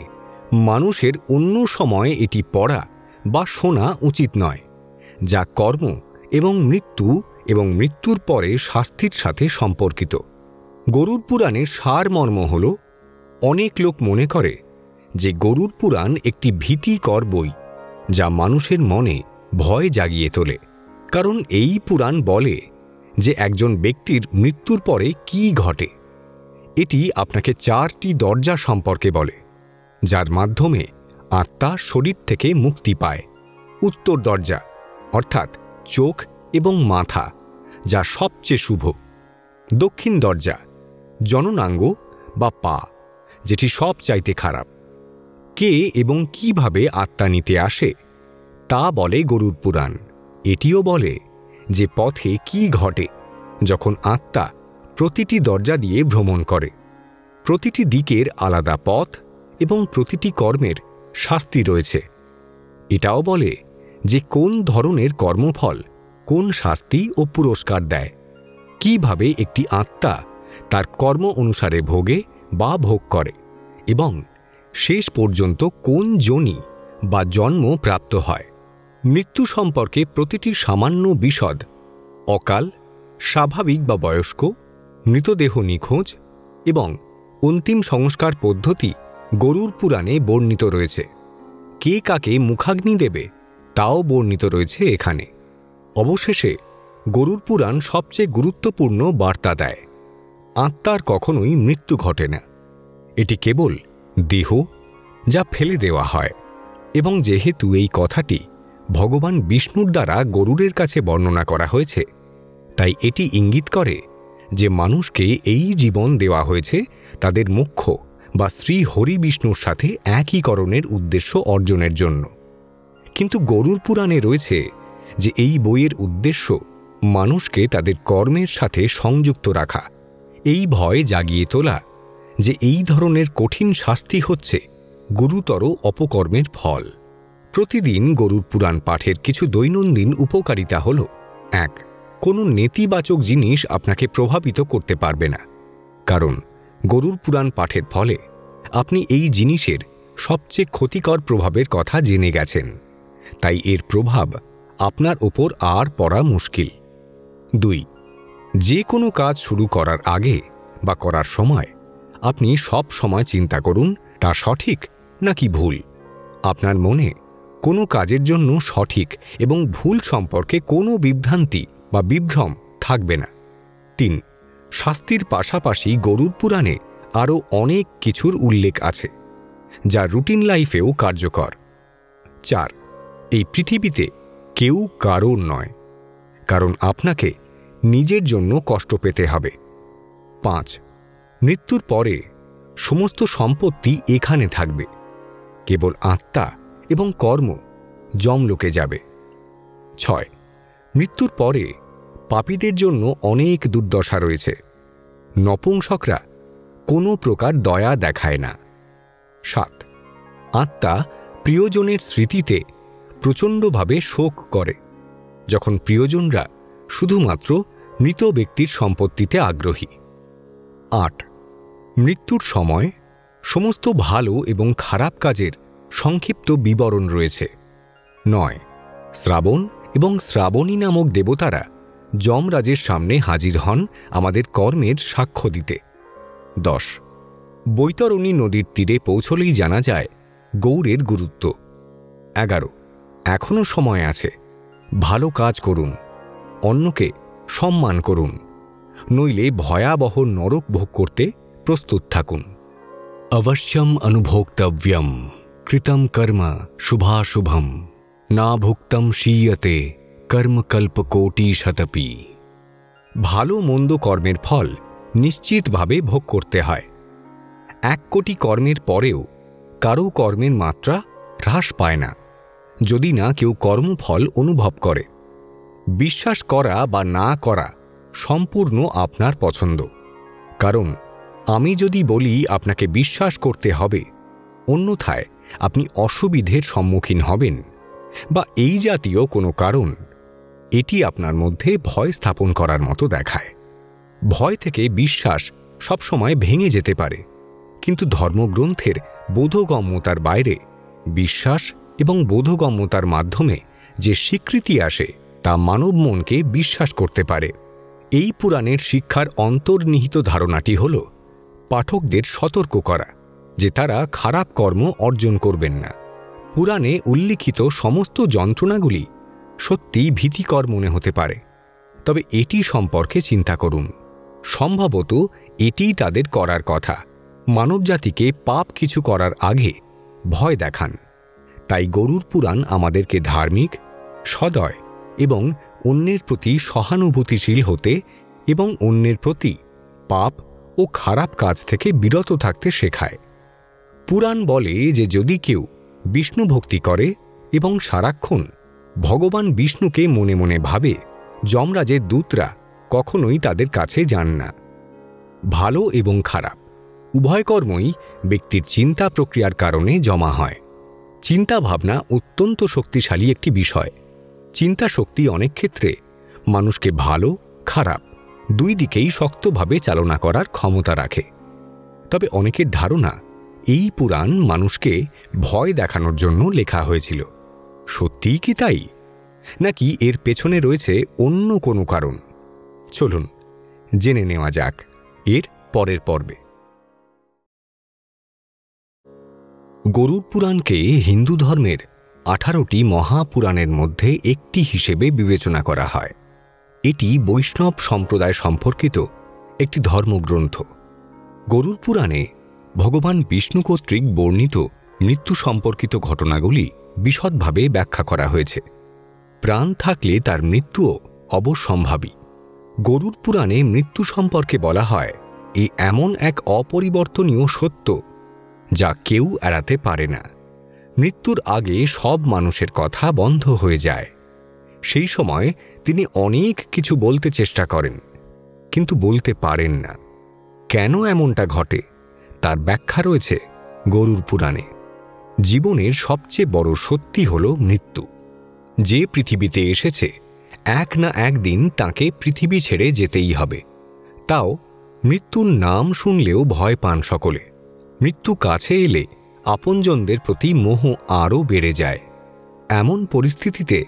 S1: মানুষের অন্য সময়ে এটি পড়া বা শোনা উচিত নয়, যা কর্ম এবং মৃত্যুর পরে শাস্তির সাথে সম্পর্কিত। গরুড় পুরাণের সারমর্ম হল, অনেক লোক মনে করে যে গরুড় পুরাণ একটি ভীতিকর বই যা মানুষের মনে ভয় জাগিয়ে তোলে, কারণ এই পুরাণ বলে যে একজন ব্যক্তির মৃত্যুর পরে কি ঘটে। এটি আপনাকে 4টি দরজা সম্পর্কে বলে, যার মাধ্যমে আত্মা শরীর থেকে মুক্তি পায়। উত্তর দরজা অর্থাৎ চোখ এবং মাথা, যা সবচেয়ে শুভ। দক্ষিণ দরজা জননাঙ্গ বা পা, যেটি সবচাইতে খারাপ। কে এবং কিভাবে আত্মা নিতে আসে তা বলে গরুড় পুরাণ। এটিও বলে যে পথে কি ঘটে যখন আত্মা প্রতিটি দরজা দিয়ে ভ্রমণ করে। প্রতিটি দিকের আলাদা পথ এবং প্রতিটি কর্মের শাস্তি রয়েছে। এটাও বলে যে কোন ধরনের কর্মফল কোন শাস্তি ও পুরস্কার দেয়, কিভাবে একটি আত্মা তার কর্ম অনুসারে ভোগে বা ভোগ করে এবং শেষ পর্যন্ত কোন যোনি বা জন্ম প্রাপ্ত হয়। মৃত্যু সম্পর্কে প্রতিটি সামান্য বিশদ, অকাল, স্বাভাবিক বা বয়স্ক, মৃতদেহ নিখোঁজ এবং অন্তিম সংস্কার পদ্ধতি গরুড় পুরাণে বর্ণিত রয়েছে। কে কাকে মুখাগ্নি দেবে তাও বর্ণিত রয়েছে এখানে। অবশেষে গরুড় পুরাণ সবচেয়ে গুরুত্বপূর্ণ বার্তা দেয়, আত্মার কখনোই মৃত্যু ঘটে না। এটি কেবল দেহ যা ফেলে দেওয়া হয়, এবং যেহেতু এই কথাটি ভগবান বিষ্ণুর দ্বারা গরুড়ের কাছে বর্ণনা করা হয়েছে, তাই এটি ইঙ্গিত করে যে মানুষকে এই জীবন দেওয়া হয়েছে তাদের মোক্ষ বা শ্রী হরি বিষ্ণুর সাথে একীকরণের উদ্দেশ্য অর্জনের জন্য। কিন্তু গরুড় পুরাণে রয়েছে যে এই বইয়ের উদ্দেশ্য মানুষকে তাদের কর্মের সাথে সংযুক্ত রাখা, এই ভয় জাগিয়ে তোলা যে এই ধরনের কঠিন শাস্তি হচ্ছে গুরুতর অপকর্মের ফল। প্রতিদিন গরুড় পুরাণ পাঠের কিছু দৈনন্দিন উপকারিতা হল: ১. কোনো নেতিবাচক জিনিস আপনাকে প্রভাবিত করতে পারবে না, কারণ গরুড় পুরাণ পাঠের ফলে আপনি এই জিনিসের সবচেয়ে ক্ষতিকর প্রভাবের কথা জেনে গেছেন, তাই এর প্রভাব আপনার ওপর আর পড়া মুশকিল। ২. যে কোনো কাজ শুরু করার আগে বা করার সময় আপনি সব সময় চিন্তা করুন তা সঠিক নাকি ভুল। আপনার মনে কোনো কাজের জন্য সঠিক এবং ভুল সম্পর্কে কোনো বিভ্রান্তি বা বিভ্রম থাকবে না। ৩. শাস্তির পাশাপাশি গরুড় পুরাণে আরও অনেক কিছুর উল্লেখ আছে যা রুটিন লাইফেও কার্যকর। ৪. এই পৃথিবীতে কেউ কারোর নয়, কারণ আপনাকে নিজের জন্য কষ্ট পেতে হবে। ৫. মৃত্যুর পরে সমস্ত সম্পত্তি এখানে থাকবে, কেবল আত্মা এবং কর্ম যমলোকে যাবে। ৬. মৃত্যুর পরে পাপীদের জন্য অনেক দুর্দশা রয়েছে। নপুংসকরা কোনো প্রকার দয়া দেখায় না। ৭. আত্মা প্রিয়জনের স্মৃতিতে প্রচণ্ডভাবে শোক করে, যখন প্রিয়জনরা শুধুমাত্র মৃত ব্যক্তির সম্পত্তিতে আগ্রহী। ৮. মৃত্যুর সময় সমস্ত ভালো এবং খারাপ কাজের সংক্ষিপ্ত বিবরণ রয়েছে। ৯. শ্রাবণ এবং শ্রাবণী নামক দেবতারা যমরাজের সামনে হাজির হন আমাদের কর্মের সাক্ষ্য দিতে। ১০. বৈতরণী নদীর তীরে পৌঁছলেই জানা যায় গৌড়ের গুরুত্ব। ১১. এখনও সময় আছে, ভালো কাজ করুন, অন্যকে সম্মান করুন, নইলে ভয়াবহ নরক ভোগ করতে প্রস্তুত থাকুন। অবশ্যম অনুভোক্তব্যম কৃতম কর্ম শুভাশুভম না ভুক্তম শীয়তে কর্মকল্পকোটি শতপি। ভালো মন্দ কর্মের ফল নিশ্চিতভাবে ভোগ করতে হয়। ১ কোটি কর্মের পরেও কারও কর্মের মাত্রা হ্রাস পায় না, যদি না কেউ কর্মফল অনুভব করে। বিশ্বাস করা বা না করা সম্পূর্ণ আপনার পছন্দ, কারণ আমি যদি বলি আপনাকে বিশ্বাস করতে হবে, অন্যথায় আপনি অসুবিধের সম্মুখীন হবেন বা এই জাতীয় কোনো কারণ, এটি আপনার মধ্যে ভয় স্থাপন করার মতো দেখায়। ভয় থেকে বিশ্বাস সবসময় ভেঙে যেতে পারে, কিন্তু ধর্মগ্রন্থের বোধগম্যতার বাইরে বিশ্বাস এবং বোধগম্যতার মাধ্যমে যে স্বীকৃতি আসে তা মানব মনকে বিশ্বাস করতে পারে। এই পুরাণের শিক্ষার অন্তর্নিহিত ধারণাটি হল পাঠকদের সতর্ক করা যে তারা খারাপ কর্ম অর্জন করবেন না। পুরাণে উল্লিখিত সমস্ত যন্ত্রণাগুলি সত্যি ভীতিকর মনে হতে পারে, তবে এটি সম্পর্কে চিন্তা করুন। সম্ভবত এটিই তাদের করার কথা, মানবজাতিকে পাপ কিছু করার আগে ভয় দেখান। তাই গরুড় পুরাণ আমাদেরকে ধার্মিক, সদয় এবং অন্যের প্রতি সহানুভূতিশীল হতে এবং অন্যের প্রতি পাপ ও খারাপ কাজ থেকে বিরত থাকতে শেখায়। পুরাণ বলে যে যদি কেউ বিষ্ণু ভক্তি করে এবং সারাক্ষণ ভগবান বিষ্ণুকে মনে মনে ভাবে, যমরাজের দূতরা কখনোই তাদের কাছে যান না। ভালো এবং খারাপ উভয় কর্মই ব্যক্তির চিন্তা প্রক্রিয়ার কারণে জমা হয়। চিন্তা ভাবনা অত্যন্ত শক্তিশালী একটি বিষয়। চিন্তা শক্তি অনেক ক্ষেত্রে মানুষকে ভালো খারাপ দুই দিকেই শক্তভাবে চালনা করার ক্ষমতা রাখে। তবে অনেকের ধারণা এই পুরাণ মানুষকে ভয় দেখানোর জন্য লেখা হয়েছিল। সত্যিই কি তাই, নাকি এর পেছনে রয়েছে অন্য কোনো কারণ? চলুন জেনে নেওয়া যাক এর পরের পর্বে। গরুড় পুরাণকে হিন্দু ধর্মের 18টি মহাপুরাণের মধ্যে একটি হিসেবে বিবেচনা করা হয়। এটি বৈষ্ণব সম্প্রদায় সম্পর্কিত একটি ধর্মগ্রন্থ। গরুড় পুরাণে ভগবান বিষ্ণু কর্তৃক বর্ণিত মৃত্যু সম্পর্কিত ঘটনাগুলি বিশদভাবে ব্যাখ্যা করা হয়েছে। প্রাণ থাকলে তার মৃত্যুও অবশ্যম্ভাবী। গরুড় পুরাণে মৃত্যু সম্পর্কে বলা হয়, এ এমন এক অপরিবর্তনীয় সত্য যা কেউ এড়াতে পারে না। মৃত্যুর আগে সব মানুষের কথা বন্ধ হয়ে যায়। সেই সময় তিনি অনেক কিছু বলতে চেষ্টা করেন, কিন্তু বলতে পারেন না। কেন এমনটা ঘটে তার ব্যাখ্যা রয়েছে গরুড় পুরাণে। জীবনের সবচেয়ে বড় সত্যি হল মৃত্যু। যে পৃথিবীতে এসেছে এক না একদিন তাকে পৃথিবী ছেড়ে যেতেই হবে। তাও মৃত্যুর নাম শুনলেও ভয় পান সকলে। মৃত্যু কাছে এলে আপনজনদের প্রতি মোহ আরও বেড়ে যায়। এমন পরিস্থিতিতে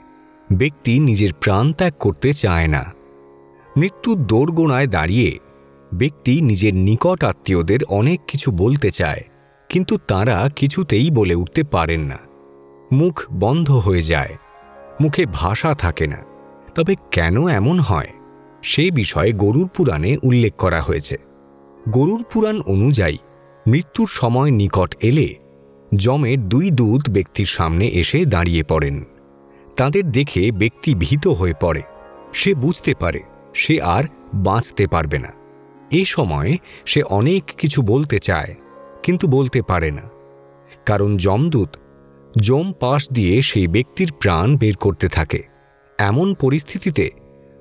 S1: ব্যক্তি নিজের প্রাণ ত্যাগ করতে চায় না। মৃত্যুর দোরগোড়ায় দাঁড়িয়ে ব্যক্তি নিজের নিকট আত্মীয়দের অনেক কিছু বলতে চায়, কিন্তু তারা কিছুতেই বলে উঠতে পারেন না। মুখ বন্ধ হয়ে যায়, মুখে ভাষা থাকে না। তবে কেন এমন হয় সে বিষয়ে গরুড় পুরাণে উল্লেখ করা হয়েছে। গরুড় পুরাণ অনুযায়ী মৃত্যুর সময় নিকট এলে যমের 2 দূত ব্যক্তির সামনে এসে দাঁড়িয়ে পড়েন। তাদের দেখে ব্যক্তি ভীত হয়ে পড়ে। সে বুঝতে পারে সে আর বাঁচতে পারবে না। এ সময় সে অনেক কিছু বলতে চায়, কিন্তু বলতে পারে না, কারণ যমদূত যম পাশ দিয়ে সেই ব্যক্তির প্রাণ বের করতে থাকে। এমন পরিস্থিতিতে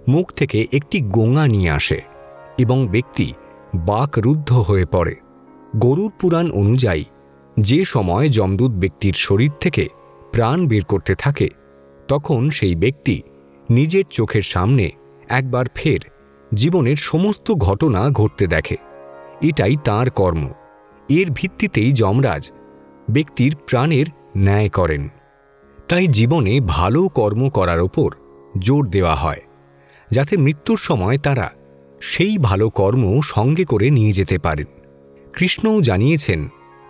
S1: মুখ থেকে একটি গোঙা নিয়ে আসে এবং ব্যক্তি বাকরুদ্ধ হয়ে পড়ে। গরুড় পুরাণ অনুযায়ী যে সময় যমদূত ব্যক্তির শরীর থেকে প্রাণ বের করতে থাকে, তখন সেই ব্যক্তি নিজের চোখের সামনে একবার ফের জীবনের সমস্ত ঘটনা ঘটতে দেখে। এটাই তার কর্ম। এর ভিত্তিতেই যমরাজ ব্যক্তির প্রাণের ন্যায় করেন। তাই জীবনে ভালো কর্ম করার ওপর জোর দেওয়া হয়, যাতে মৃত্যুর সময় তারা সেই ভালো কর্ম সঙ্গে করে নিয়ে যেতে পারেন। কৃষ্ণও জানিয়েছেন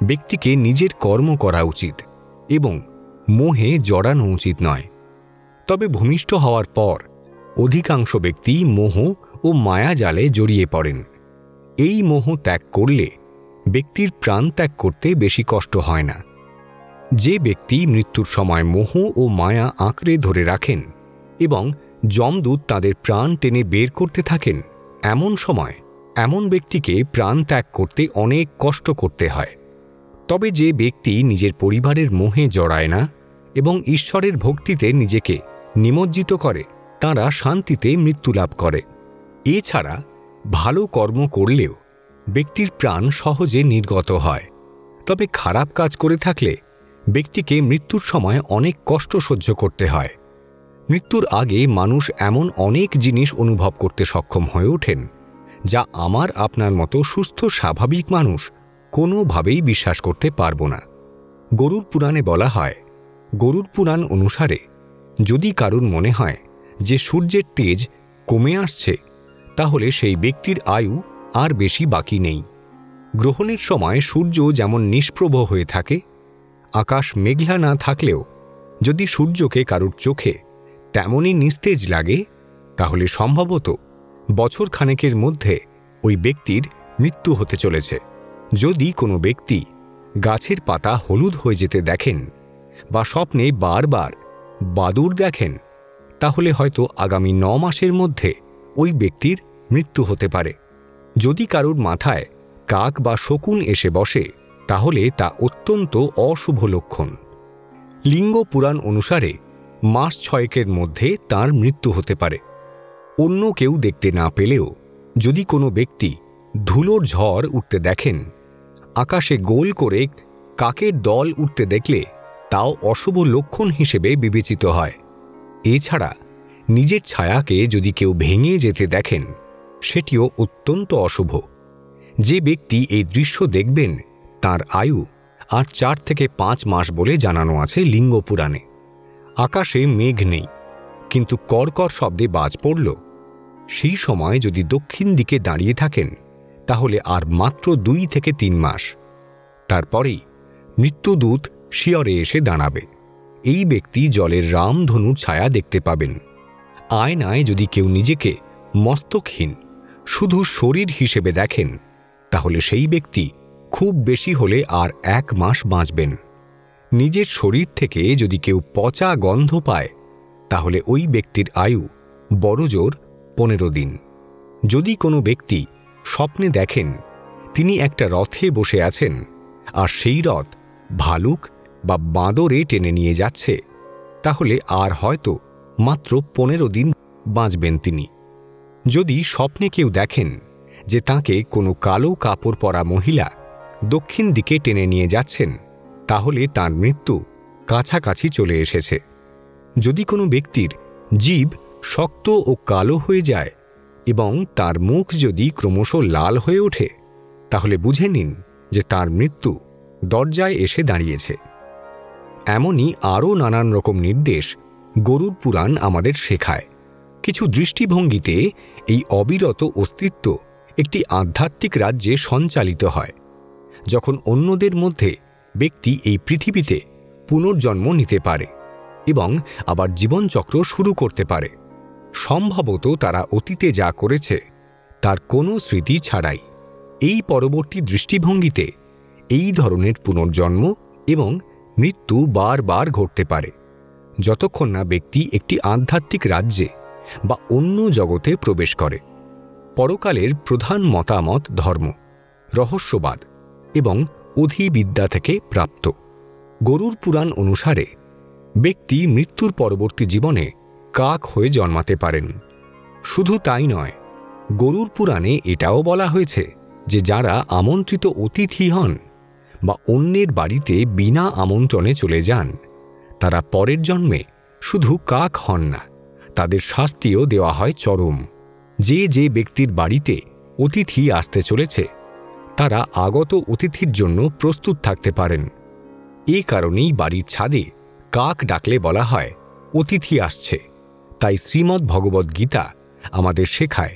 S1: ব্যক্তিকে নিজের কর্ম করা উচিত এবং মোহে জড়ানো উচিত নয়। তবে ভূমিষ্ঠ হওয়ার পর অধিকাংশ ব্যক্তি মোহ ও মায়াজালে জড়িয়ে পড়েন। এই মোহ ত্যাগ করলে ব্যক্তির প্রাণ ত্যাগ করতে বেশি কষ্ট হয় না। যে ব্যক্তি মৃত্যুর সময় মোহ ও মায়া আঁকড়ে ধরে রাখেন এবং যমদূত তাদের প্রাণ টেনে বের করতে থাকেন, এমন সময় এমন ব্যক্তিকে প্রাণ ত্যাগ করতে অনেক কষ্ট করতে হয়। তবে যে ব্যক্তি নিজের পরিবারের মোহে জড়ায় না এবং ঈশ্বরের ভক্তিতে নিজেকে নিমজ্জিত করে, তারা শান্তিতে মৃত্যু লাভ করে। এছাড়া ভালো কর্ম করলেও ব্যক্তির প্রাণ সহজে নির্গত হয়। তবে খারাপ কাজ করে থাকলে ব্যক্তিকে মৃত্যুর সময় অনেক কষ্ট সহ্য করতে হয়। মৃত্যুর আগে মানুষ এমন অনেক জিনিস অনুভব করতে সক্ষম হয়ে ওঠেন যা আমার আপনার মতো সুস্থ স্বাভাবিক মানুষ কোনোভাবেই বিশ্বাস করতে পারব না। গরুড় পুরাণে বলা হয়, গরুড় পুরাণ অনুসারে যদি কারুর মনে হয় যে সূর্যের তেজ কমে আসছে, তাহলে সেই ব্যক্তির আয়ু আর বেশি বাকি নেই। গ্রহণের সময় সূর্য যেমন নিষ্প্রভ হয়ে থাকে, আকাশ মেঘলা না থাকলেও যদি সূর্যকে কারুর চোখে তেমনই নিস্তেজ লাগে, তাহলে সম্ভবত বছর খানেকের মধ্যে ওই ব্যক্তির মৃত্যু হতে চলেছে। যদি কোনো ব্যক্তি গাছের পাতা হলুদ হয়ে যেতে দেখেন বা স্বপ্নে বারবার বাদুড় দেখেন, তাহলে হয়তো আগামী 9 মাসের মধ্যে ওই ব্যক্তির মৃত্যু হতে পারে। যদি কারুর মাথায় কাক বা শকুন এসে বসে, তাহলে তা অত্যন্ত অশুভ লক্ষণ। লিঙ্গ পুরাণ অনুসারে মাস 6 মধ্যে তার মৃত্যু হতে পারে। অন্য কেউ দেখতে না পেলেও যদি কোনো ব্যক্তি ধুলোর ঝড় উঠতে দেখেন, আকাশে গোল করে কাকের দল উঠতে দেখলে তাও অশুভ লক্ষণ হিসেবে বিবেচিত হয়। এছাড়া নিজের ছায়াকে যদি কেউ ভেঙে যেতে দেখেন, সেটিও অত্যন্ত অশুভ। যে ব্যক্তি এই দৃশ্য দেখবেন তার আয়ু আর 4 থেকে 5 মাস বলে জানানো আছে লিঙ্গ পুরাণে। আকাশে মেঘ নেই, কিন্তু কড়কড় শব্দে বাজ পড়ল। সেই সময় যদি দক্ষিণ দিকে দাঁড়িয়ে থাকেন তাহলে আর মাত্র 2 থেকে 3 মাস। তারপরেই মৃত্যুদূত শিয়রে এসে দাঁড়াবে। এই ব্যক্তি জলের রামধনুর ছায়া দেখতে পাবেন। আয়নায় যদি কেউ নিজেকে মস্তকহীন শুধু শরীর হিসেবে দেখেন তাহলে সেই ব্যক্তি খুব বেশি হলে আর 1 মাস বাঁচবেন। নিজের শরীর থেকে যদি কেউ পচা গন্ধ পায় তাহলে ওই ব্যক্তির আয়ু বড়জোর 15 দিন। যদি কোনো ব্যক্তি স্বপ্নে দেখেন তিনি একটা রথে বসে আছেন আর সেই রথ ভালুক বা বাঁদরে টেনে নিয়ে যাচ্ছে, তাহলে আর হয়তো মাত্র 15 দিন বাঁচবেন তিনি। যদি স্বপ্নে কেউ দেখেন যে তাকে কোনো কালো কাপড় পরা মহিলা দক্ষিণ দিকে টেনে নিয়ে যাচ্ছেন, তাহলে তার মৃত্যু কাছাকাছি চলে এসেছে। যদি কোনো ব্যক্তির জিভ শক্ত ও কালো হয়ে যায় এবং তার মুখ যদি ক্রমশ লাল হয়ে ওঠে, তাহলে বুঝে নিন যে তার মৃত্যু দরজায় এসে দাঁড়িয়েছে। এমনই আরও নানান রকম নির্দেশ গরুড় পুরাণ আমাদের শেখায়। কিছু দৃষ্টিভঙ্গিতে এই অবিরত অস্তিত্ব একটি আধ্যাত্মিক রাজ্যে সঞ্চালিত হয়, যখন অন্যদের মধ্যে ব্যক্তি এই পৃথিবীতে পুনর্জন্ম নিতে পারে এবং আবার জীবনচক্র শুরু করতে পারে, সম্ভবত তারা অতীতে যা করেছে তার কোনো স্মৃতি ছাড়াই। এই পরবর্তী দৃষ্টিভঙ্গিতে এই ধরনের পুনর্জন্ম এবং মৃত্যু বারবার ঘটতে পারে, যতক্ষণ না ব্যক্তি একটি আধ্যাত্মিক রাজ্যে বা অন্য জগতে প্রবেশ করে। পরকালের প্রধান মতামত ধর্ম, রহস্যবাদ এবং অধিবিদ্যা থেকে প্রাপ্ত। গরুড় পুরাণ অনুসারে ব্যক্তি মৃত্যুর পরবর্তী জীবনে কাক হয়ে জন্মাতে পারেন। শুধু তাই নয়, গরুড় পুরাণে এটাও বলা হয়েছে যে যারা আমন্ত্রিত অতিথি হন বা অন্যের বাড়িতে বিনা আমন্ত্রণে চলে যান, তারা পরের জন্মে শুধু কাক হন না, তাদের শাস্তিও দেওয়া হয় চরম। যে ব্যক্তির বাড়িতে অতিথি আসতে চলেছে তারা আগত অতিথির জন্য প্রস্তুত থাকতে পারেন। এই কারণেই বাড়ির ছাদে কাক ডাকলে বলা হয় অতিথি আসছে। তাই শ্রীমদ্ ভগবদ্ গীতা আমাদের শেখায়,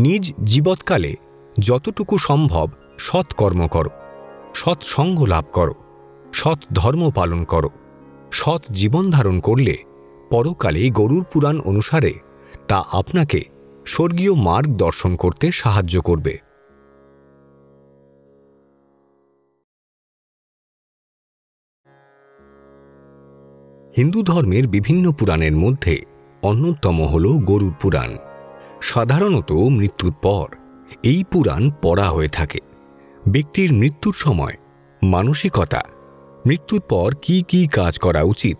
S1: নিজ জীবৎকালে যতটুকু সম্ভব সৎকর্ম করো, সৎসঙ্গ লাভ করো, সৎ ধর্ম পালন করো। সৎ জীবন ধারণ করলে পরকালে গরুড় পুরাণ অনুসারে তা আপনাকে স্বর্গীয় মার্গ দর্শন করতে সাহায্য করবে। হিন্দু ধর্মের বিভিন্ন পুরাণের মধ্যে অন্যতম হল গরুড় পুরাণ। সাধারণত মৃত্যুর পর এই পুরাণ পড়া হয়ে থাকে। ব্যক্তির মৃত্যুর সময় মানসিকতা, মৃত্যুর পর কি কি কাজ করা উচিত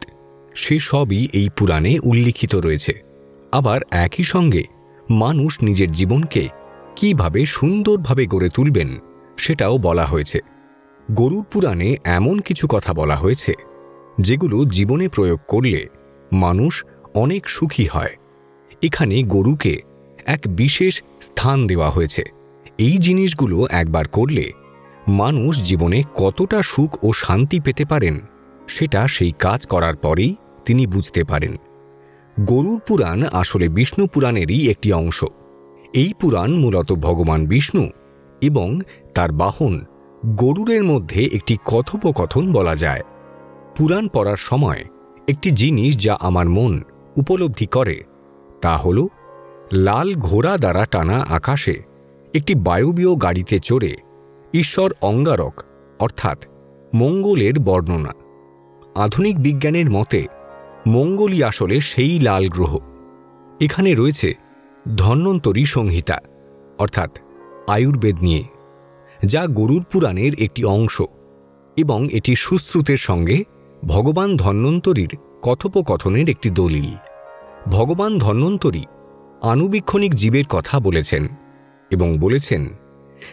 S1: সে সবই এই পুরাণে উল্লিখিত রয়েছে। আবার একই সঙ্গে মানুষ নিজের জীবনকে কিভাবে সুন্দরভাবে গড়ে তুলবেন সেটাও বলা হয়েছে। গরুড় পুরাণে এমন কিছু কথা বলা হয়েছে যেগুলো জীবনে প্রয়োগ করলে মানুষ অনেক সুখী হয়। এখানে গরুকে এক বিশেষ স্থান দেওয়া হয়েছে। এই জিনিসগুলো একবার করলে মানুষ জীবনে কতটা সুখ ও শান্তি পেতে পারেন সেটা সেই কাজ করার পরেই তিনি বুঝতে পারেন। গরুড় পুরাণ আসলে বিষ্ণু পুরাণেরই একটি অংশ। এই পুরাণ মূলত ভগবান বিষ্ণু এবং তার বাহন গরুড়ের মধ্যে একটি কথোপকথন বলা যায়। পুরাণ পড়ার সময় একটি জিনিস যা আমার মন উপলব্ধি করে তা হল লাল ঘোড়া দ্বারা টানা আকাশে একটি বায়বীয় গাড়িতে চড়ে ঈশ্বর অঙ্গারক অর্থাৎ মঙ্গলের বর্ণনা। আধুনিক বিজ্ঞানের মতে মঙ্গলই আসলে সেই লাল গ্রহ। এখানে রয়েছে ধন্বন্তরী সংহিতা অর্থাৎ আয়ুর্বেদ নিয়ে, যা গরুড় পুরাণের একটি অংশ, এবং এটি সুশ্রুতের সঙ্গে ভগবান ধন্বন্তরীর কথোপকথনের একটি দলিল। ভগবান ধন্বন্তরী আণুবীক্ষণিক জীবের কথা বলেছেন এবং বলেছেন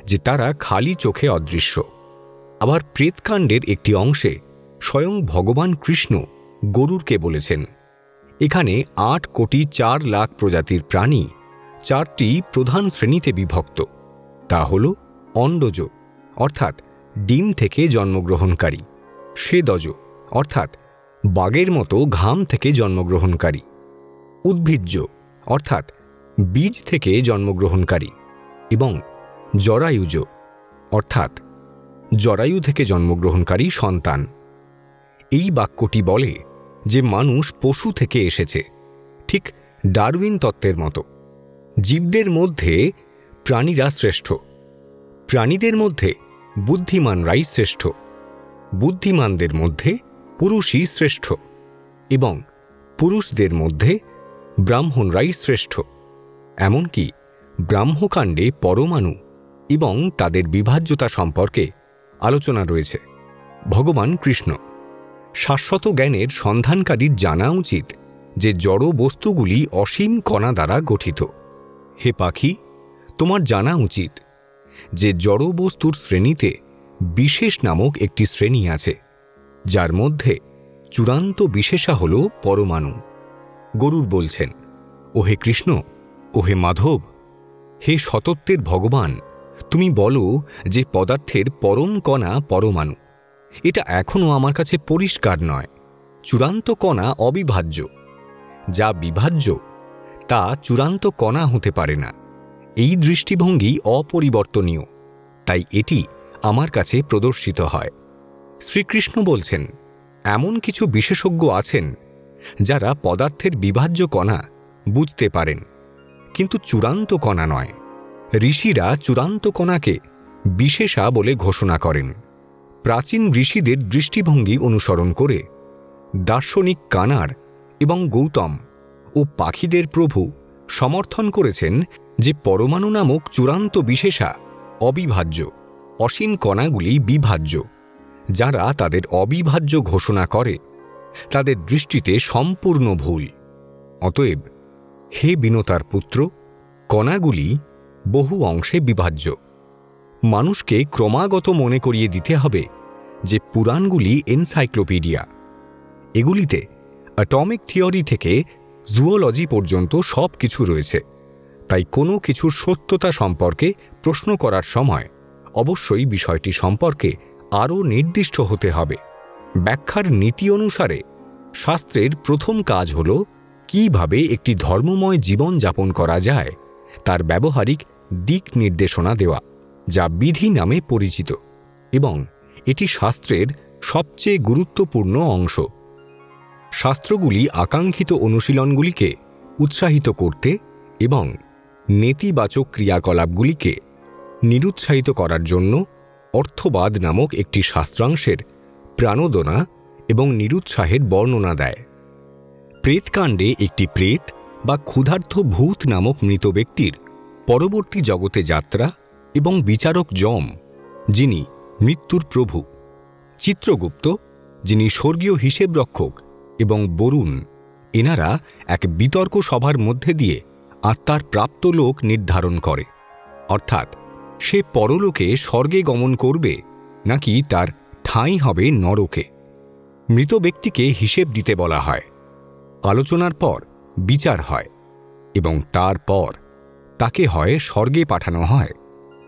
S1: যে তারা খালি চোখে অদৃশ্য। আবার প্রেতকাণ্ডের একটি অংশে স্বয়ং ভগবান কৃষ্ণ গরুরকে বলেছেন। এখানে 8,04,00,000 প্রজাতির প্রাণী 4টি প্রধান শ্রেণীতে বিভক্ত। তা হল অন্ডজ অর্থাৎ ডিম থেকে জন্মগ্রহণকারী, স্বেদজ অর্থাৎ বাঘের মতো ঘাম থেকে জন্মগ্রহণকারী, উদ্ভিজ্জ অর্থাৎ বীজ থেকে জন্মগ্রহণকারী এবং জরায়ুজ অর্থাৎ জরায়ু থেকে জন্মগ্রহণকারী সন্তান। এই বাক্যটি বলে যে মানুষ পশু থেকে এসেছে, ঠিক ডারউইন তত্ত্বের মতো। জীবদের মধ্যে প্রাণীরা শ্রেষ্ঠ, প্রাণীদের মধ্যে বুদ্ধিমানরাই শ্রেষ্ঠ, বুদ্ধিমানদের মধ্যে পুরুষই শ্রেষ্ঠ এবং পুরুষদের মধ্যে ব্রাহ্মণরাই শ্রেষ্ঠ। এমনকি ব্রাহ্মকাণ্ডে পরমাণু এবং তাদের বিভাজ্যতা সম্পর্কে আলোচনা রয়েছে। ভগবান কৃষ্ণ: শাশ্বত জ্ঞানের সন্ধানকারীর জানা উচিত যে জড় বস্তুগুলি অসীম কণা দ্বারা গঠিত। হে পাখি, তোমার জানা উচিত যে জড় বস্তুর শ্রেণীতে বিশেষ নামক একটি শ্রেণী আছে, যার মধ্যে চূড়ান্ত বিশেষা হল পরমাণু। গরুর বলছেন, ওহে কৃষ্ণ, ওহে মাধব, হে সতত্বের ভগবান, তুমি বলো যে পদার্থের পরম কণা পরমাণু। এটা এখনও আমার কাছে পরিষ্কার নয়। চূড়ান্ত কণা অবিভাজ্য, যা বিভাজ্য তা চূড়ান্ত কণা হতে পারে না। এই দৃষ্টিভঙ্গি অপরিবর্তনীয়, তাই এটি আমার কাছে প্রদর্শিত হয়। শ্রীকৃষ্ণ বলছেন, এমন কিছু বিশেষজ্ঞ আছেন যারা পদার্থের বিভাজ্য কণা বুঝতে পারেন, কিন্তু চূড়ান্ত কণা নয়। ঋষিরা চূড়ান্ত কণাকে বিশেষা বলে ঘোষণা করেন। প্রাচীন ঋষিদের দৃষ্টিভঙ্গি অনুসরণ করে দার্শনিক কানার এবং গৌতম ও পাখিদের প্রভু সমর্থন করেছেন যে পরমাণু নামক চূড়ান্ত বিশেষা অবিভাজ্য, অসীম কণাগুলি বিভাজ্য। যারা তাদের অবিভাজ্য ঘোষণা করে তাদের দৃষ্টিতে সম্পূর্ণ ভুল। অতএব হে বিনতার পুত্র, কণাগুলি বহু অংশে বিভাজ্য। মানুষকে ক্রমাগত মনে করিয়ে দিতে হবে যে পুরাণগুলি এনসাইক্লোপিডিয়া। এগুলিতে অ্যাটমিক থিওরি থেকে জুওলজি পর্যন্ত সব কিছু রয়েছে। তাই কোনো কিছুর সত্যতা সম্পর্কে প্রশ্ন করার সময় অবশ্যই বিষয়টি সম্পর্কে আরও নির্দিষ্ট হতে হবে। ব্যাখ্যার নীতি অনুসারে শাস্ত্রের প্রথম কাজ হল কিভাবে একটি ধর্মময় জীবন যাপন করা যায় তার ব্যবহারিক দিক নির্দেশনা দেওয়া, যা বিধি নামে পরিচিত, এবং এটি শাস্ত্রের সবচেয়ে গুরুত্বপূর্ণ অংশ। শাস্ত্রগুলি আকাঙ্ক্ষিত অনুশীলনগুলিকে উৎসাহিত করতে এবং নেতিবাচক ক্রিয়াকলাপগুলিকে নিরুৎসাহিত করার জন্য অর্থবাদ নামক একটি শাস্ত্রাংশের প্রাণোদনা এবং নিরুৎসাহের বর্ণনা দেয়। প্রেতকাণ্ডে একটি প্রেত বা ক্ষুধার্ত ভূত নামক মৃত ব্যক্তির পরবর্তী জগতে যাত্রা এবং বিচারক যম, যিনি মৃত্যুর প্রভু, চিত্রগুপ্ত, যিনি স্বর্গীয় হিসেবরক্ষক, এবং বরুণ, এনারা এক বিতর্ক সভার মধ্যে দিয়ে আত্মার প্রাপ্ত লোক নির্ধারণ করে, অর্থাৎ সে পরলোকে স্বর্গে গমন করবে নাকি তার ঠাঁই হবে নরকে। মৃত ব্যক্তিকে হিসেব দিতে বলা হয়। আলোচনার পর বিচার হয় এবং তারপর তাকে হয় স্বর্গে পাঠানো হয়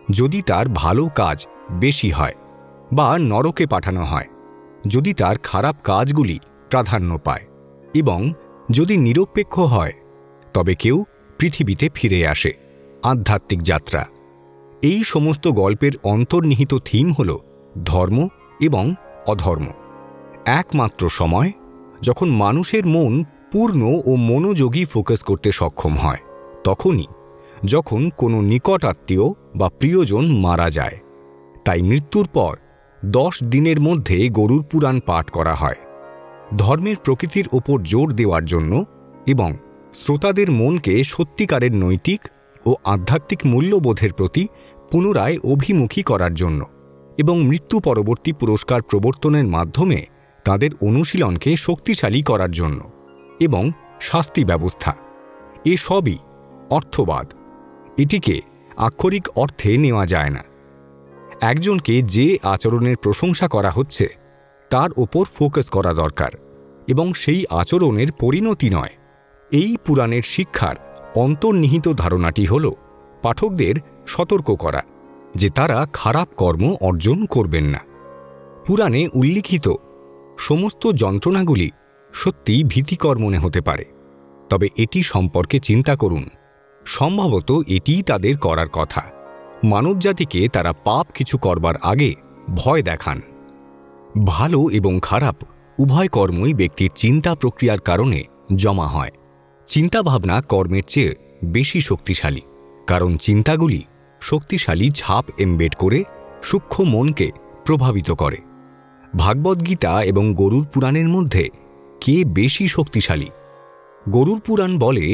S1: যদি তার ভালো কাজ বেশি হয়, বা নরকে পাঠানো হয় যদি তার খারাপ কাজগুলি প্রাধান্য পায়, এবং যদি নিরপেক্ষ হয় তবে কেউ পৃথিবীতে ফিরে আসে। আধ্যাত্মিক যাত্রা। এই সমস্ত গল্পের অন্তর্নিহিত থিম হল ধর্ম এবং অধর্ম। একমাত্র সময় যখন মানুষের মন পূর্ণ ও মনোযোগী ফোকাস করতে সক্ষম হয় তখনই, যখন কোনো নিকট আত্মীয় বা প্রিয়জন মারা যায়। তাই মৃত্যুর পর 10 দিনের মধ্যে গরুর পুরাণ পাঠ করা হয়, ধর্মের প্রকৃতির ওপর জোর দেওয়ার জন্য এবং শ্রোতাদের মনকে সত্যিকারের নৈতিক ও আধ্যাত্মিক মূল্যবোধের প্রতি পুনরায় অভিমুখী করার জন্য, এবং মৃত্যু পরবর্তী পুরস্কার প্রবর্তনের মাধ্যমে তাদের অনুশীলনকে শক্তিশালী করার জন্য, এবং শাস্তি ব্যবস্থা। এসবই অর্থবাদ। এটিকে আক্ষরিক অর্থে নেওয়া যায় না। একজনকে যে আচরণের প্রশংসা করা হচ্ছে তার ওপর ফোকাস করা দরকার এবং সেই আচরণের পরিণতি নয়। এই পুরাণের শিক্ষার অন্তর্নিহিত ধারণাটি হল পাঠকদের সতর্ক করা যে তারা খারাপ কর্ম অর্জন করবেন না। পুরাণে উল্লিখিত সমস্ত যন্ত্রণাগুলি সত্যিই ভীতিকর মনে হতে পারে, তবে এটি সম্পর্কে চিন্তা করুন। সম্ভবত এটিই তাদের করার কথা। মানবজাতিকে তারা পাপ কিছু করবার আগে ভয় দেখান। ভালো এবং খারাপ উভয় কর্মই ব্যক্তির চিন্তা প্রক্রিয়ার কারণে জমা হয়। চিন্তাভাবনা কর্মের চেয়ে বেশি শক্তিশালী, কারণ চিন্তাগুলি শক্তিশালী ছাপ এমবেড করে সূক্ষ্ম মনকে প্রভাবিত করে। ভাগবদ্গীতা এবং গরুড় পুরাণের মধ্যে কে বেশি শক্তিশালী? গরুড় পুরাণ বলে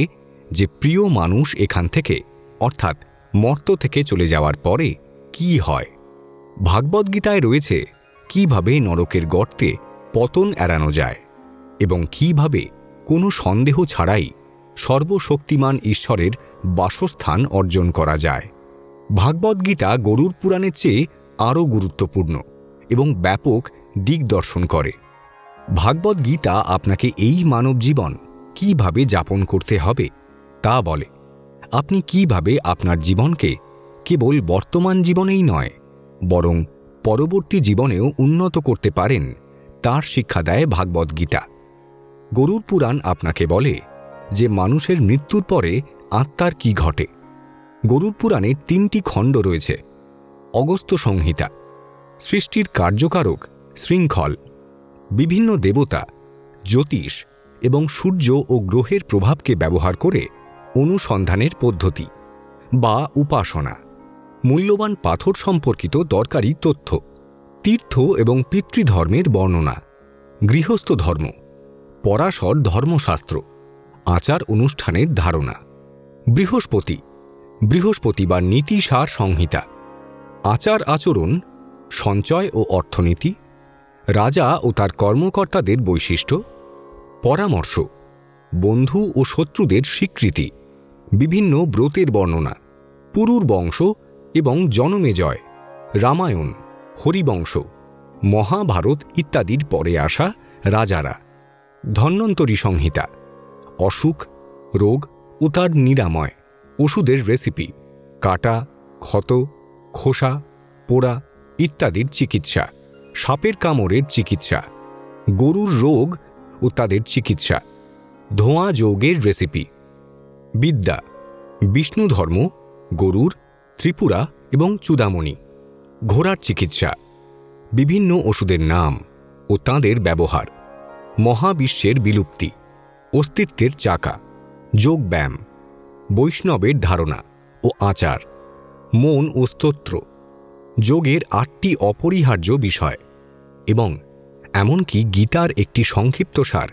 S1: যে প্রিয় মানুষ এখান থেকে অর্থাৎ মর্ত থেকে চলে যাওয়ার পরে কি হয়। ভাগবদ্গীতায় রয়েছে কিভাবে নরকের গর্তে পতন এড়ানো যায় এবং কিভাবে কোনো সন্দেহ ছাড়াই সর্বশক্তিমান ঈশ্বরের বাসস্থান অর্জন করা যায়। ভাগবদ্গীতা গরুড় পুরাণের চেয়ে আরও গুরুত্বপূর্ণ এবং ব্যাপক দিকদর্শন করে। ভাগবদ্গীতা আপনাকে এই মানব জীবন কিভাবে যাপন করতে হবে তা বলে। আপনি কিভাবে আপনার জীবনকে কেবল বর্তমান জীবনেই নয় বরং পরবর্তী জীবনেও উন্নত করতে পারেন তার শিক্ষা দেয় ভাগবদ্গীতা। গরুড় পুরাণ আপনাকে বলে যে মানুষের মৃত্যুর পরে আত্মার কি ঘটে। গরুড় পুরাণের 3টি খণ্ড রয়েছে: অগস্ত্য সংহিতা, সৃষ্টির কার্যকারক শৃঙ্খল, বিভিন্ন দেবতা, জ্যোতিষ এবং সূর্য ও গ্রহের প্রভাবকে ব্যবহার করে অনুসন্ধানের পদ্ধতি বা উপাসনা, মূল্যবান পাথর সম্পর্কিত দরকারি তথ্য, তীর্থ এবং পিতৃধর্মের বর্ণনা, গৃহস্থ ধর্ম, পরাশর ধর্মশাস্ত্র, আচার অনুষ্ঠানের ধারণা, বৃহস্পতি বা নীতিসার সংহিতা, আচার আচরণ, সঞ্চয় ও অর্থনীতি, রাজা ও তার কর্মকর্তাদের বৈশিষ্ট্য, পরামর্শ, বন্ধু ও শত্রুদের স্বীকৃতি, বিভিন্ন ব্রতের বর্ণনা, পুরুর বংশ এবং জনমেজয়, রামায়ণ, হরিবংশ, মহাভারত ইত্যাদির পরে আসা রাজারা, ধন্বন্তরী সংহিতা, অসুখ, রোগ ও তার নিরাময়, ওষুধের রেসিপি, কাটা, ক্ষত, খোসা, পোড়া ইত্যাদির চিকিৎসা, সাপের কামড়ের চিকিৎসা, গরুর রোগ ও তাদের চিকিৎসা, ধোঁয়া যৌগের রেসিপি, বিদ্যা, বিষ্ণু ধর্ম, গরুর, ত্রিপুরা এবং চূড়ামণি, ঘোড়ার চিকিৎসা, বিভিন্ন ওষুধের নাম ও তাঁদের ব্যবহার, মহাবিশ্বের বিলুপ্তি, অস্তিত্বের চাকা, যোগব্যায়াম, বৈষ্ণবের ধারণা ও আচার, মন ও স্তোত্র, যোগের 8টি অপরিহার্য বিষয় এবং এমনকি গীতার একটি সংক্ষিপ্তসার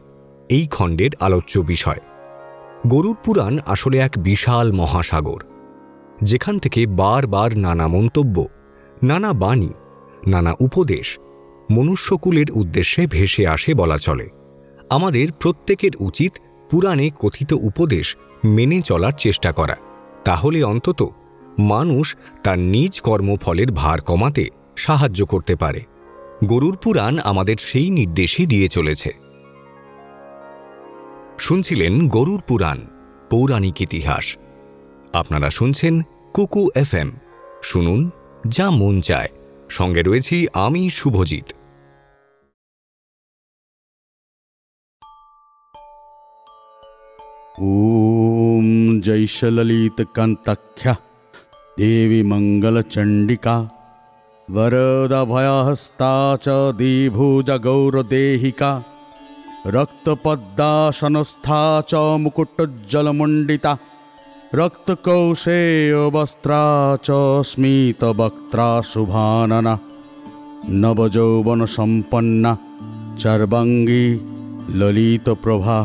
S1: এই খণ্ডের আলোচ্য বিষয়। গরুড় পুরাণ আসলে এক বিশাল মহাসাগর, যেখান থেকে বারবার নানা মন্তব্য, নানা বাণী, নানা উপদেশ মনুষ্যকুলের উদ্দেশ্যে ভেসে আসে বলা চলে। আমাদের প্রত্যেকের উচিত পুরাণে কথিত উপদেশ মেনে চলার চেষ্টা করা, তাহলে অন্তত মানুষ তার নিজ কর্মফলের ভার কমাতে সাহায্য করতে পারে। গরুড় পুরাণ আমাদের সেই নির্দেশই দিয়ে চলেছে। শুনছিলেন গরুড় পুরাণ, পৌরাণিক ইতিহাস। আপনারা শুনছেন কুকু FM। শুনুন যা মন চায়। সঙ্গে রয়েছি আমি শুভজিৎ।
S2: ओम जैशललितकंतख्या देवी मंगलचंडिका वरदभयहस्ता च द्विभुजगौरदेहिका रक्तपद्मासनस्था च मुकुटोज्ज्वलमण्डिता रक्तकौशेयवस्त्रा च स्मितवक्त्रा शुभानना नवयौवनसम्पन्ना चर्वाङ्गी ललितप्रभा